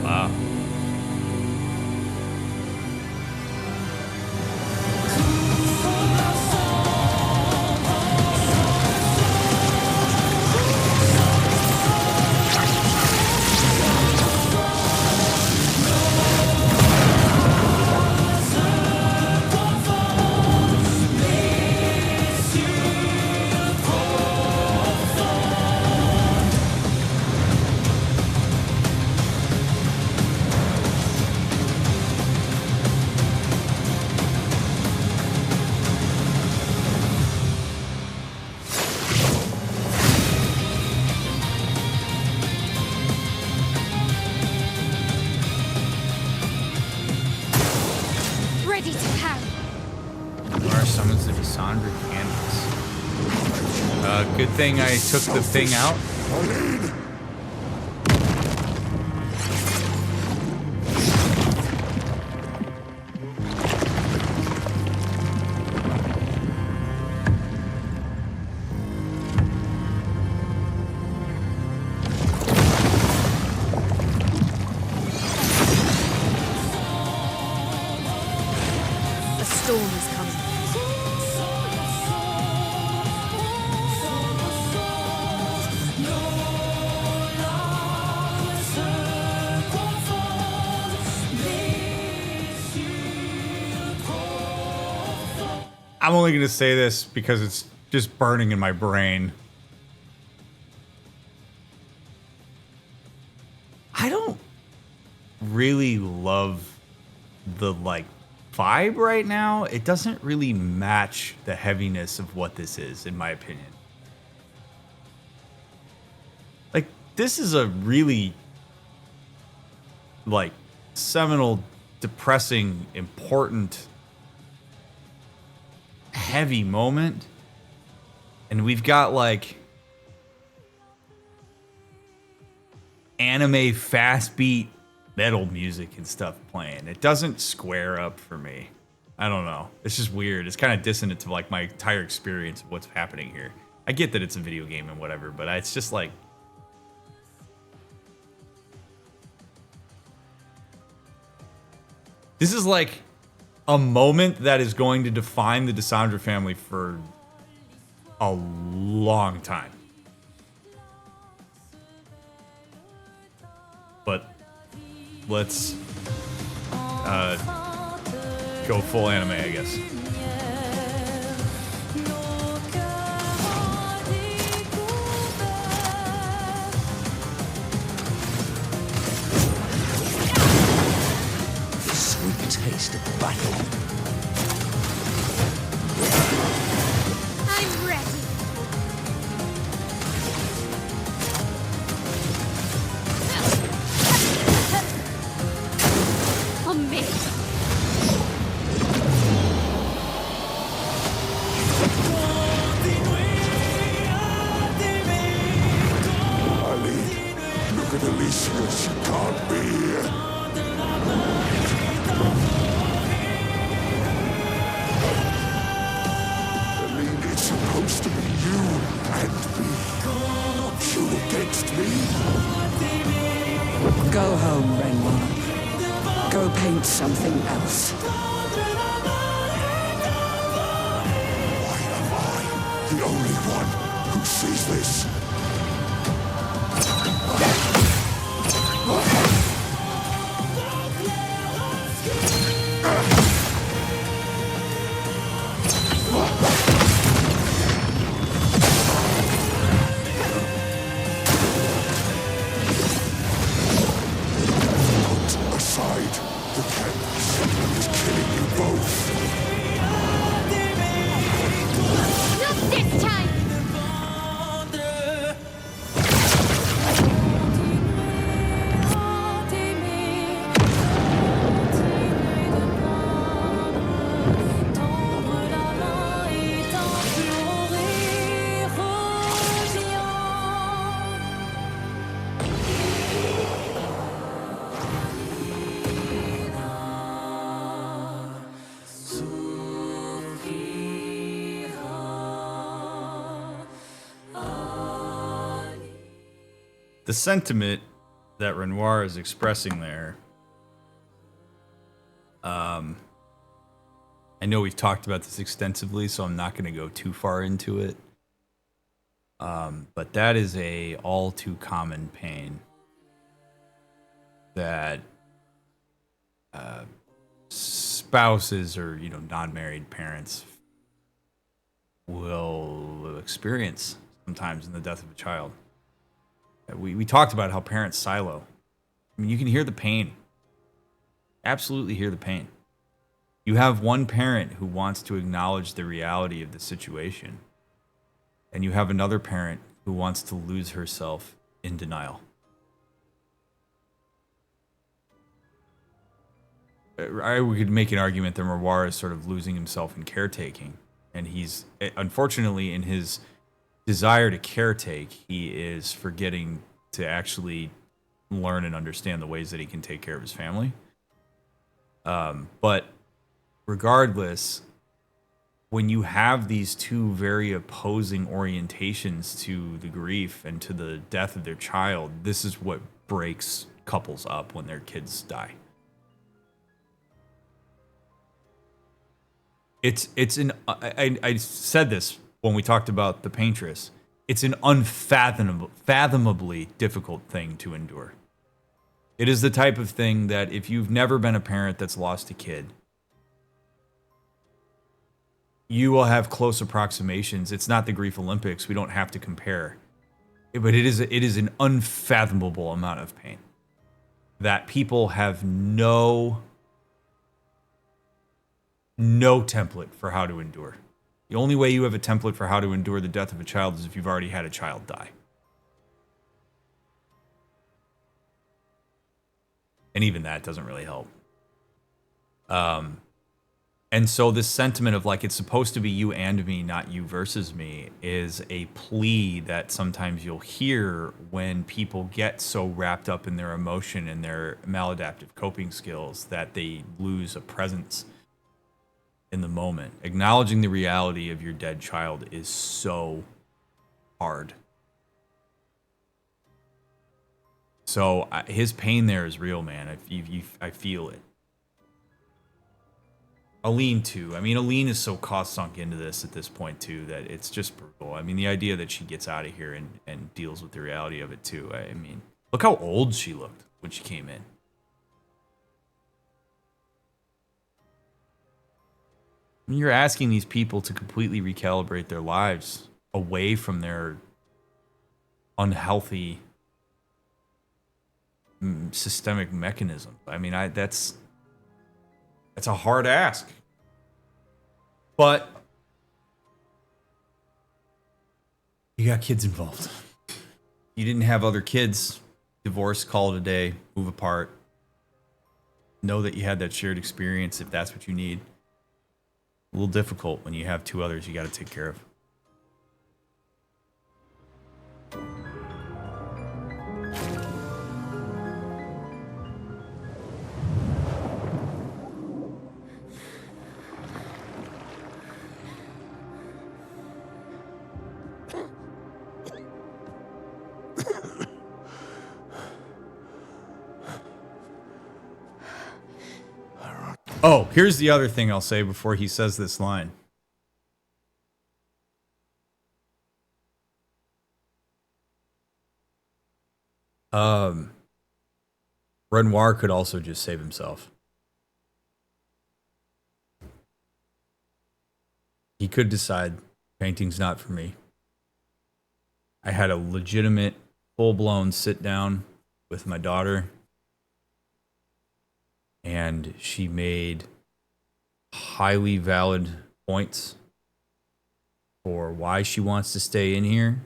Wow. Ready to pound. Renoir summons the Cassandra canvas. Good thing I took the thing out. A storm is coming. I'm only going to say this because it's just burning in my brain. I don't really love the like vibe right now. It doesn't really match the heaviness of what this is, in my opinion. Like, this is a really like seminal, depressing, important, heavy moment, and we've got like anime fast beat metal music and stuff playing. It doesn't square up for me. I don't know. It's just weird. It's kind of dissonant to like my entire experience of what's happening here. I get that it's a video game and whatever, but it's just like, this is like a moment that is going to define the Cassandra family for a long time. But let's go full anime, I guess. Sweet taste of battle. I'm ready. On me. Ali, look at Alicia. She can't be here. Aline, it's supposed to be you and me. You against me? Go home, Renoir. Go paint something else. Why am I the only one who sees this? Put aside the canvas. It's killing you both. Not this time! The sentiment that Renoir is expressing there, I know we've talked about this extensively, so I'm not going to go too far into it. But that is a all too common pain that spouses or, you know, non-married parents will experience sometimes in the death of a child. We talked about how parents silo. I mean, you can hear the pain. Absolutely hear the pain. You have one parent who wants to acknowledge the reality of the situation, and you have another parent who wants to lose herself in denial. We could make an argument that Renoir is sort of losing himself in caretaking, and he's, unfortunately, in his desire to caretake, he is forgetting to actually learn and understand the ways that he can take care of his family. But regardless, when you have these two very opposing orientations to the grief and to the death of their child, this is what breaks couples up when their kids die. I said this when we talked about the paintress. It's an unfathomably difficult thing to endure. It is the type of thing that if you've never been a parent that's lost a kid, you will have close approximations. It's not the grief Olympics. We don't have to compare. But it is an unfathomable amount of pain that people have no template for how to endure. The only way you have a template for how to endure the death of a child is if you've already had a child die. And even that doesn't really help. And so this sentiment of like, it's supposed to be you and me, not you versus me, is a plea that sometimes you'll hear when people get so wrapped up in their emotion and their maladaptive coping skills that they lose a presence in the moment. Acknowledging the reality of your dead child is so hard. So his pain there is real, man. I feel it. Aline too. I mean, Aline is so cost sunk into this at this point too that it's just brutal. I mean, the idea that she gets out of here and deals with the reality of it too. I mean, look how old she looked when she came in. I mean, you're asking these people to completely recalibrate their lives away from their unhealthy systemic mechanism. I mean, that's a hard ask. But you got kids involved. You didn't have other kids. Divorce, call it a day, move apart. Know that you had that shared experience if that's what you need. A little difficult when you have two others you got to take care of. Oh, here's the other thing I'll say before he says this line. Renoir could also just save himself. He could decide painting's not for me. I had a legitimate, full-blown sit-down with my daughter, and she made highly valid points for why she wants to stay in here.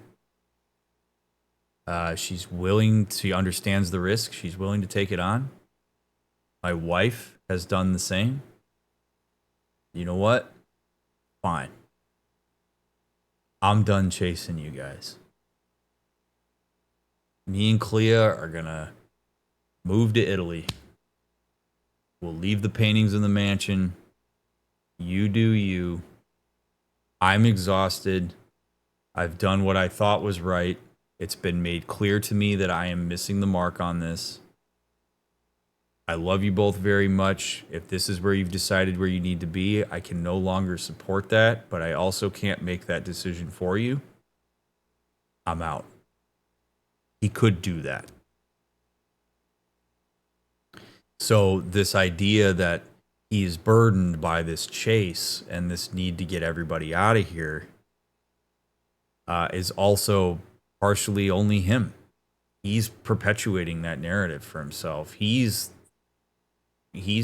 She's willing, she understands the risk. She's willing to take it on. My wife has done the same. You know what? Fine. I'm done chasing you guys. Me and Clea are gonna move to Italy. We'll leave the paintings in the mansion. You do you. I'm exhausted. I've done what I thought was right. It's been made clear to me that I am missing the mark on this. I love you both very much. If this is where you've decided where you need to be, I can no longer support that, but I also can't make that decision for you. I'm out. He could do that. So this idea that he's burdened by this chase and this need to get everybody out of here is also partially only him. He's perpetuating that narrative for himself. He's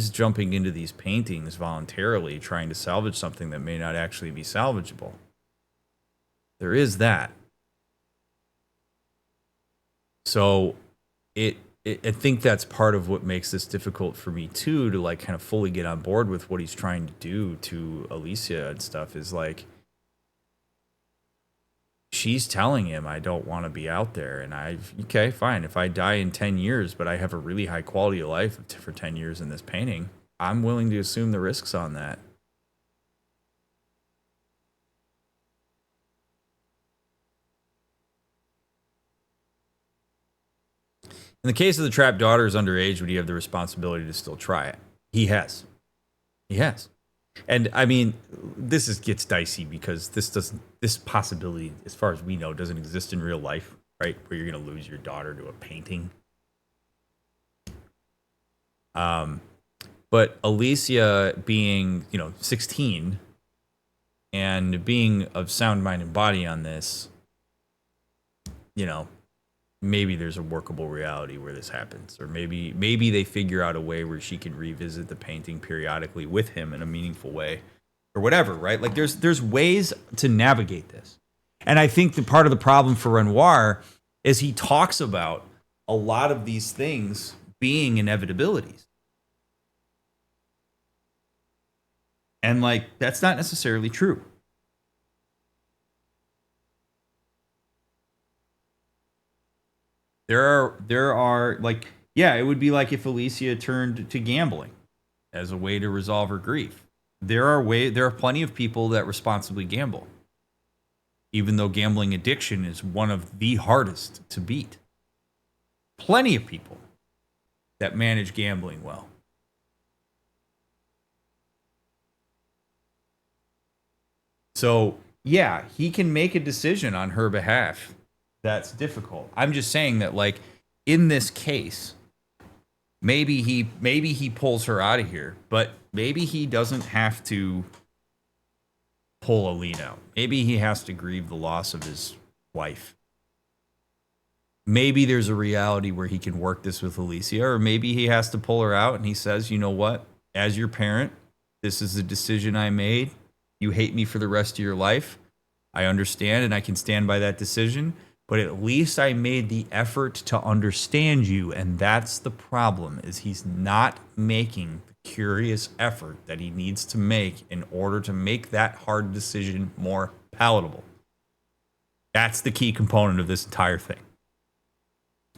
jumping into these paintings voluntarily, trying to salvage something that may not actually be salvageable. There is that. So I think that's part of what makes this difficult for me too, to like kind of fully get on board with what he's trying to do to Alicia and stuff, is like, she's telling him, I don't want to be out there. And okay, fine. If I die in 10 years, but I have a really high quality of life for 10 years in this painting, I'm willing to assume the risks on that. In the case of the trapped daughter's underage, would he have the responsibility to still try it? He has. He has. And I mean, gets dicey because this possibility, as far as we know, doesn't exist in real life, right? Where you're going to lose your daughter to a painting. But Alicia being, 16 and being of sound mind and body on this, maybe there's a workable reality where this happens, or maybe they figure out a way where she can revisit the painting periodically with him in a meaningful way, or whatever, right? Like there's ways to navigate this. And I think the part of the problem for Renoir is he talks about a lot of these things being inevitabilities. And like, that's not necessarily true. There are like, yeah, it would be like if Alicia turned to gambling as a way to resolve her grief. There are plenty of people that responsibly gamble, even though gambling addiction is one of the hardest to beat. Plenty of people that manage gambling well. So, yeah, he can make a decision on her behalf. That's difficult. I'm just saying that, like, in this case, maybe he pulls her out of here, but maybe he doesn't have to pull Aline out. Maybe he has to grieve the loss of his wife. Maybe there's a reality where he can work this with Alicia, or maybe he has to pull her out and he says, you know what? As your parent, this is a decision I made. You hate me for the rest of your life. I understand, and I can stand by that decision, but at least I made the effort to understand you, and that's the problem, is he's not making the curious effort that he needs to make in order to make that hard decision more palatable. That's the key component of this entire thing.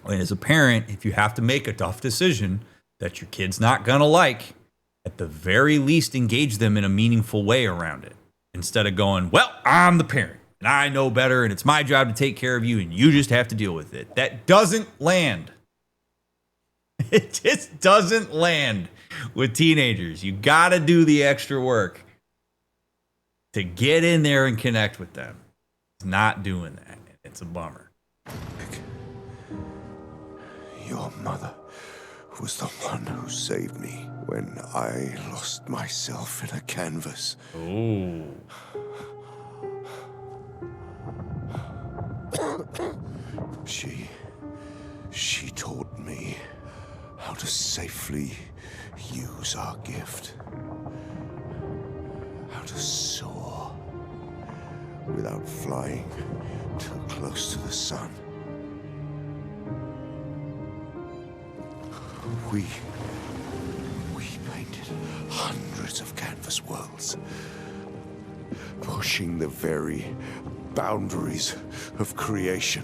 And as a parent, if you have to make a tough decision that your kid's not going to like, at the very least engage them in a meaningful way around it. Instead of going, well, I'm the parent and I know better and it's my job to take care of you and you just have to deal with it. That doesn't land. It just doesn't land with teenagers. You got to do the extra work to get in there and connect with them. It's not doing that. It's a bummer. Your mother was the one who saved me when I lost myself in a canvas. Oh. She taught me how to safely use our gift. How to soar without flying too close to the sun. We painted hundreds of canvas worlds, pushing the very boundaries of creation.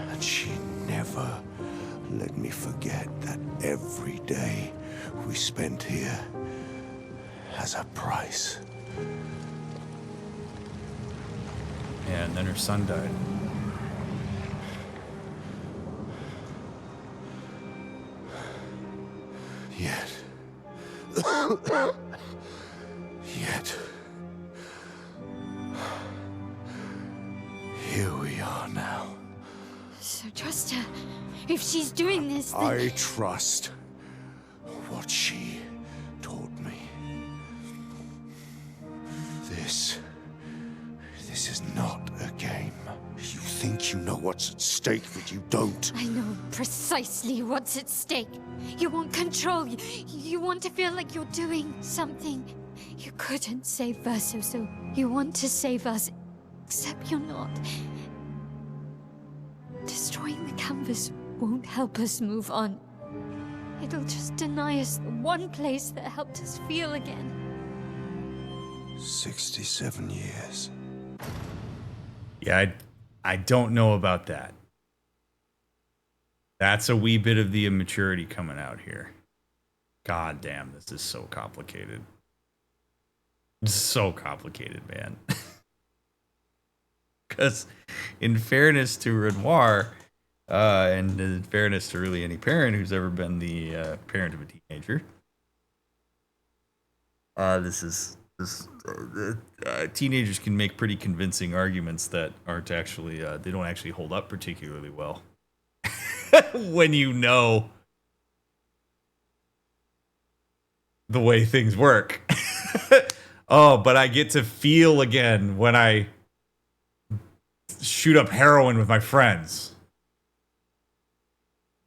And she never let me forget that every day we spent here has a price. Yeah, and then her son died. Yet, here we are now. So trust her. If she's doing this, then... I trust what she taught me. This is not a game. You think you know what's at stake, but you don't. I know precisely what's at stake. You want control. You want to feel like you're doing something. You couldn't save Verso, so you want to save us. Except you're not. Destroying the canvas won't help us move on. It'll just deny us the one place that helped us feel again. 67 years. Yeah, I don't know about that. That's a wee bit of the immaturity coming out here. God damn, this is so complicated. It's so complicated, man. Because in fairness to Renoir, and in fairness to really any parent who's ever been the parent of a teenager, teenagers can make pretty convincing arguments that aren't actually, they don't actually hold up particularly well. When you know the way things work. Oh, but I get to feel again when I shoot up heroin with my friends.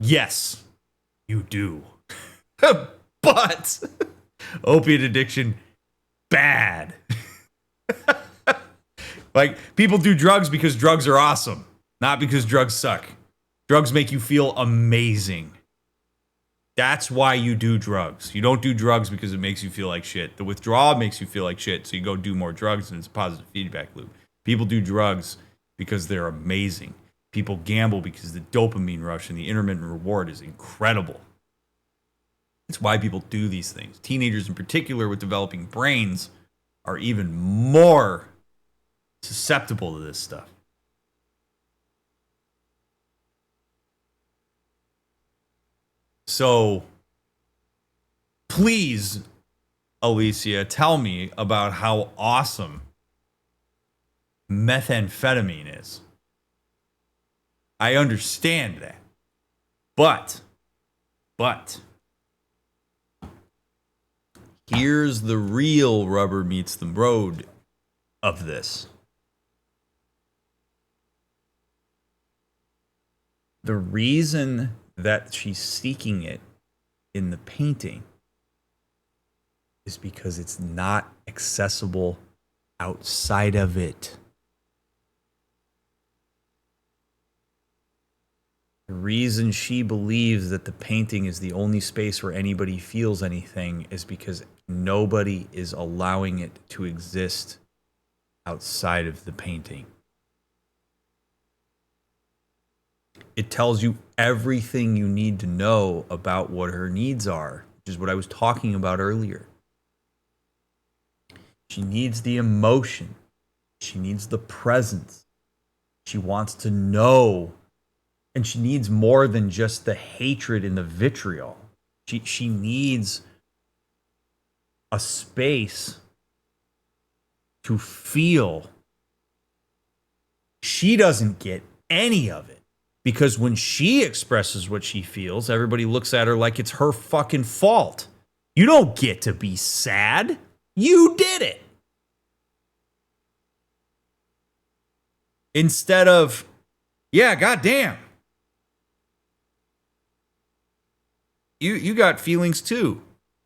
Yes, you do. But opiate addiction, bad. Like, people do drugs because drugs are awesome, not because drugs suck. Drugs make you feel amazing. That's why you do drugs. You don't do drugs because it makes you feel like shit. The withdrawal makes you feel like shit, so you go do more drugs, and it's a positive feedback loop. People do drugs because they're amazing. People gamble because the dopamine rush and the intermittent reward is incredible. That's why people do these things. Teenagers in particular with developing brains are even more susceptible to this stuff. So please Alicia, tell me about how awesome methamphetamine is. I understand that. But, here's the real rubber meets the road of this. The reason that she's seeking it in the painting is because it's not accessible outside of it. The reason she believes that the painting is the only space where anybody feels anything is because nobody is allowing it to exist outside of the painting. It tells you everything you need to know about what her needs are, which is what I was talking about earlier. She needs the emotion. She needs the presence. She wants to know. And she needs more than just the hatred and the vitriol. She needs a space to feel. She doesn't get any of it. Because when she expresses what she feels, everybody looks at her like it's her fucking fault. You don't get to be sad. You did it. Instead of, yeah, goddamn. You got feelings too.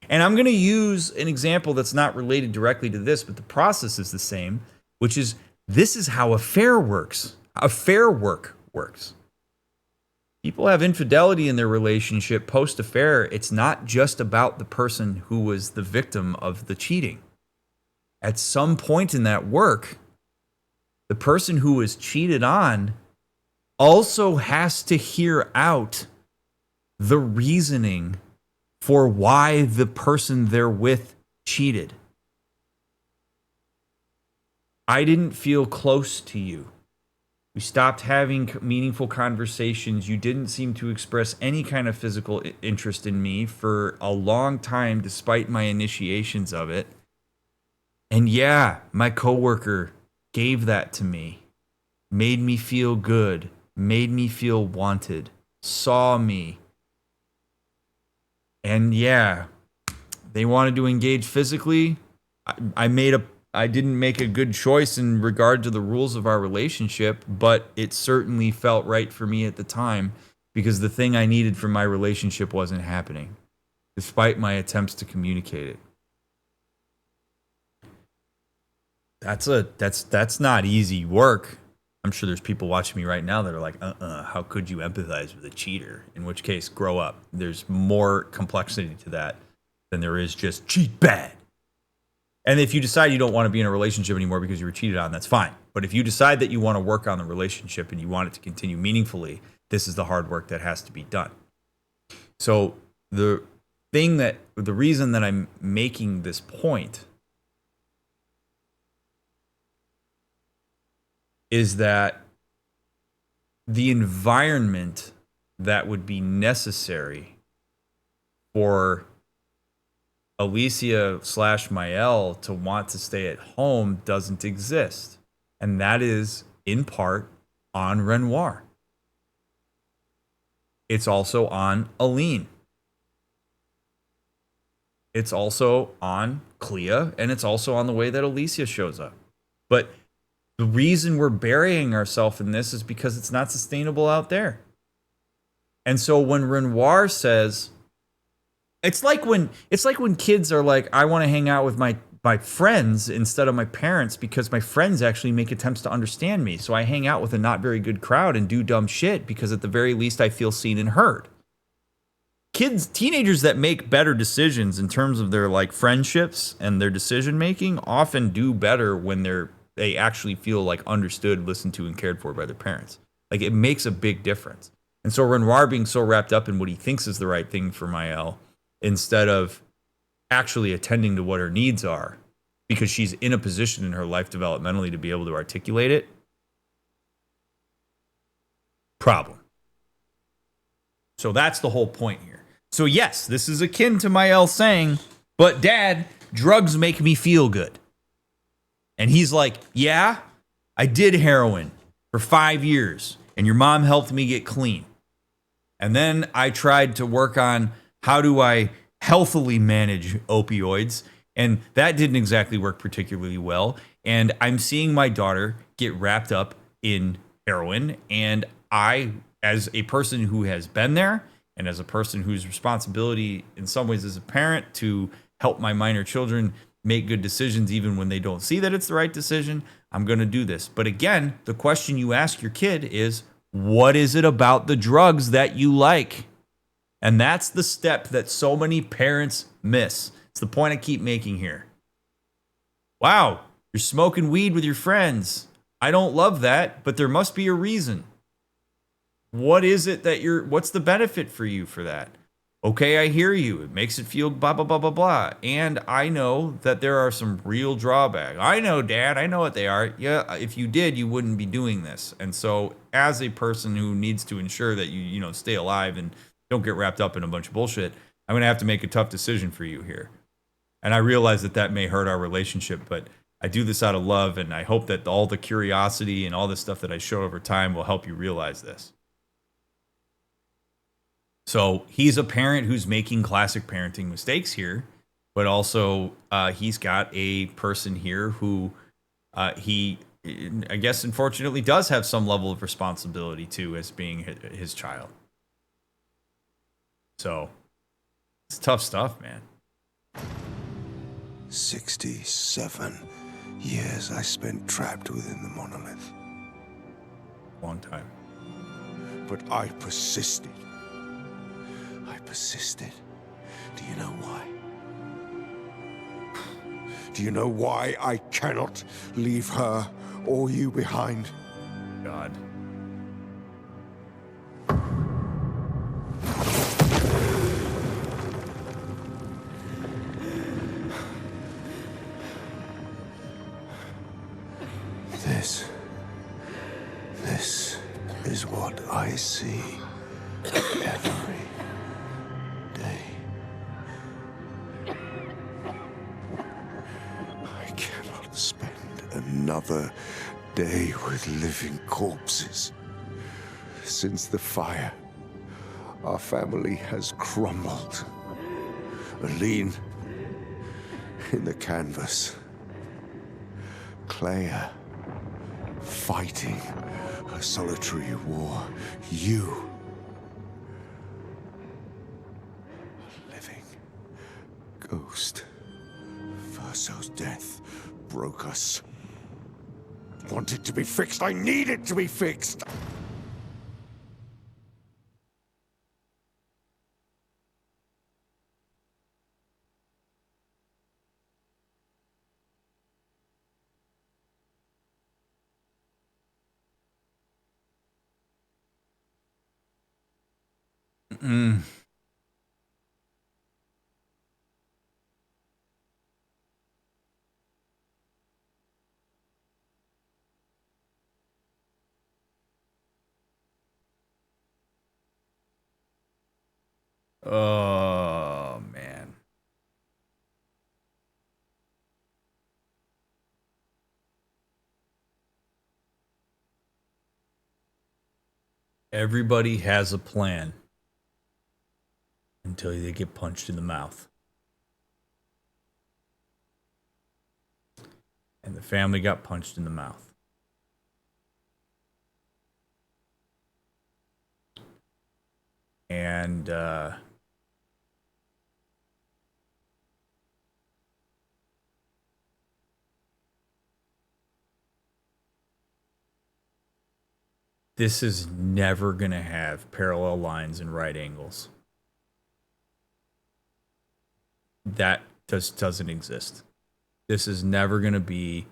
And I'm going to use an example that's not related directly to this, but the process is the same, which is this is how affair works. Affair work works. People have infidelity in their relationship post-affair. It's not just about the person who was the victim of the cheating. At some point in that work, the person who was cheated on also has to hear out the reasoning for why the person they're with cheated. I didn't feel close to you. We stopped having meaningful conversations. You didn't seem to express any kind of physical interest in me for a long time, despite my initiations of it. And yeah, my coworker gave that to me, made me feel good, made me feel wanted, saw me. And yeah, they wanted to engage physically. I didn't make a good choice in regard to the rules of our relationship, but it certainly felt right for me at the time because the thing I needed from my relationship wasn't happening, despite my attempts to communicate it. That's not easy work. I'm sure there's people watching me right now that are like, how could you empathize with a cheater? In which case, grow up. There's more complexity to that than there is just cheat bad. And if you decide you don't want to be in a relationship anymore because you were cheated on, that's fine. But if you decide that you want to work on the relationship and you want it to continue meaningfully, this is the hard work that has to be done. So the reason that I'm making this point is that the environment that would be necessary for Alicia / Mael to want to stay at home doesn't exist. And that is, in part, on Renoir. It's also on Aline. It's also on Clea, and it's also on the way that Alicia shows up. But the reason we're burying ourselves in this is because it's not sustainable out there. And so when Renoir says, it's like when kids are like, I want to hang out with my friends instead of my parents because my friends actually make attempts to understand me. So I hang out with a not very good crowd and do dumb shit because at the very least I feel seen and heard. Teenagers that make better decisions in terms of their like friendships and their decision making often do better when they actually feel like understood, listened to, and cared for by their parents. Like it makes a big difference. And so Renoir being so wrapped up in what he thinks is the right thing for Mael, instead of actually attending to what her needs are, because she's in a position in her life developmentally to be able to articulate it. Problem. So that's the whole point here. So yes, this is akin to Mael saying, but Dad, drugs make me feel good. And he's like, yeah, I did heroin for 5 years, and your mom helped me get clean. And then I tried to work on how do I healthily manage opioids, and that didn't exactly work particularly well. And I'm seeing my daughter get wrapped up in heroin, and I, as a person who has been there, and as a person whose responsibility in some ways as a parent to help my minor children make good decisions even when they don't see that it's the right decision, I'm going to do this. But again, the question you ask your kid is, what is it about the drugs that you like? And that's the step that so many parents miss. It's the point I keep making here. Wow, you're smoking weed with your friends. I don't love that, but there must be a reason. What is it that what's the benefit for you for that? Okay, I hear you. It makes it feel blah, blah, blah, blah, blah. And I know that there are some real drawbacks. I know, Dad. I know what they are. Yeah, if you did, you wouldn't be doing this. And so as a person who needs to ensure that you stay alive and don't get wrapped up in a bunch of bullshit, I'm going to have to make a tough decision for you here. And I realize that may hurt our relationship, but I do this out of love, and I hope that all the curiosity and all the stuff that I show over time will help you realize this. So he's a parent who's making classic parenting mistakes here, but also he's got a person here who he, I guess, unfortunately does have some level of responsibility to as being his child. So it's tough stuff, man. 67 years I spent trapped within the monolith. Long time. But I persisted. Do you know why? Do you know why I cannot leave her or you behind? God. This is what I see every day. I cannot spend another day with living corpses. Since the fire, our family has crumbled. Aline in the canvas. Clair fighting a solitary war. You, a living ghost. Verso's death broke us. Want it to be fixed. I need it to be fixed. Oh, man. Everybody has a plan until they get punched in the mouth. And the family got punched in the mouth. And this is never going to have parallel lines and right angles. That just doesn't exist. This is never going to be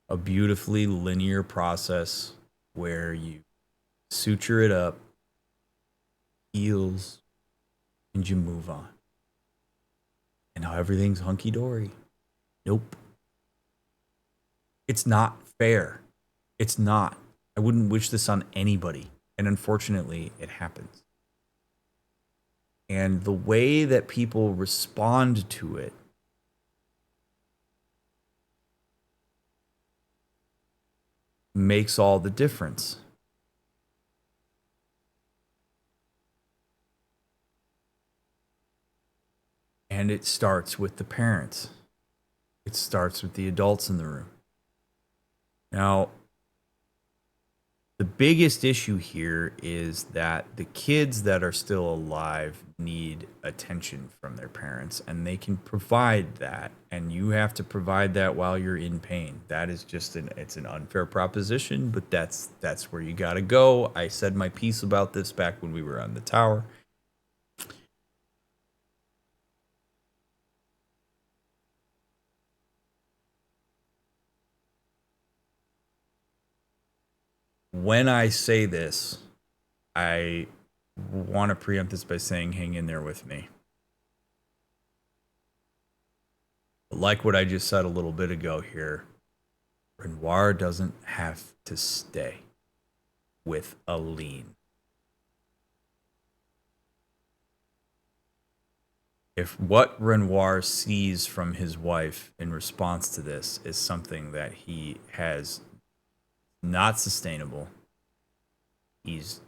a beautifully linear process where you suture it up, heals, and you move on. And now everything's hunky-dory. Nope. It's not fair. It's not. I wouldn't wish this on anybody. And unfortunately, it happens. And the way that people respond to it makes all the difference. And it starts with the parents. It starts with the adults in the room. Now, the biggest issue here is that the kids that are still alive need attention from their parents, and they can provide that, and you have to provide that while you're in pain. That is just it's an unfair proposition, but that's where you got to go. I said my piece about this back when we were on the tower. When I say this, I want to preempt this by saying hang in there with me. Like what I just said a little bit ago here, Renoir doesn't have to stay with Aline. If what Renoir sees from his wife in response to this is something that he has not sustainable, he's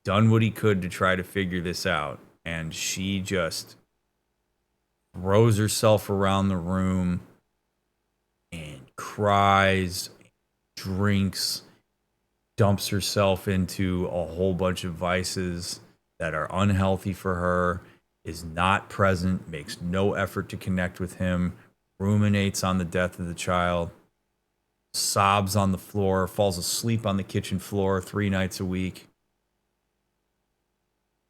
done what he could to try to figure this out, and she just throws herself around the room and cries, drinks, dumps herself into a whole bunch of vices that are unhealthy for her, is not present, makes no effort to connect with him, ruminates on the death of the child, sobs on the floor, falls asleep on the kitchen floor 3 nights a week,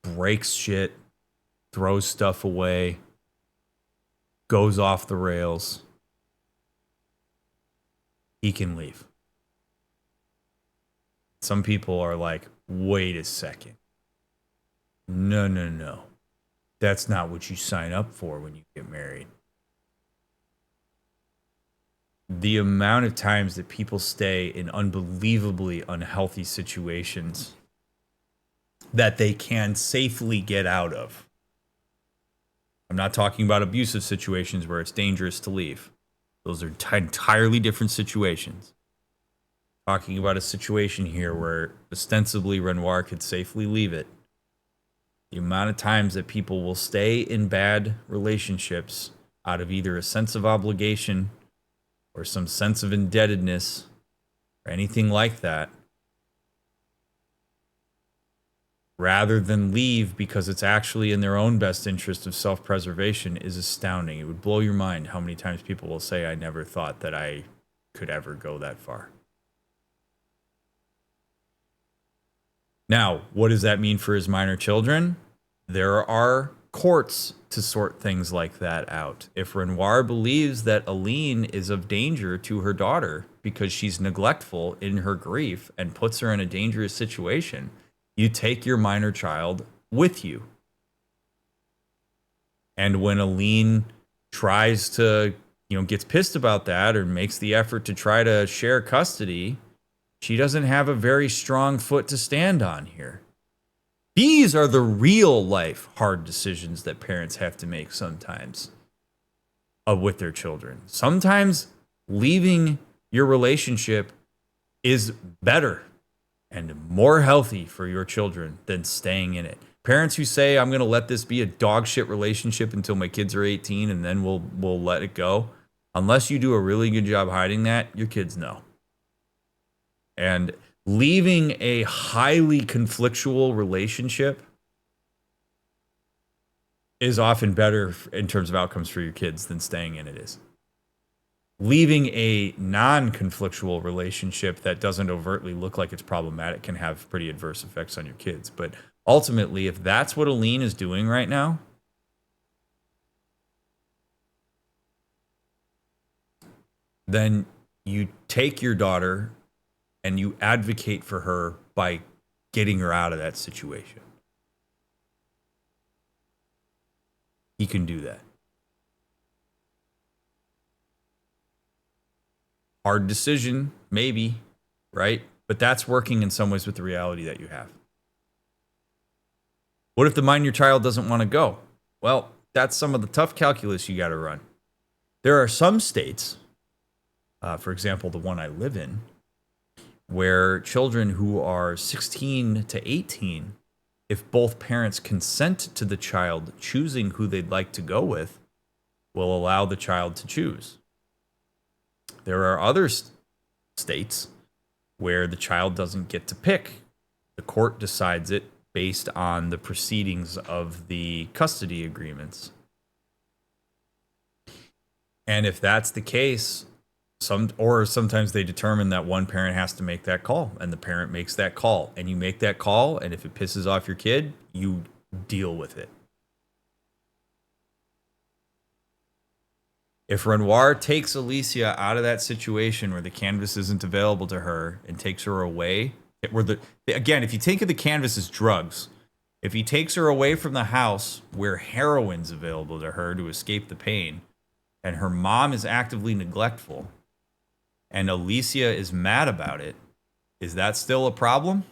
breaks shit, throws stuff away, goes off the rails. He can leave. Some people are like, wait a second. No. That's not what you sign up for when you get married. The amount of times that people stay in unbelievably unhealthy situations that they can safely get out of. I'm not talking about abusive situations where it's dangerous to leave. Those are entirely different situations. I'm talking about a situation here where ostensibly Renoir could safely leave it. The amount of times that people will stay in bad relationships out of either a sense of obligation or some sense of indebtedness, or anything like that, rather than leave because it's actually in their own best interest of self-preservation, is astounding. It would blow your mind how many times people will say, I never thought that I could ever go that far. Now, what does that mean for his minor children? There are courts to sort things like that out. If Renoir believes that Aline is of danger to her daughter because she's neglectful in her grief and puts her in a dangerous situation, you take your minor child with you. And when Aline tries to, gets pissed about that or makes the effort to try to share custody, she doesn't have a very strong foot to stand on here. These are the real life hard decisions that parents have to make sometimes with their children. Sometimes leaving your relationship is better and more healthy for your children than staying in it. Parents who say, I'm going to let this be a dog shit relationship until my kids are 18 and then we'll let it go. Unless you do a really good job hiding that, your kids know. And leaving a highly conflictual relationship is often better in terms of outcomes for your kids than staying in it is. Leaving a non-conflictual relationship that doesn't overtly look like it's problematic can have pretty adverse effects on your kids. But ultimately, if that's what Aline is doing right now, then you take your daughter and you advocate for her by getting her out of that situation. He can do that. Hard decision, maybe, right? But that's working in some ways with the reality that you have. What if the minor child doesn't want to go? Well, that's some of the tough calculus you got to run. There are some states, for example, the one I live in, where children who are 16 to 18, if both parents consent to the child choosing who they'd like to go with, will allow the child to choose. There are other states where the child doesn't get to pick. The court decides it based on the proceedings of the custody agreements. And if that's the case, sometimes they determine that one parent has to make that call, and the parent makes that call, and you make that call, and if it pisses off your kid, you deal with it. If Renoir takes Alicia out of that situation where the canvas isn't available to her and takes her away, again, if you think of the canvas as drugs, if he takes her away from the house where heroin's available to her to escape the pain, and her mom is actively neglectful, and Alicia is mad about it, is that still a problem?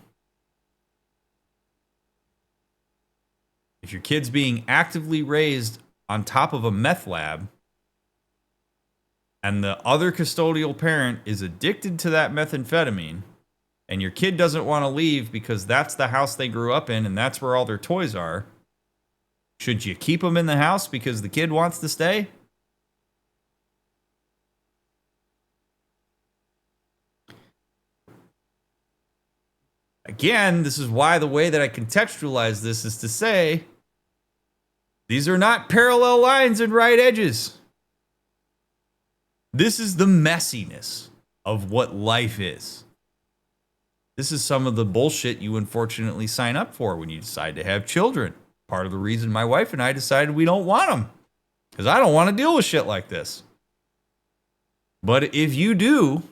If your kid's being actively raised on top of a meth lab, and the other custodial parent is addicted to that methamphetamine, and your kid doesn't want to leave because that's the house they grew up in and that's where all their toys are, should you keep them in the house because the kid wants to stay? Again, this is why the way that I contextualize this is to say, these are not parallel lines and right edges. This is the messiness of what life is. This is some of the bullshit you unfortunately sign up for when you decide to have children. Part of the reason my wife and I decided we don't want them. Because I don't want to deal with shit like this. But if you do,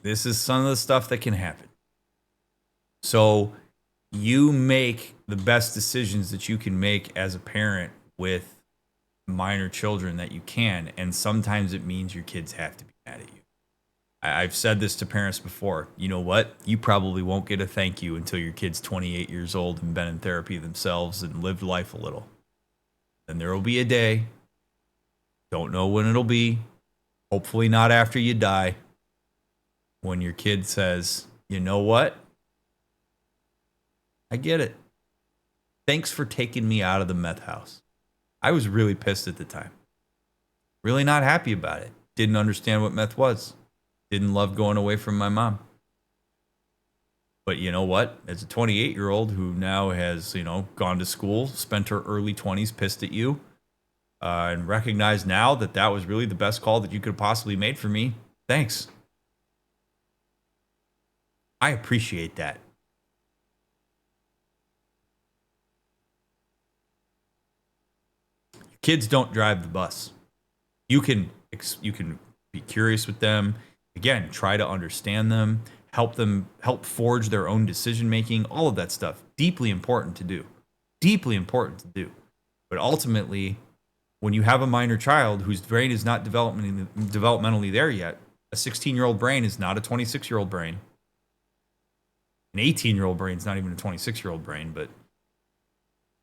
this is some of the stuff that can happen. So you make the best decisions that you can make as a parent with minor children that you can. And sometimes it means your kids have to be mad at you. I've said this to parents before. You know what? You probably won't get a thank you until your kid's 28 years old and been in therapy themselves and lived life a little. And there will be a day. Don't know when it'll be. Hopefully not after you die. When your kid says, you know what? I get it. Thanks for taking me out of the meth house. I was really pissed at the time. Really not happy about it. Didn't understand what meth was. Didn't love going away from my mom. But you know what? As a 28-year-old who now has, gone to school, spent her early 20s pissed at you, and recognized now that that was really the best call that you could have possibly made for me. Thanks. I appreciate that. Kids don't drive the bus. You can be curious with them. Again, try to understand them, help forge their own decision making, all of that stuff. Deeply important to do. Deeply important to do. But ultimately, when you have a minor child whose brain is not developmentally there yet, a 16-year-old brain is not a 26-year-old brain. An 18-year-old brain is not even a 26-year-old brain, but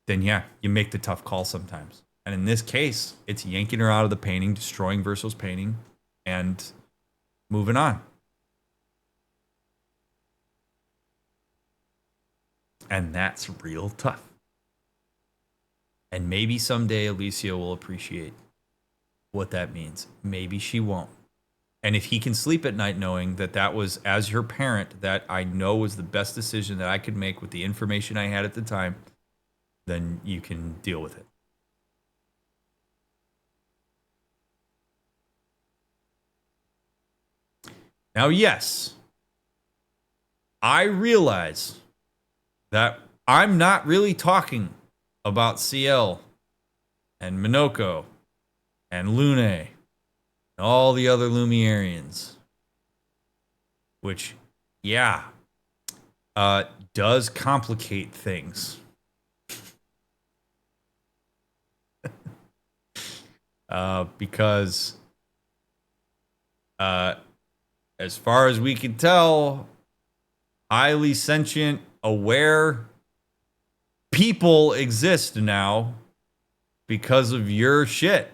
then yeah, you make the tough call sometimes. And in this case, it's yanking her out of the painting, destroying Verso's painting, and moving on. And that's real tough. And maybe someday Alicia will appreciate what that means. Maybe she won't. And if he can sleep at night knowing that that was, as her parent, that I know was the best decision that I could make with the information I had at the time, then you can deal with it. Now, yes, I realize that I'm not really talking about CL and Minoko and Lune and all the other Lumerians, which, yeah, does complicate things. Because as far as we can tell, highly sentient, aware people exist now because of your shit.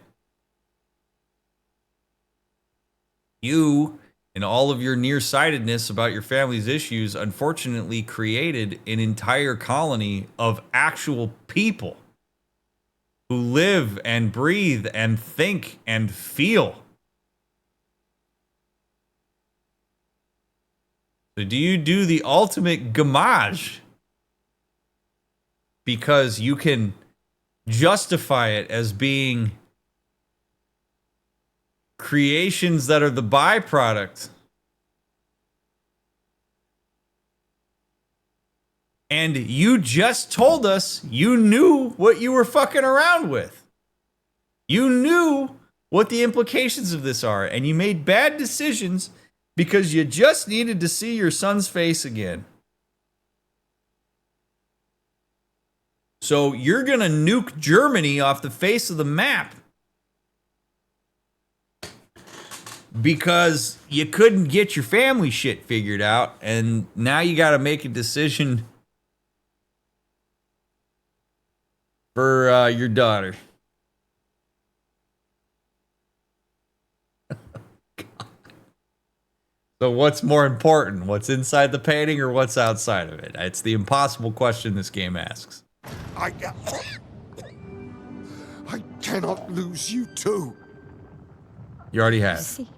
You and all of your nearsightedness about your family's issues unfortunately created an entire colony of actual people who live and breathe and think and feel. So do you do the ultimate gamage because you can justify it as being creations that are the byproduct? And you just told us you knew what you were fucking around with. You knew what the implications of this are, and you made bad decisions because you just needed to see your son's face again. So you're gonna nuke Germany off the face of the map because you couldn't get your family shit figured out, and now you gotta make a decision for your daughter. So what's more important? What's inside the painting or what's outside of it? It's the impossible question this game asks. I cannot lose you too. You already have. See,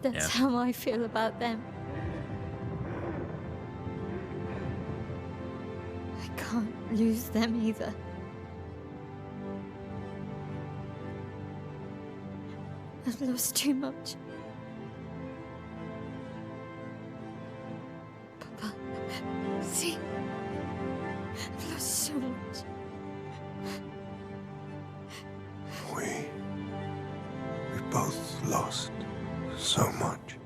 that's Yeah. how I feel about them. I can't lose them either. I've lost too much. Papa, see, I've lost so much. We both lost so much.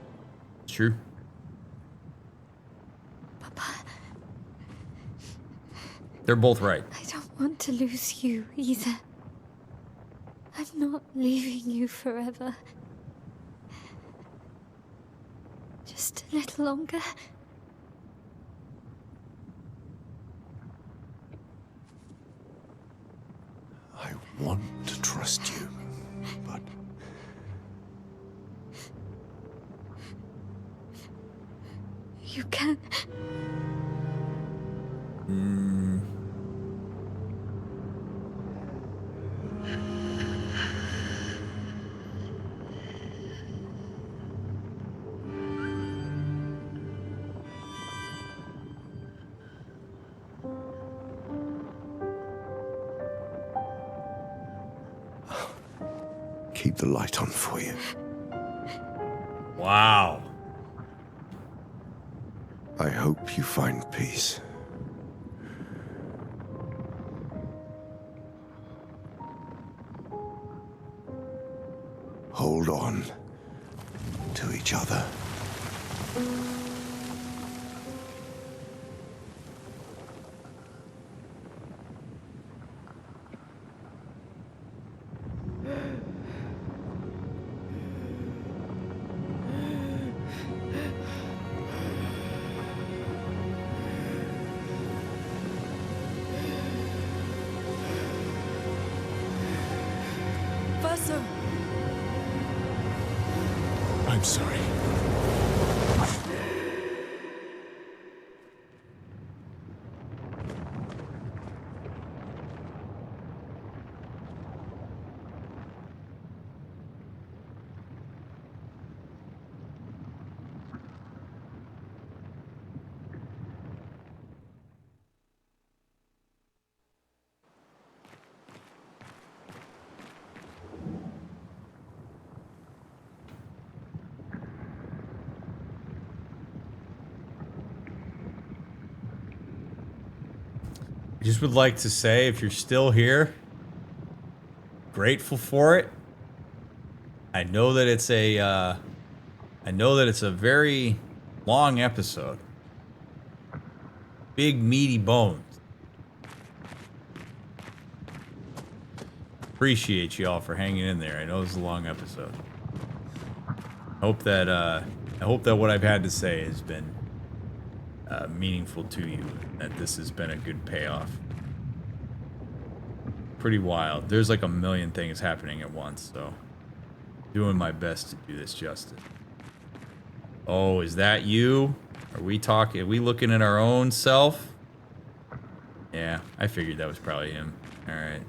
It's true. Papa, They're both right. I don't want to lose you either. I'm not leaving you forever. Just a little longer. I want to trust you, but You can. keep the light on for you. Wow. I hope you find peace. Hold on to each other. Verso! I'm sorry. I just would like to say, if you're still here, grateful for it. I know that it's a very long episode. Big meaty bones. Appreciate you all for hanging in there. I know it's a long episode. I hope that what I've had to say has been meaningful to you, that this has been a good payoff. Pretty wild. There's like a million things happening at once, so Doing my best to do this justice. Oh, is that you? Are we talking? Are we looking at our own self? Yeah, I figured that was probably him. All right.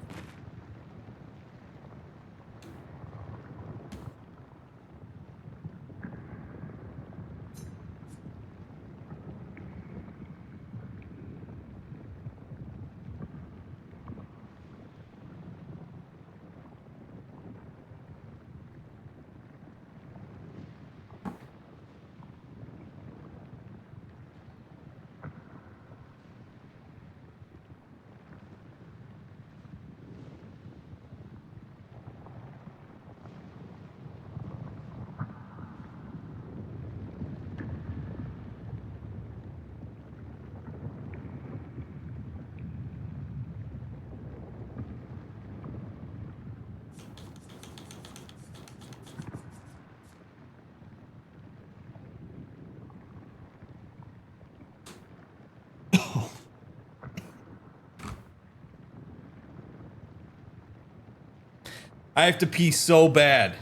I have to pee so bad.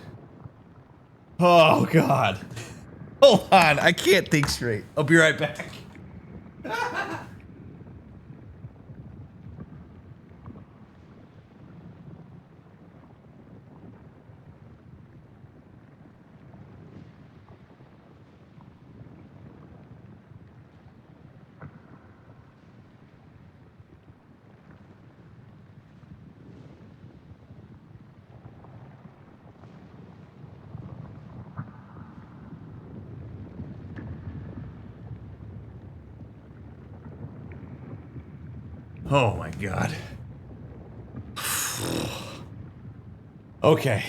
Oh, God. Hold on. I can't think straight. I'll be right back. Oh my God. Okay.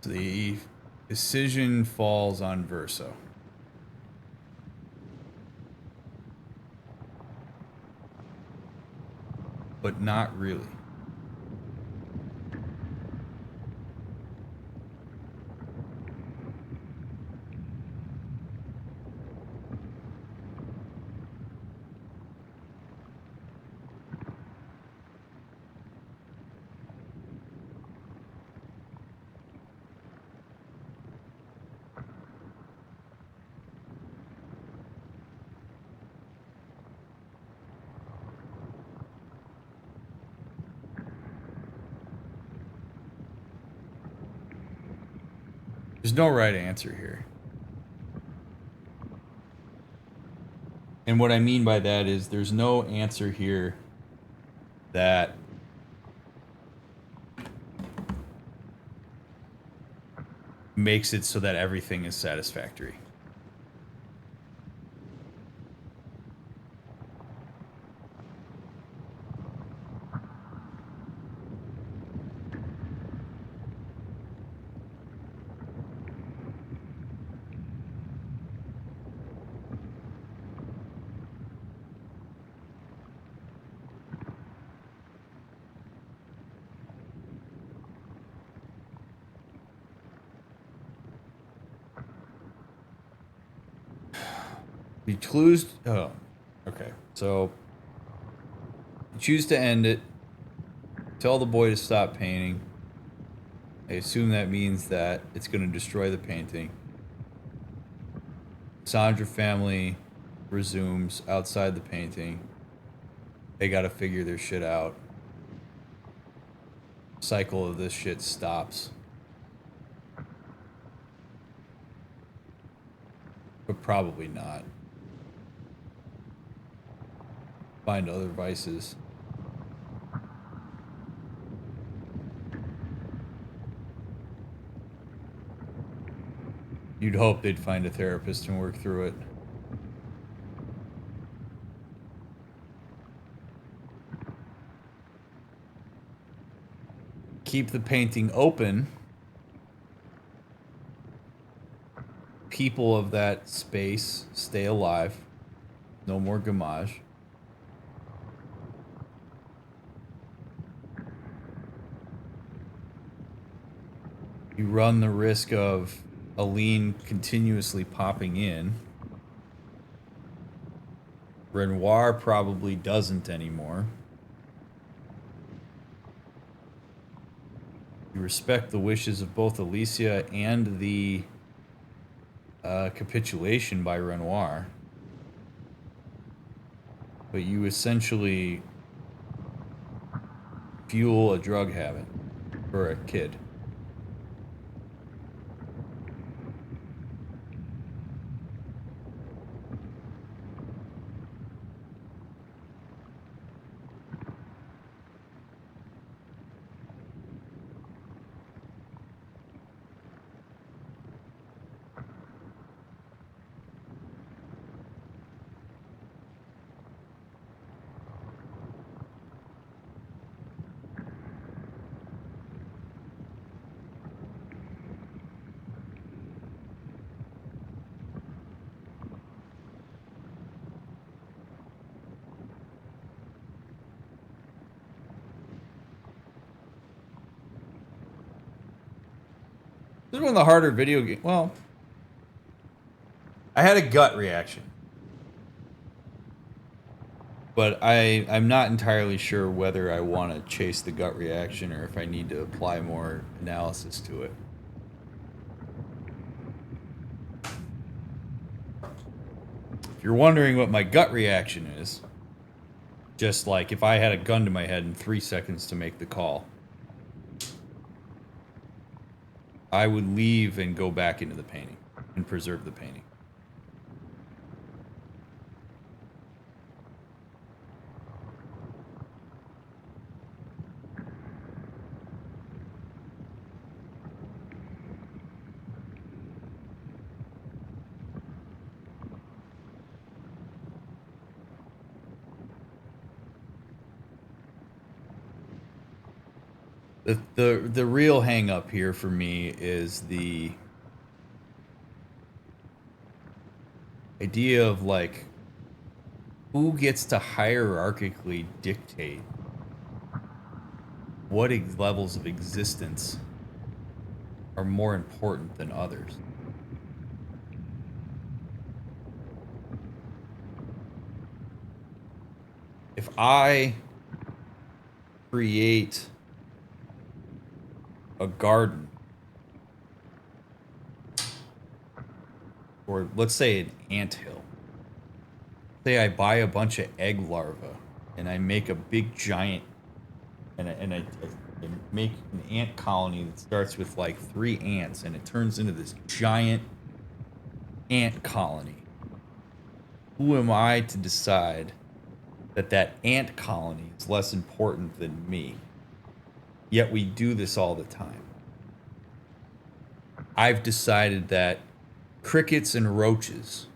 The decision falls on Verso. But not really. There's no right answer here. And what I mean by that is there's no answer here that makes it so that everything is satisfactory. You choose. Oh, okay. So you choose to end it. Tell the boy to stop painting. I assume that means that it's going to destroy the painting. Sandra family resumes outside the painting. They got to figure their shit out. Cycle of this shit stops. But probably not. Find other vices. You'd hope they'd find a therapist and work through it. keep the painting open, people of that space stay alive. No more gamage. You run the risk of Aline continuously popping in. Renoir probably doesn't anymore. You respect the wishes of both Alicia and the capitulation by Renoir. But you essentially fuel a drug habit for a kid. This is one of the harder video games. Well, I had a gut reaction. But I'm not entirely sure whether I want to chase the gut reaction or if I need to apply more analysis to it. If you're wondering what my gut reaction is, just like if I had a gun to my head in 3 seconds to make the call, I would leave and go back into the painting and preserve the painting. The real hang up here for me is the idea of like who gets to hierarchically dictate what levels of existence are more important than others. If I create a garden, or let's say an anthill. Say I buy a bunch of egg larvae and I make a big giant, and I make an ant colony that starts with like 3 ants and it turns into this giant ant colony. Who am I to decide that that ant colony is less important than me? Yet we do this all the time. I've decided that crickets and roaches,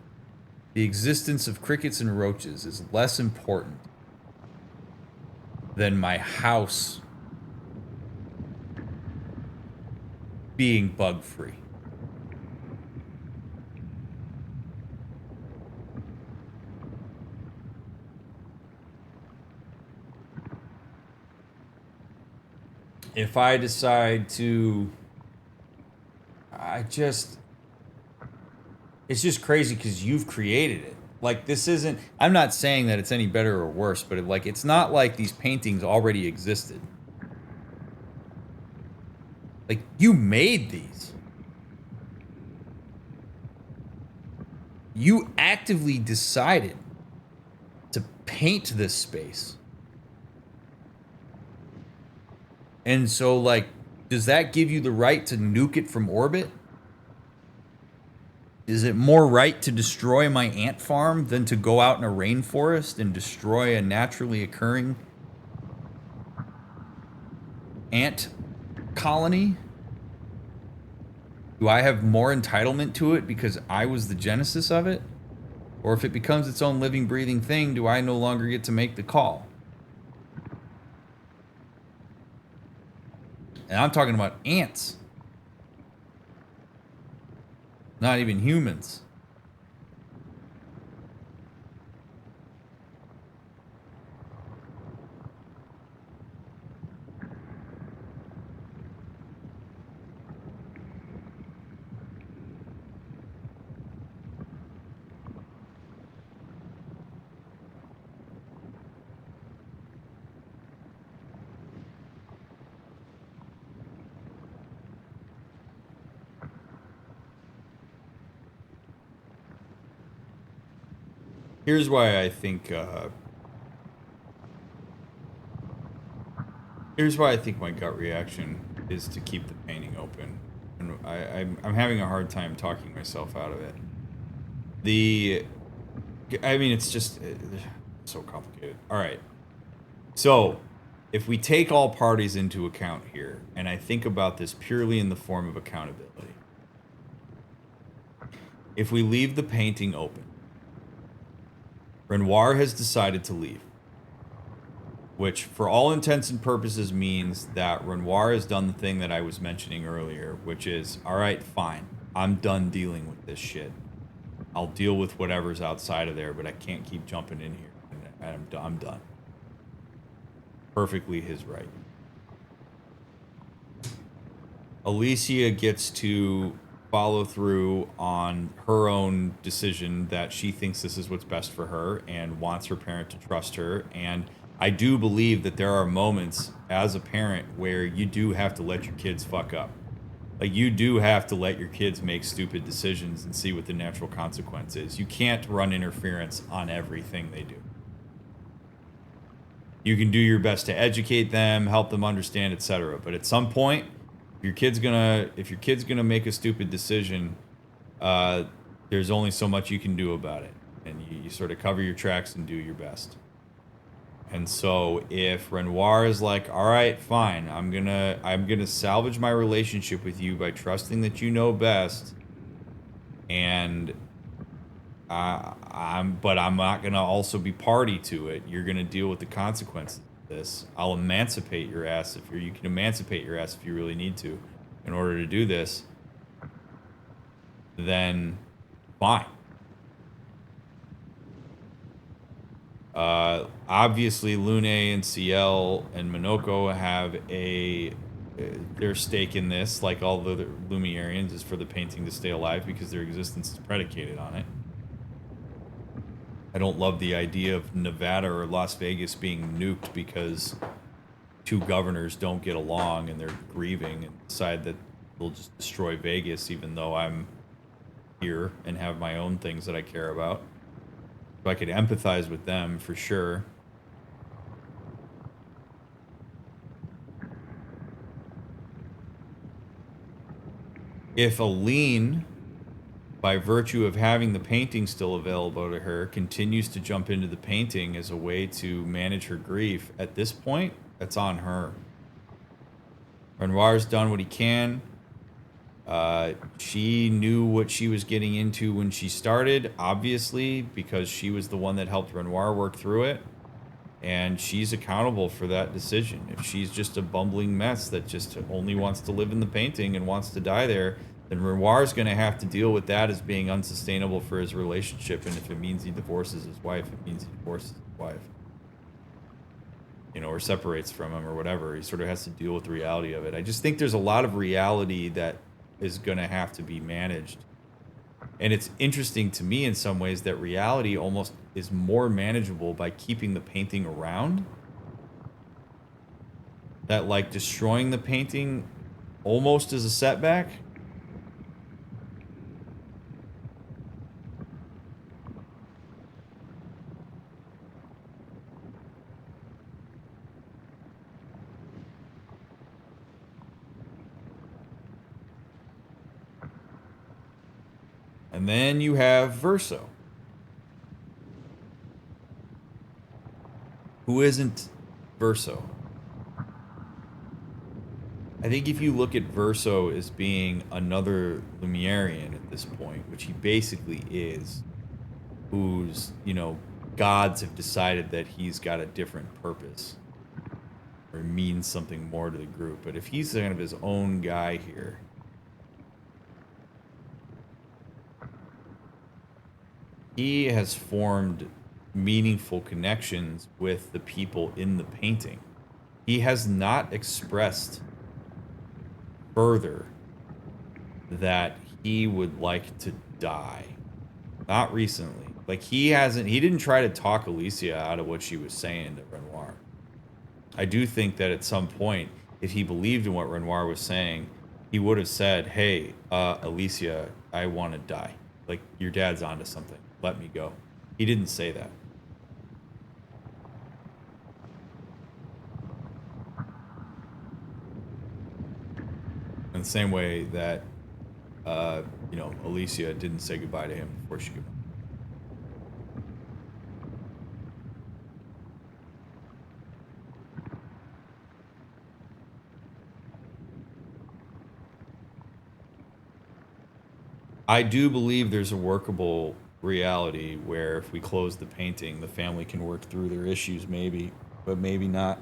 the existence of crickets and roaches is less important than my house being bug-free. If I decide to, it's just crazy because you've created it. Like, this isn't, I'm not saying that it's any better or worse, but it's not like these paintings already existed. Like, you made these. You actively decided to paint this space. And so, like, does that give you the right to nuke it from orbit? Is it more right to destroy my ant farm than to go out in a rainforest and destroy a naturally occurring ant colony? Do I have more entitlement to it because I was the genesis of it? Or if it becomes its own living, breathing thing, do I no longer get to make the call? And I'm talking about ants. Not even humans. Here's why I think my gut reaction is to keep the painting open, and I'm having a hard time talking myself out of it. I mean, it's just so complicated. All right, so if we take all parties into account here, and I think about this purely in the form of accountability, if we leave the painting open, Renoir has decided to leave, which for all intents and purposes means that Renoir has done the thing that I was mentioning earlier, which is, all right, fine, I'm done dealing with this shit. I'll deal with whatever's outside of there, but I can't keep jumping in here, and I'm done. Perfectly his right. Alicia gets to follow through on her own decision that she thinks this is what's best for her and wants her parent to trust her. And I do believe that there are moments as a parent where you do have to let your kids fuck up. Like, you do have to let your kids make stupid decisions and see what the natural consequence is. You can't run interference on everything they do. You can do your best to educate them, help them understand, etc. But at some point, if your kid's gonna make a stupid decision, there's only so much you can do about it, and you sort of cover your tracks and do your best. And so if Renoir is like, all right, fine, I'm gonna salvage my relationship with you by trusting that you know best, and but I'm not gonna also be party to it. You're gonna deal with the consequences of this. I'll emancipate your ass if you can emancipate your ass if you really need to, in order to do this. Then, fine. Obviously, Lune and Ciel and Minoko have their stake in this, like all the other Lumerians, is for the painting to stay alive because their existence is predicated on it. I don't love the idea of Nevada or Las Vegas being nuked because two governors don't get along and they're grieving and decide that they'll just destroy Vegas, even though I'm here and have my own things that I care about. So I could empathize with them for sure. If Aline, by virtue of having the painting still available to her, continues to jump into the painting as a way to manage her grief, at this point, that's on her. Renoir's done what he can. She knew what she was getting into when she started, obviously, because she was the one that helped Renoir work through it. And she's accountable for that decision. If she's just a bumbling mess that just only wants to live in the painting and wants to die there, then Renoir's going to have to deal with that as being unsustainable for his relationship. And if it means he divorces his wife, it means he divorces his wife. You know, or separates from him or whatever. He sort of has to deal with the reality of it. I just think there's a lot of reality that is going to have to be managed. And it's interesting to me in some ways that reality almost is more manageable by keeping the painting around. That, like, destroying the painting almost is a setback. And then you have Verso. Who isn't Verso? I think if you look at Verso as being another Lumerian at this point, which he basically is, whose, you know, gods have decided that he's got a different purpose. or means something more to the group. But if he's kind of his own guy here, he has formed meaningful connections with the people in the painting. He has not expressed further that he would like to die. Not recently. Like, he didn't try to talk Alicia out of what she was saying to Renoir. I do think that at some point, if he believed in what Renoir was saying, he would have said, hey, Alicia, I want to die. Like, your dad's onto something. Let me go. He didn't say that. In the same way that, you know, Alicia didn't say goodbye to him before she could. I do believe there's a workable reality where if we close the painting, the family can work through their issues, maybe, but maybe not.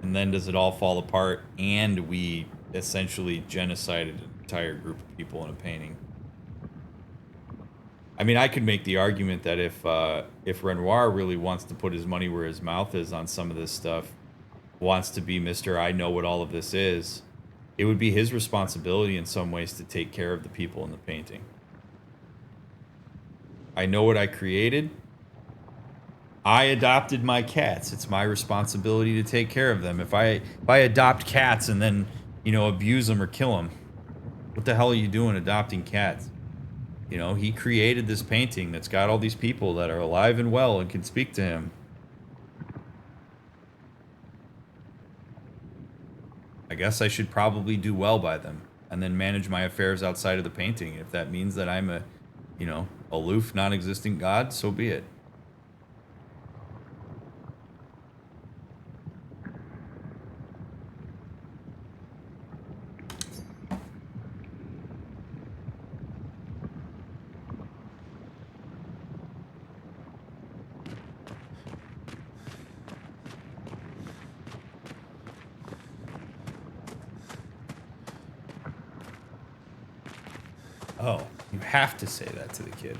And then does it all fall apart and we essentially genocided an entire group of people in a painting? I mean, I could make the argument that if Renoir really wants to put his money where his mouth is on some of this stuff, wants to be Mr. I know what all of this is, it would be his responsibility in some ways to take care of the people in the painting. I know what I created. I adopted my cats. It's my responsibility to take care of them. If I adopt cats and then, you know, abuse them or kill them, what the hell are you doing adopting cats? You know, he created this painting that's got all these people that are alive and well and can speak to him. I guess I should probably do well by them and then manage my affairs outside of the painting. If that means that I'm a, you know, aloof, non-existent god, so be it. Oh, you have to say that to the kid.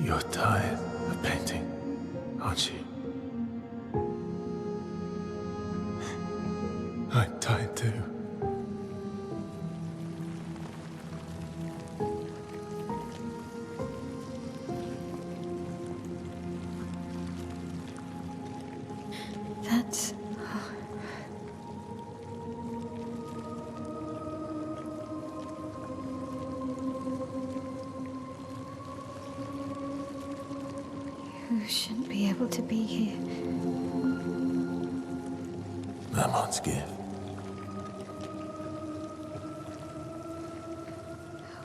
You're tired of painting, aren't you? I'm tired too. That's... You shouldn't be able to be here. Lamon's gift.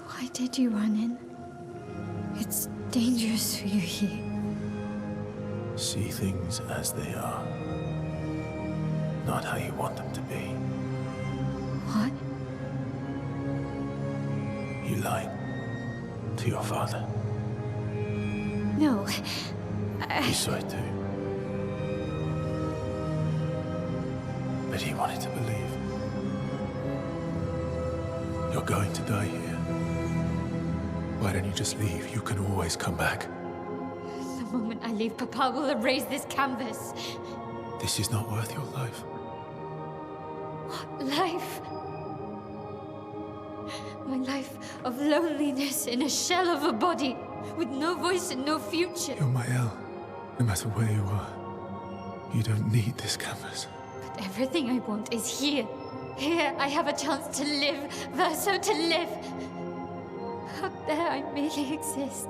Why did you run in? It's dangerous for you here. See things as they are, not how you want them to be. What? You lied to your father. No. You saw it too. But he wanted to believe. You're going to die here. Why don't you just leave? You can always come back. The moment I leave, Papa will erase this canvas. This is not worth your life. What life? My life of loneliness in a shell of a body, with no voice and no future. You're my El. No matter where you are, you don't need this canvas. But everything I want is here. Here I have a chance to live, Verso, to live. Out there I merely exist.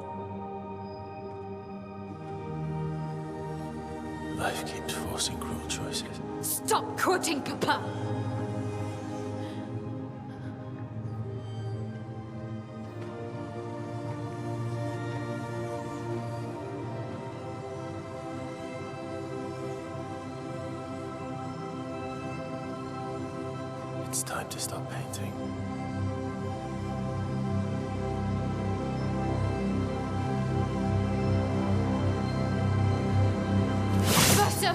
Life keeps forcing cruel choices. Stop quoting Papa! It's time to stop painting. Verso!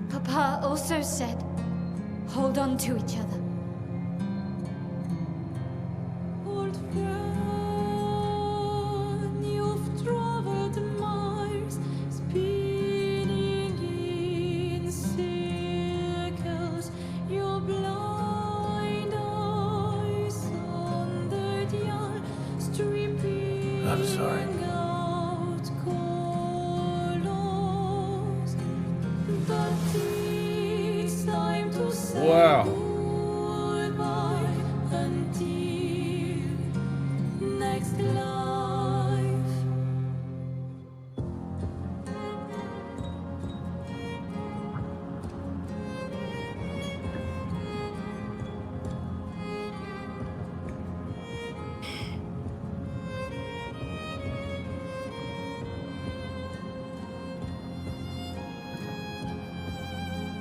Papa also said, hold on to each other. Old friend, you've traveled miles, spinning in circles. Your blind eyes on the dial, stripping I'm sorry. out colors. But it's time to say Wow. goodbye until next life.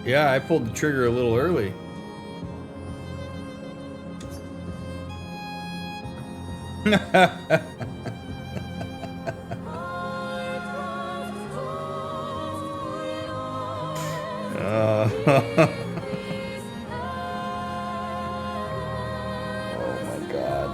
Yeah, I pulled the trigger a little early. Oh my god.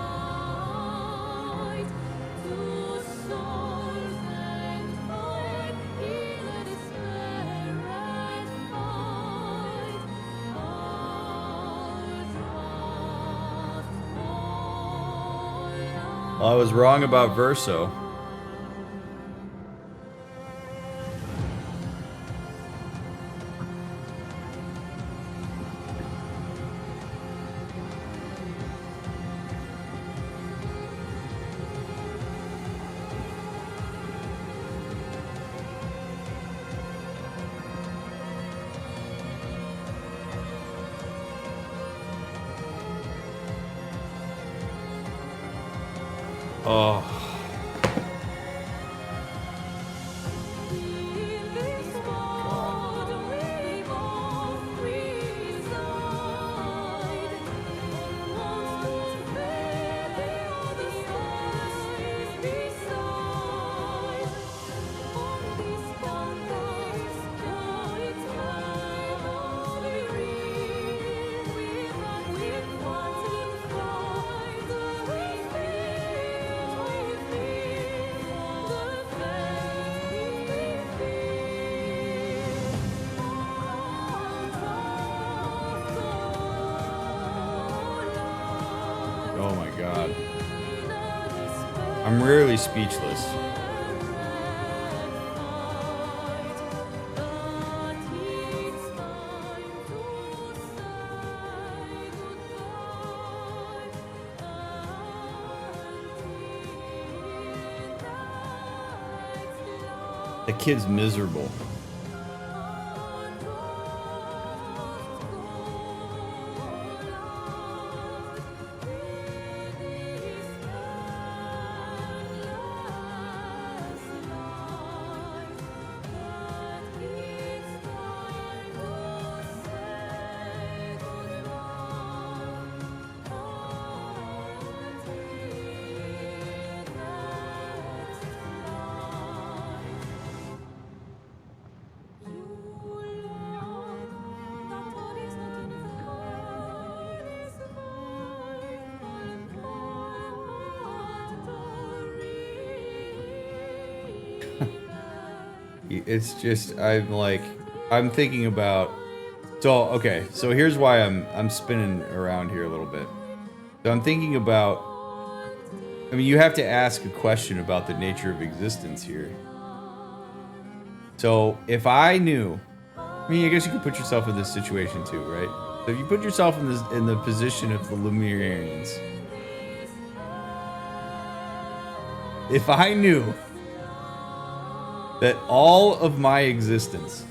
I was wrong about Verso. Oh. Oh my god. I'm rarely speechless. The kid's miserable. It's just, I'm thinking about, okay, so here's why I'm spinning around here a little bit. So I'm thinking about, I mean, you have to ask a question about the nature of existence here. So if I knew, I mean, I guess you could put yourself in this situation too, right? So if you put yourself in the position of the Lemurians, if I knew that all of my existence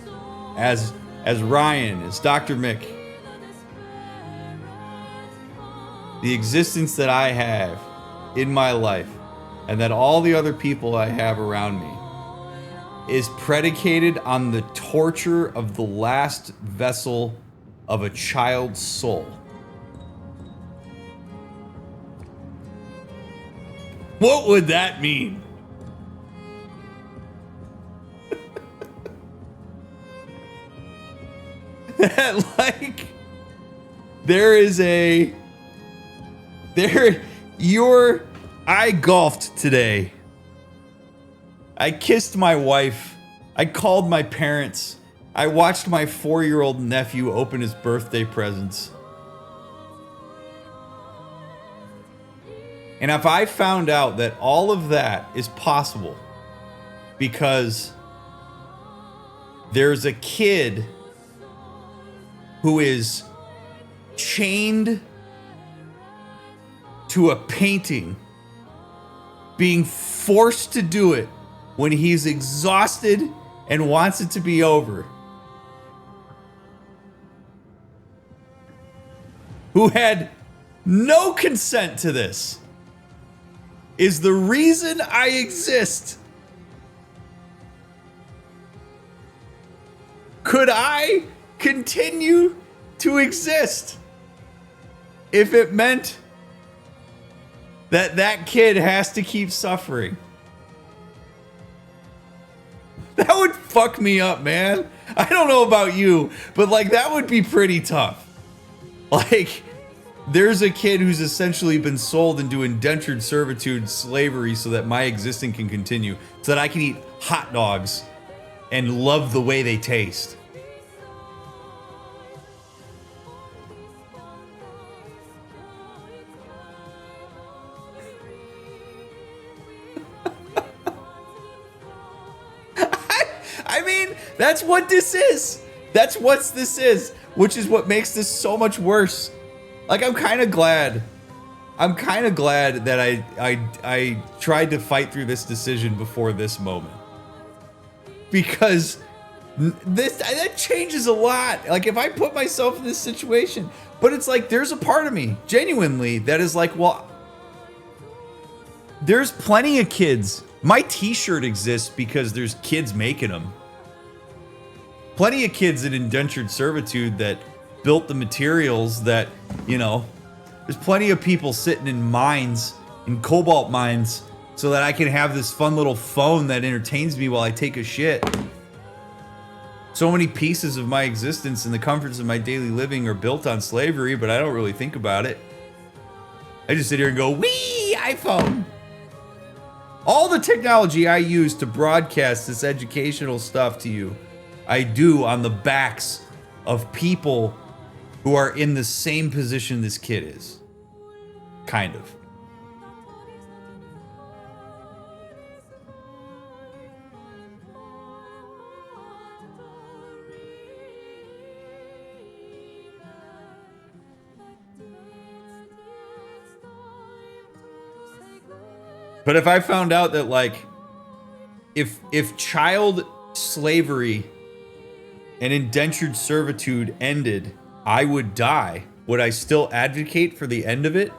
as Ryan, as DrMick, the existence that I have in my life, and that all the other people I have around me is predicated on the torture of the last vessel of a child's soul. What would that mean? That, like, I golfed today. I kissed my wife. I called my parents. I watched my 4-year-old nephew open his birthday presents. And if I found out that all of that is possible because there's a kid who is chained to a painting, being forced to do it when he's exhausted and wants it to be over, who had no consent to this, is the reason I exist. Could I continue to exist if it meant that kid has to keep suffering? That would fuck me up, man. I don't know about you, but like that would be pretty tough. Like, there's a kid who's essentially been sold into indentured servitude slavery so that my existence can continue, so that I can eat hot dogs and love the way they taste. I mean, that's what this is. That's what this is, which is what makes this so much worse. Like, I'm kind of glad that I tried to fight through this decision before this moment, because that changes a lot. Like, if I put myself in this situation, but it's like there's a part of me genuinely that is like, well, there's plenty of kids. My t-shirt exists because there's kids making them. Plenty of kids in indentured servitude that built the materials that, you know, there's plenty of people sitting in mines, in cobalt mines, so that I can have this fun little phone that entertains me while I take a shit. So many pieces of my existence and the comforts of my daily living are built on slavery, but I don't really think about it. I just sit here and go, wee, iPhone. All the technology I use to broadcast this educational stuff to you, I do on the backs of people who are in the same position this kid is. Kind of. But if I found out that, like, if child slavery and indentured servitude ended, I would die, would I still advocate for the end of it?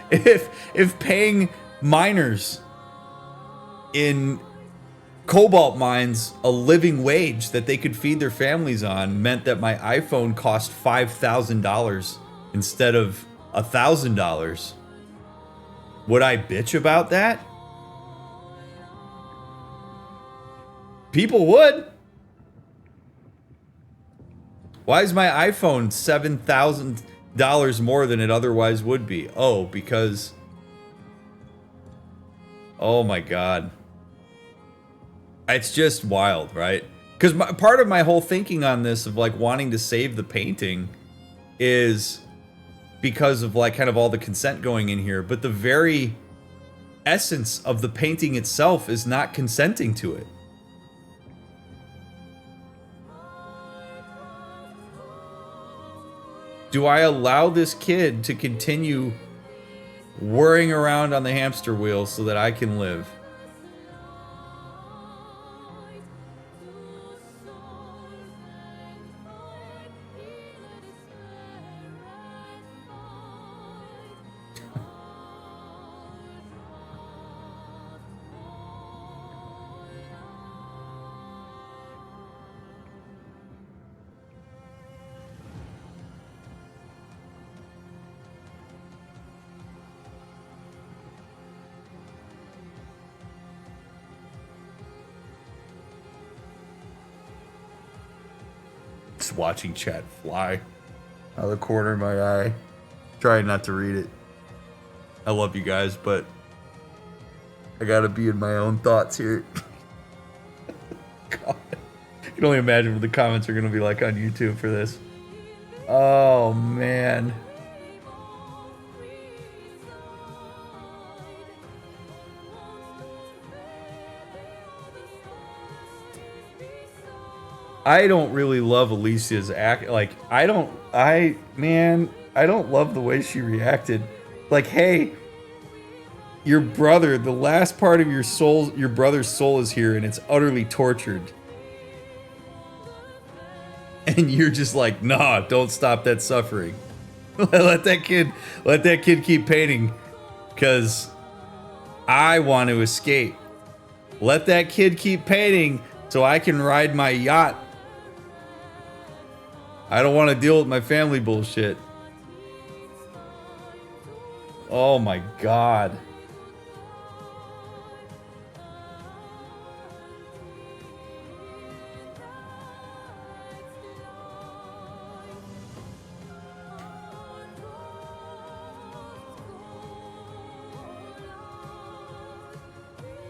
If paying miners in cobalt mines a living wage that they could feed their families on meant that my iPhone cost $5,000 instead of $1,000, would I bitch about that? People would. Why is my iPhone dollars more than it otherwise would be. Oh, because... Oh my god. It's just wild, right? Because part of my whole thinking on this of like wanting to save the painting is because of like kind of all the consent going in here, but the very essence of the painting itself is not consenting to it. Do I allow this kid to continue whirring around on the hamster wheel so that I can live? Just watching chat fly out of the corner of my eye. Trying not to read it. I love you guys, but I gotta be in my own thoughts here. God. You can only imagine what the comments are gonna be like on YouTube for this. Oh man. I don't really love Alicia's act. Like, I don't love the way she reacted. Like, hey, your brother, the last part of your soul, your brother's soul is here and it's utterly tortured. And you're just like, nah, don't stop that suffering. let that kid keep painting because I want to escape. Let that kid keep painting so I can ride my yacht. I don't want to deal with my family bullshit. Oh my god.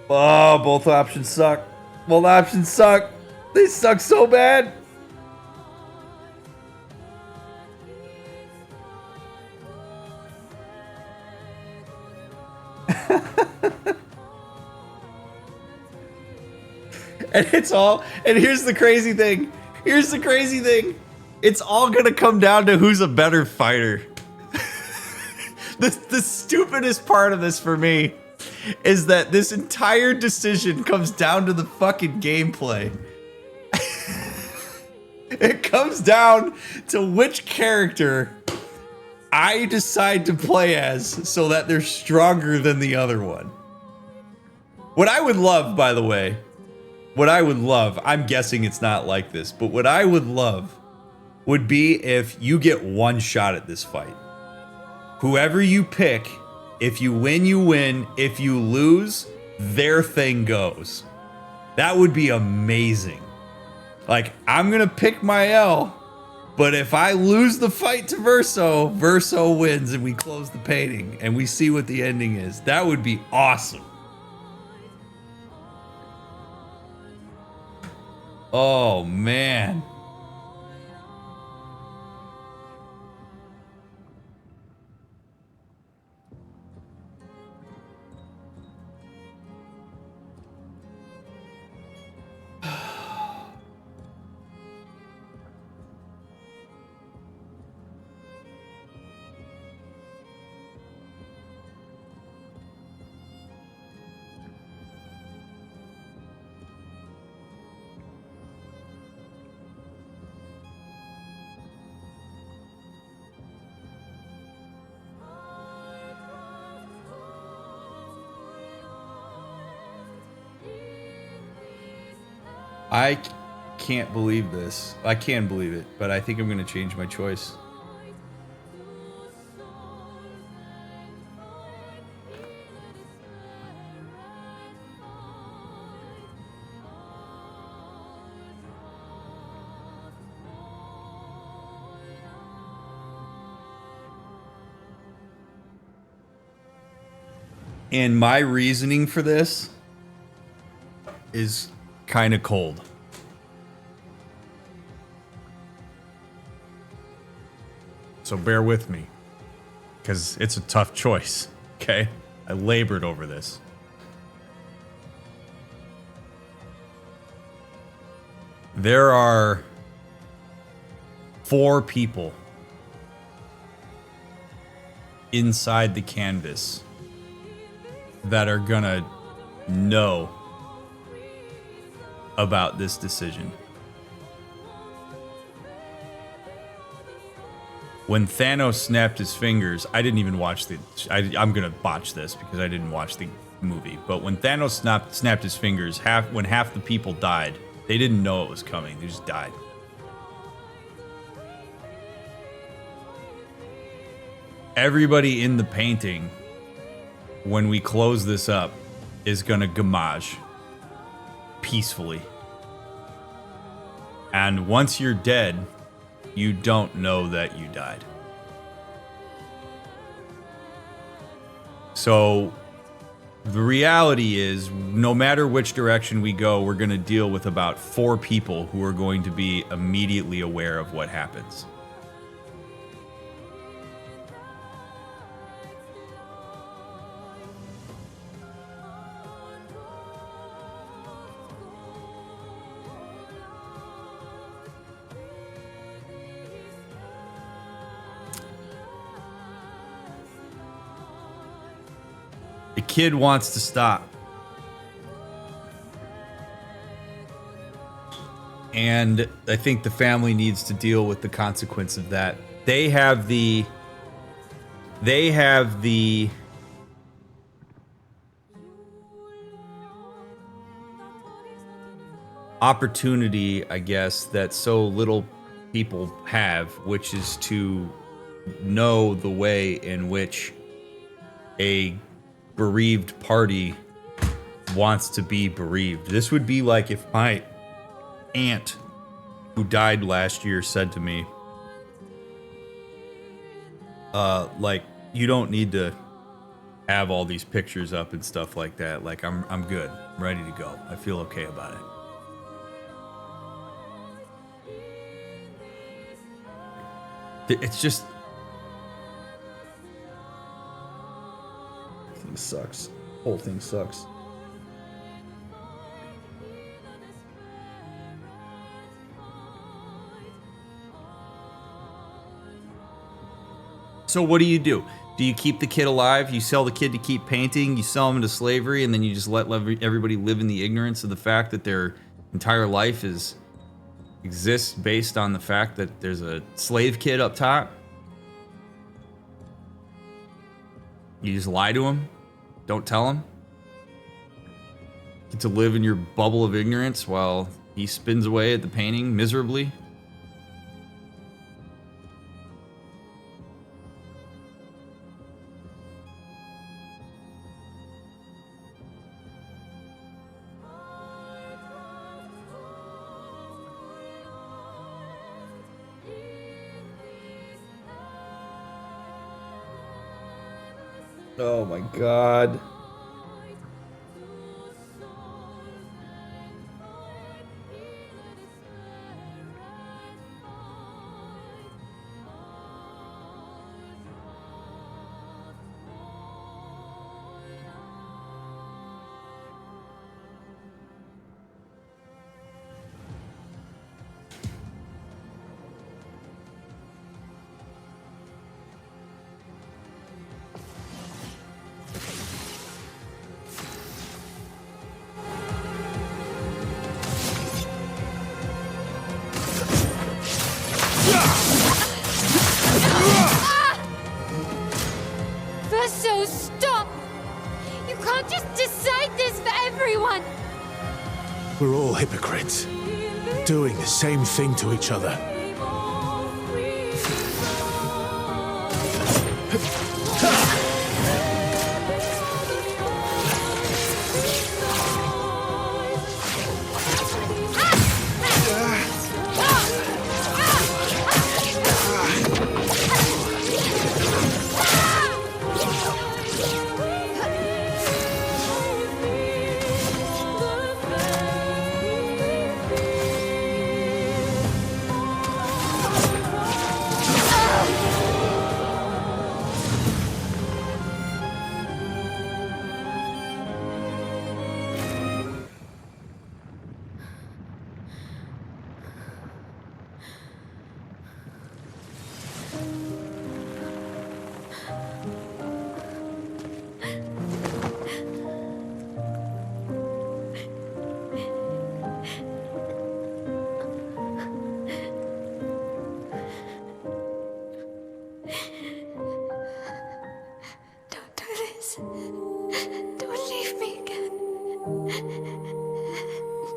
Oh, both options suck. Both options suck. They suck so bad. And it's all, and here's the crazy thing. Here's the crazy thing. It's all gonna come down to who's a better fighter. The stupidest part of this for me is that this entire decision comes down to the fucking gameplay. It comes down to which character I decide to play as so that they're stronger than the other one. What I would love, by the way, what I would love, I'm guessing it's not like this, but what I would love would be if you get one shot at this fight. Whoever you pick, if you win, you win. If you lose, their thing goes. That would be amazing. Like, I'm gonna pick my L, but if I lose the fight to Verso, Verso wins and we close the painting and we see what the ending is. That would be awesome. Oh, man. I can't believe this. I can believe it, but I think I'm going to change my choice. And my reasoning for this is kind of cold. So bear with me, because it's a tough choice, okay? I labored over this. There are 4 people inside the canvas that are gonna know about this decision. When Thanos snapped his fingers, I didn't even watch the... I'm gonna botch this because I didn't watch the movie. But when Thanos snapped his fingers, when half the people died, they didn't know it was coming. They just died. Everybody in the painting, when we close this up, is gonna gamage peacefully. And once you're dead, you don't know that you died. So the reality is, no matter which direction we go, we're going to deal with about 4 people who are going to be immediately aware of what happens. The kid wants to stop. And I think the family needs to deal with the consequence of that. They have the opportunity, I guess, that so little people have, which is to know the way in which a bereaved party wants to be bereaved. This would be like if my aunt, who died last year, said to me, like, you don't need to have all these pictures up and stuff like that. Like, I'm good. I'm ready to go. I feel okay about it. It's just... Thing sucks. Whole thing sucks. So what do you do? Do you keep the kid alive? You sell the kid to keep painting? You sell him into slavery, and then you just let everybody live in the ignorance of the fact that their entire life exists based on the fact that there's a slave kid up top? You just lie to him? Don't tell him? Get to live in your bubble of ignorance while he spins away at the painting miserably? Oh my God. Verso, stop! You can't just decide this for everyone! We're all hypocrites, doing the same thing to each other.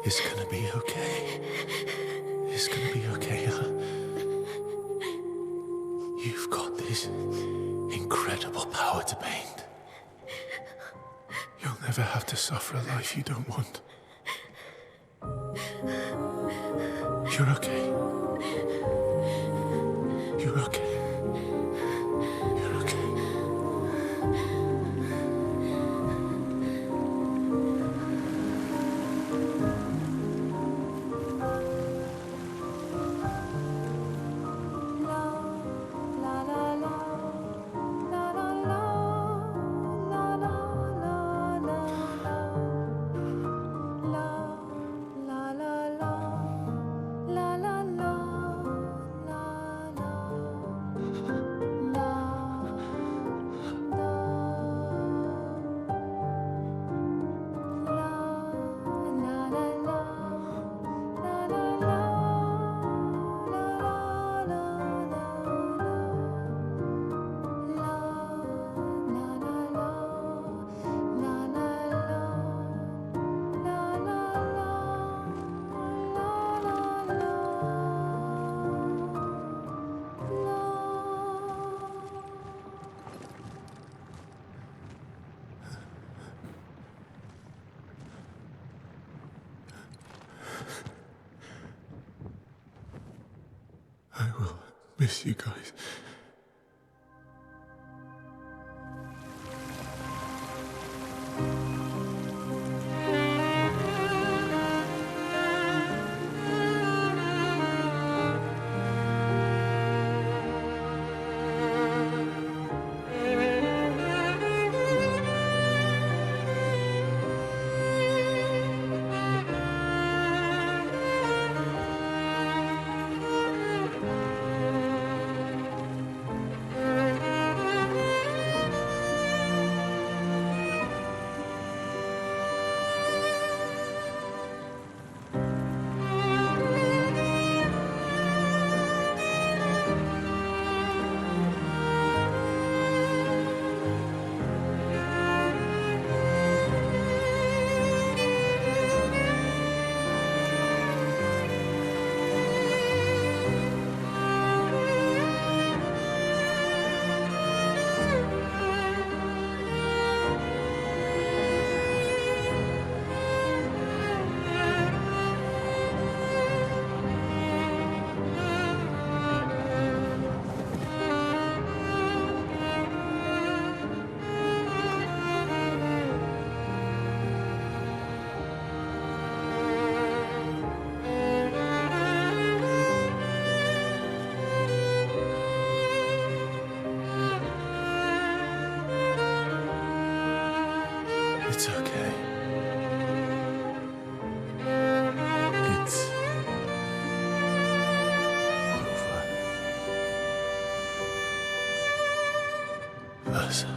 It's gonna be okay. It's gonna be okay, huh? You've got this incredible power to paint. You'll never have to suffer a life you don't want. You're okay. You're okay. You're okay. I will miss you guys. It's okay. It's over. Verso.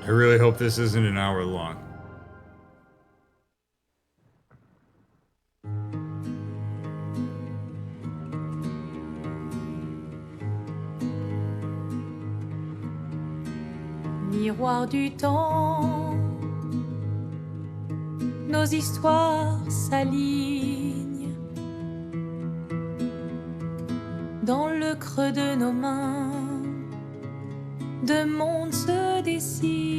I really hope this isn't an hour long. Miroir du temps, nos histoires s'alignent. Dans le creux de nos mains, deux mondes se dessinent.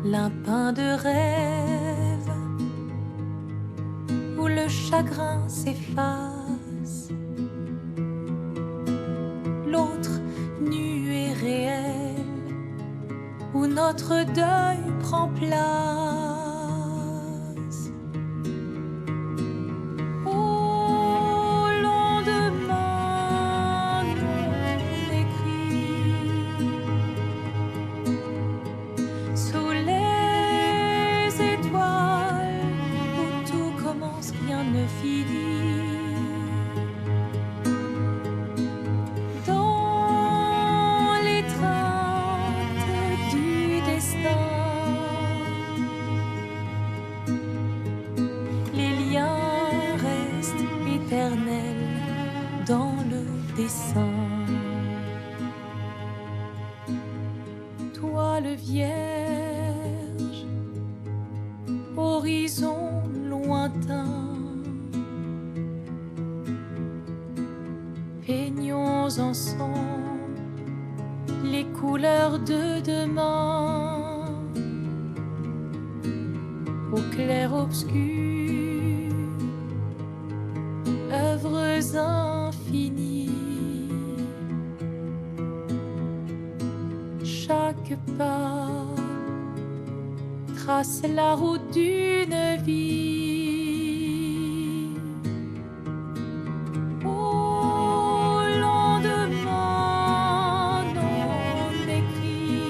L'un peint de rêve, où le chagrin s'efface. L'autre nu et réel, où notre deuil prend place. Au lendemain non écrit, sous les étoiles où tout commence, rien ne finit. Dans le dessin, toile vierge, horizon lointain, peignons ensemble les couleurs de demain, au clair obscur. Œuvres infinies, chaque pas trace la route d'une vie. Au lendemain non écrit,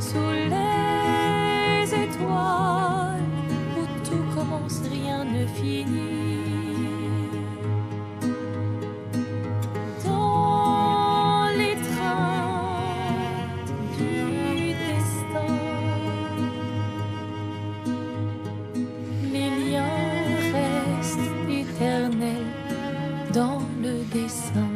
sous les étoiles où tout commence, rien ne finit. Dans l'étreinte du destin, les liens restent éternels dans le dessin.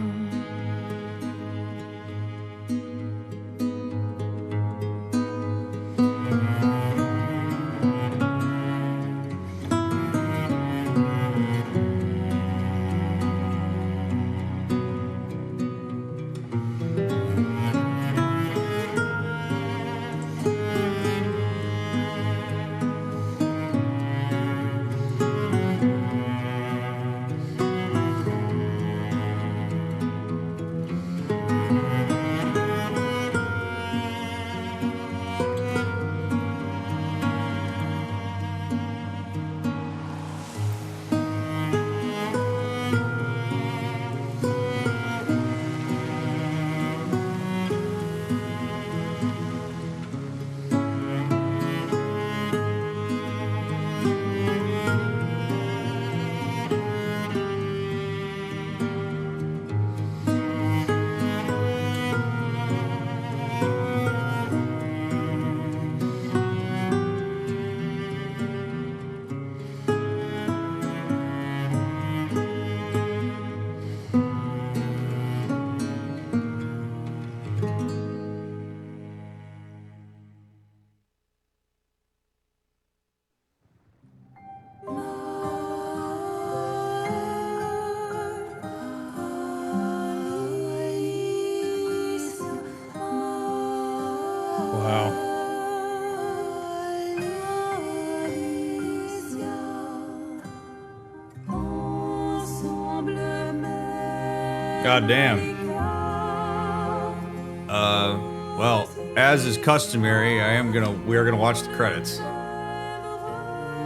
God damn. Well, as is customary, we are gonna watch the credits.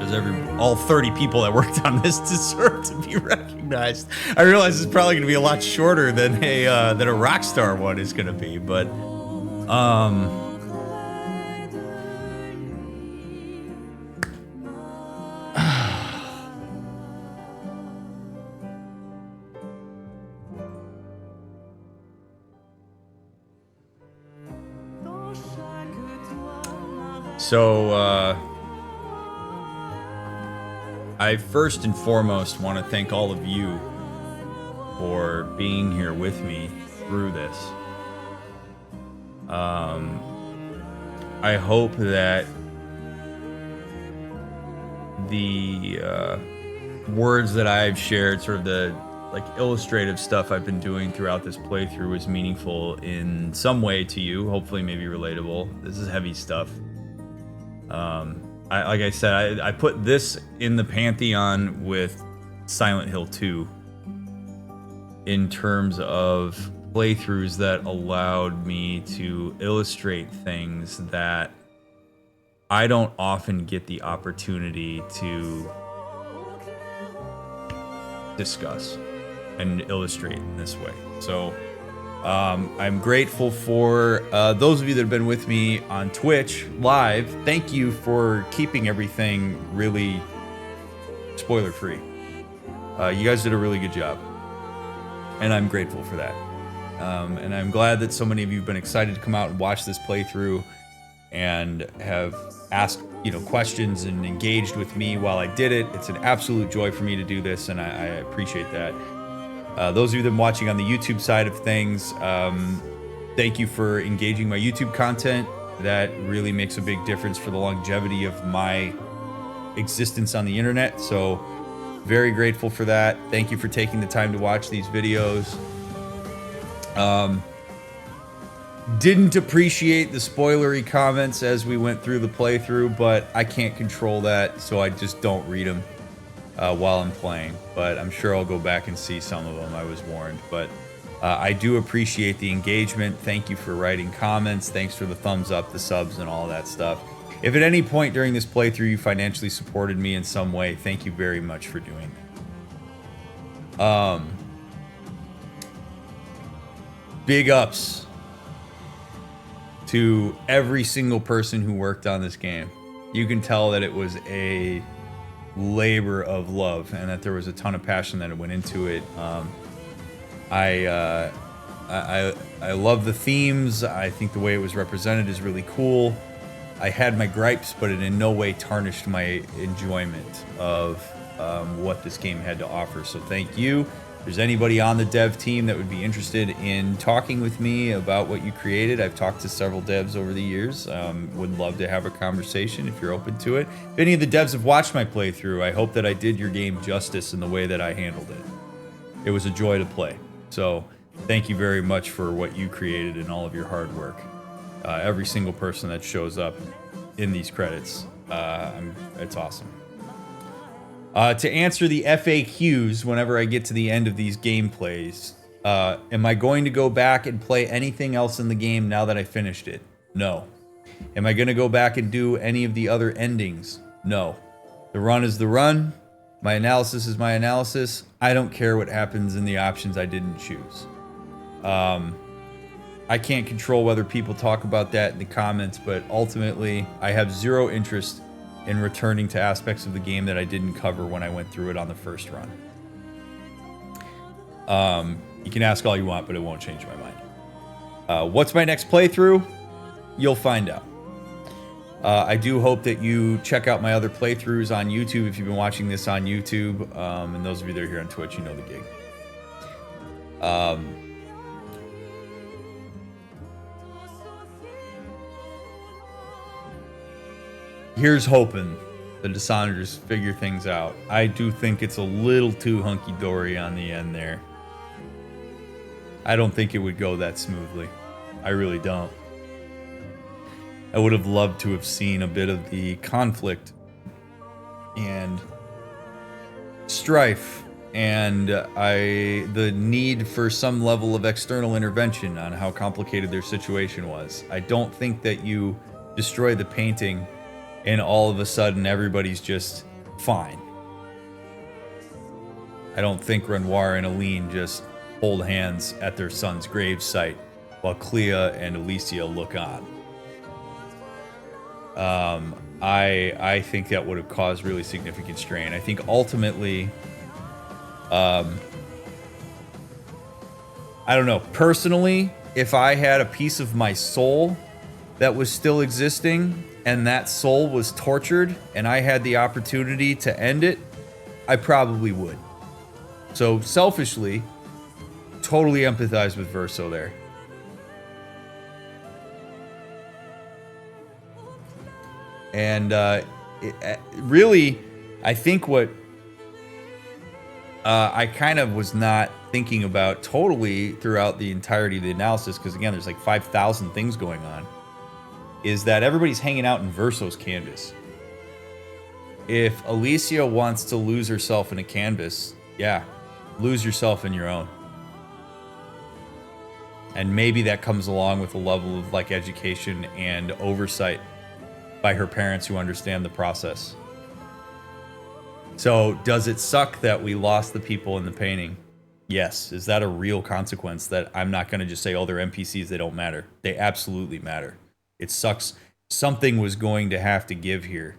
As all 30 people that worked on this deserve to be recognized. I realize it's probably gonna be a lot shorter than a Rockstar one is gonna be, but so, I first and foremost want to thank all of you for being here with me through this. I hope that the words that I've shared, sort of the illustrative stuff I've been doing throughout this playthrough, is meaningful in some way to you. Hopefully, maybe relatable. This is heavy stuff. Like I said, I put this in the pantheon with Silent Hill 2 in terms of playthroughs that allowed me to illustrate things that I don't often get the opportunity to discuss and illustrate in this way. So I'm grateful for those of you that have been with me on Twitch live. Thank you for keeping everything really spoiler free. You guys did a really good job, and I'm grateful for that. And I'm glad that so many of you have been excited to come out and watch this playthrough and have asked, you know, questions and engaged with me while I did it. It's an absolute joy for me to do this, and I appreciate that. Those of you that have been watching on the YouTube side of things, thank you for engaging my YouTube content. That really makes a big difference for the longevity of my existence on the internet. So very grateful for that. Thank you for taking the time to watch these videos. Didn't appreciate the spoilery comments as we went through the playthrough, but I can't control that, so I just don't read them while I'm playing. But I'm sure I'll go back and see some of them. I was warned. But I do appreciate the engagement. Thank you for writing comments. Thanks for the thumbs up, the subs, and all that stuff. If at any point during this playthrough you financially supported me in some way, thank you very much for doing that. Big ups to every single person who worked on this game. You can tell that it was a labor of love and that there was a ton of passion that went into it. I love the themes. I think the way it was represented is really cool. I had my gripes, but it in no way tarnished my enjoyment of what this game had to offer. So thank you. If there's anybody on the dev team that would be interested in talking with me about what you created, I've talked to several devs over the years. Would love to have a conversation if you're open to it. If any of the devs have watched my playthrough, I hope that I did your game justice in the way that I handled it. It was a joy to play. So thank you very much for what you created and all of your hard work. Every single person that shows up in these credits, it's awesome. To answer the FAQs whenever I get to the end of these gameplays, am I going to go back and play anything else in the game now that I finished it? No. Am I going to go back and do any of the other endings? No. The run is the run. My analysis is my analysis. I don't care what happens in the options I didn't choose. I can't control whether people talk about that in the comments, but ultimately I have zero interest in returning to aspects of the game that I didn't cover when I went through it on the first run. You can ask all you want, but it won't change my mind. What's my next playthrough? You'll find out. I do hope that you check out my other playthroughs on YouTube if you've been watching this on YouTube. And those of you that are here on Twitch, you know the gig. Here's hoping the Dissonators figure things out. I do think it's a little too hunky-dory on the end there. I don't think it would go that smoothly. I really don't. I would have loved to have seen a bit of the conflict and strife and the need for some level of external intervention on how complicated their situation was. I don't think that you destroy the painting and all of a sudden everybody's just fine. I don't think Renoir and Aline just hold hands at their son's gravesite while Clea and Alicia look on. I think that would have caused really significant strain. I think ultimately, I don't know, personally, if I had a piece of my soul that was still existing and that soul was tortured and I had the opportunity to end it, I probably would. So selfishly, totally empathize with Verso there. And really, I think what I kind of was not thinking about totally throughout the entirety of the analysis, because again, there's like 5,000 things going on, is that everybody's hanging out in Verso's canvas. If Alicia wants to lose herself in a canvas, yeah, lose yourself in your own. And maybe that comes along with a level of like education and oversight by her parents who understand the process. So does it suck that we lost the people in the painting? Yes. Is that a real consequence that I'm not going to just say, oh, they're NPCs, they don't matter? They absolutely matter. It sucks. Something was going to have to give here.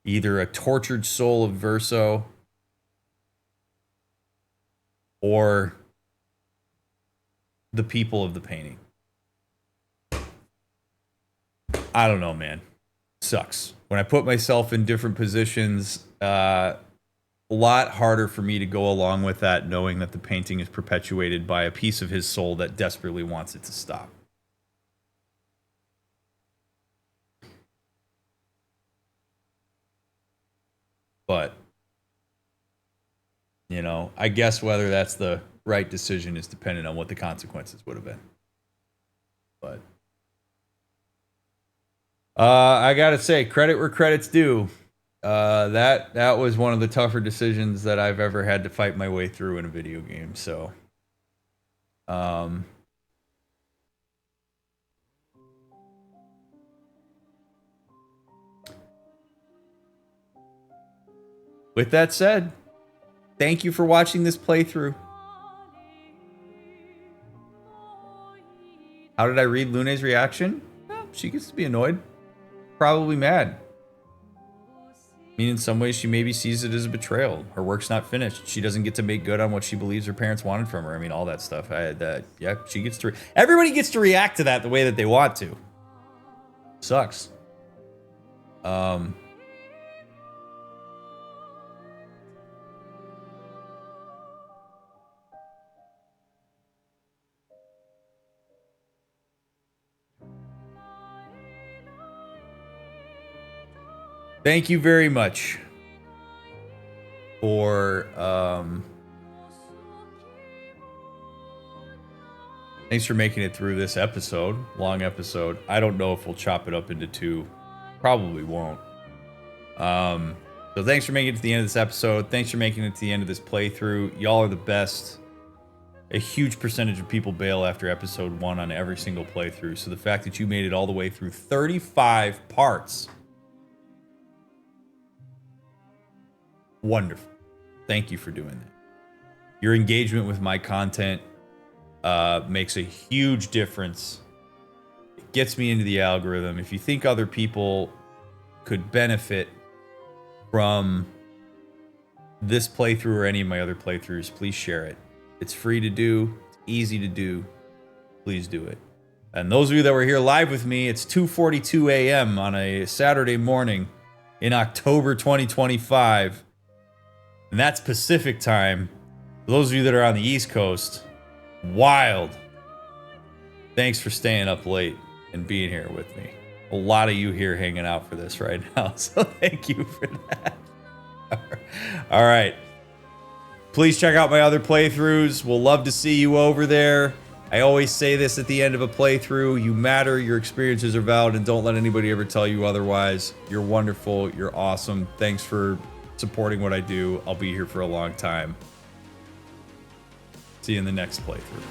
Either a tortured soul of Verso or the people of the painting. I don't know, man. Sucks. When I put myself in different positions, a lot harder for me to go along with that, knowing that the painting is perpetuated by a piece of his soul that desperately wants it to stop. But, you know, I guess whether that's the right decision is dependent on what the consequences would have been. But I gotta say, credit where credit's due. That was one of the tougher decisions that I've ever had to fight my way through in a video game. So, with that said, thank you for watching this playthrough. How did I read Lune's reaction? Well, she gets to be annoyed. Probably mad. I mean, in some ways, she maybe sees it as a betrayal. Her work's not finished. She doesn't get to make good on what she believes her parents wanted from her. I mean, all that stuff. Yeah, she gets to... Everybody gets to react to that the way that they want to. Sucks. Thank you very much for thanks for making it through this episode, long episode. I don't know if we'll chop it up into two. Probably won't. So thanks for making it to the end of this episode. Thanks for making it to the end of this playthrough. Y'all are the best. A huge percentage of people bail after episode 1 on every single playthrough. So the fact that you made it all the way through 35 parts. Wonderful. Thank you for doing that. Your engagement with my content makes a huge difference. It gets me into the algorithm. If you think other people could benefit from this playthrough or any of my other playthroughs, please share it. It's free to do. It's easy to do. Please do it. And those of you that were here live with me, it's 2:42 a.m. on a Saturday morning in October 2025. And that's Pacific time. For those of you that are on the East Coast, wild. Thanks for staying up late and being here with me. A lot of you here hanging out for this right now, so thank you for that. All right. Please check out my other playthroughs. We'll love to see you over there. I always say this at the end of a playthrough. You matter, your experiences are valid, and don't let anybody ever tell you otherwise. You're wonderful, you're awesome. Thanks for supporting what I do. I'll be here for a long time. See you in the next playthrough.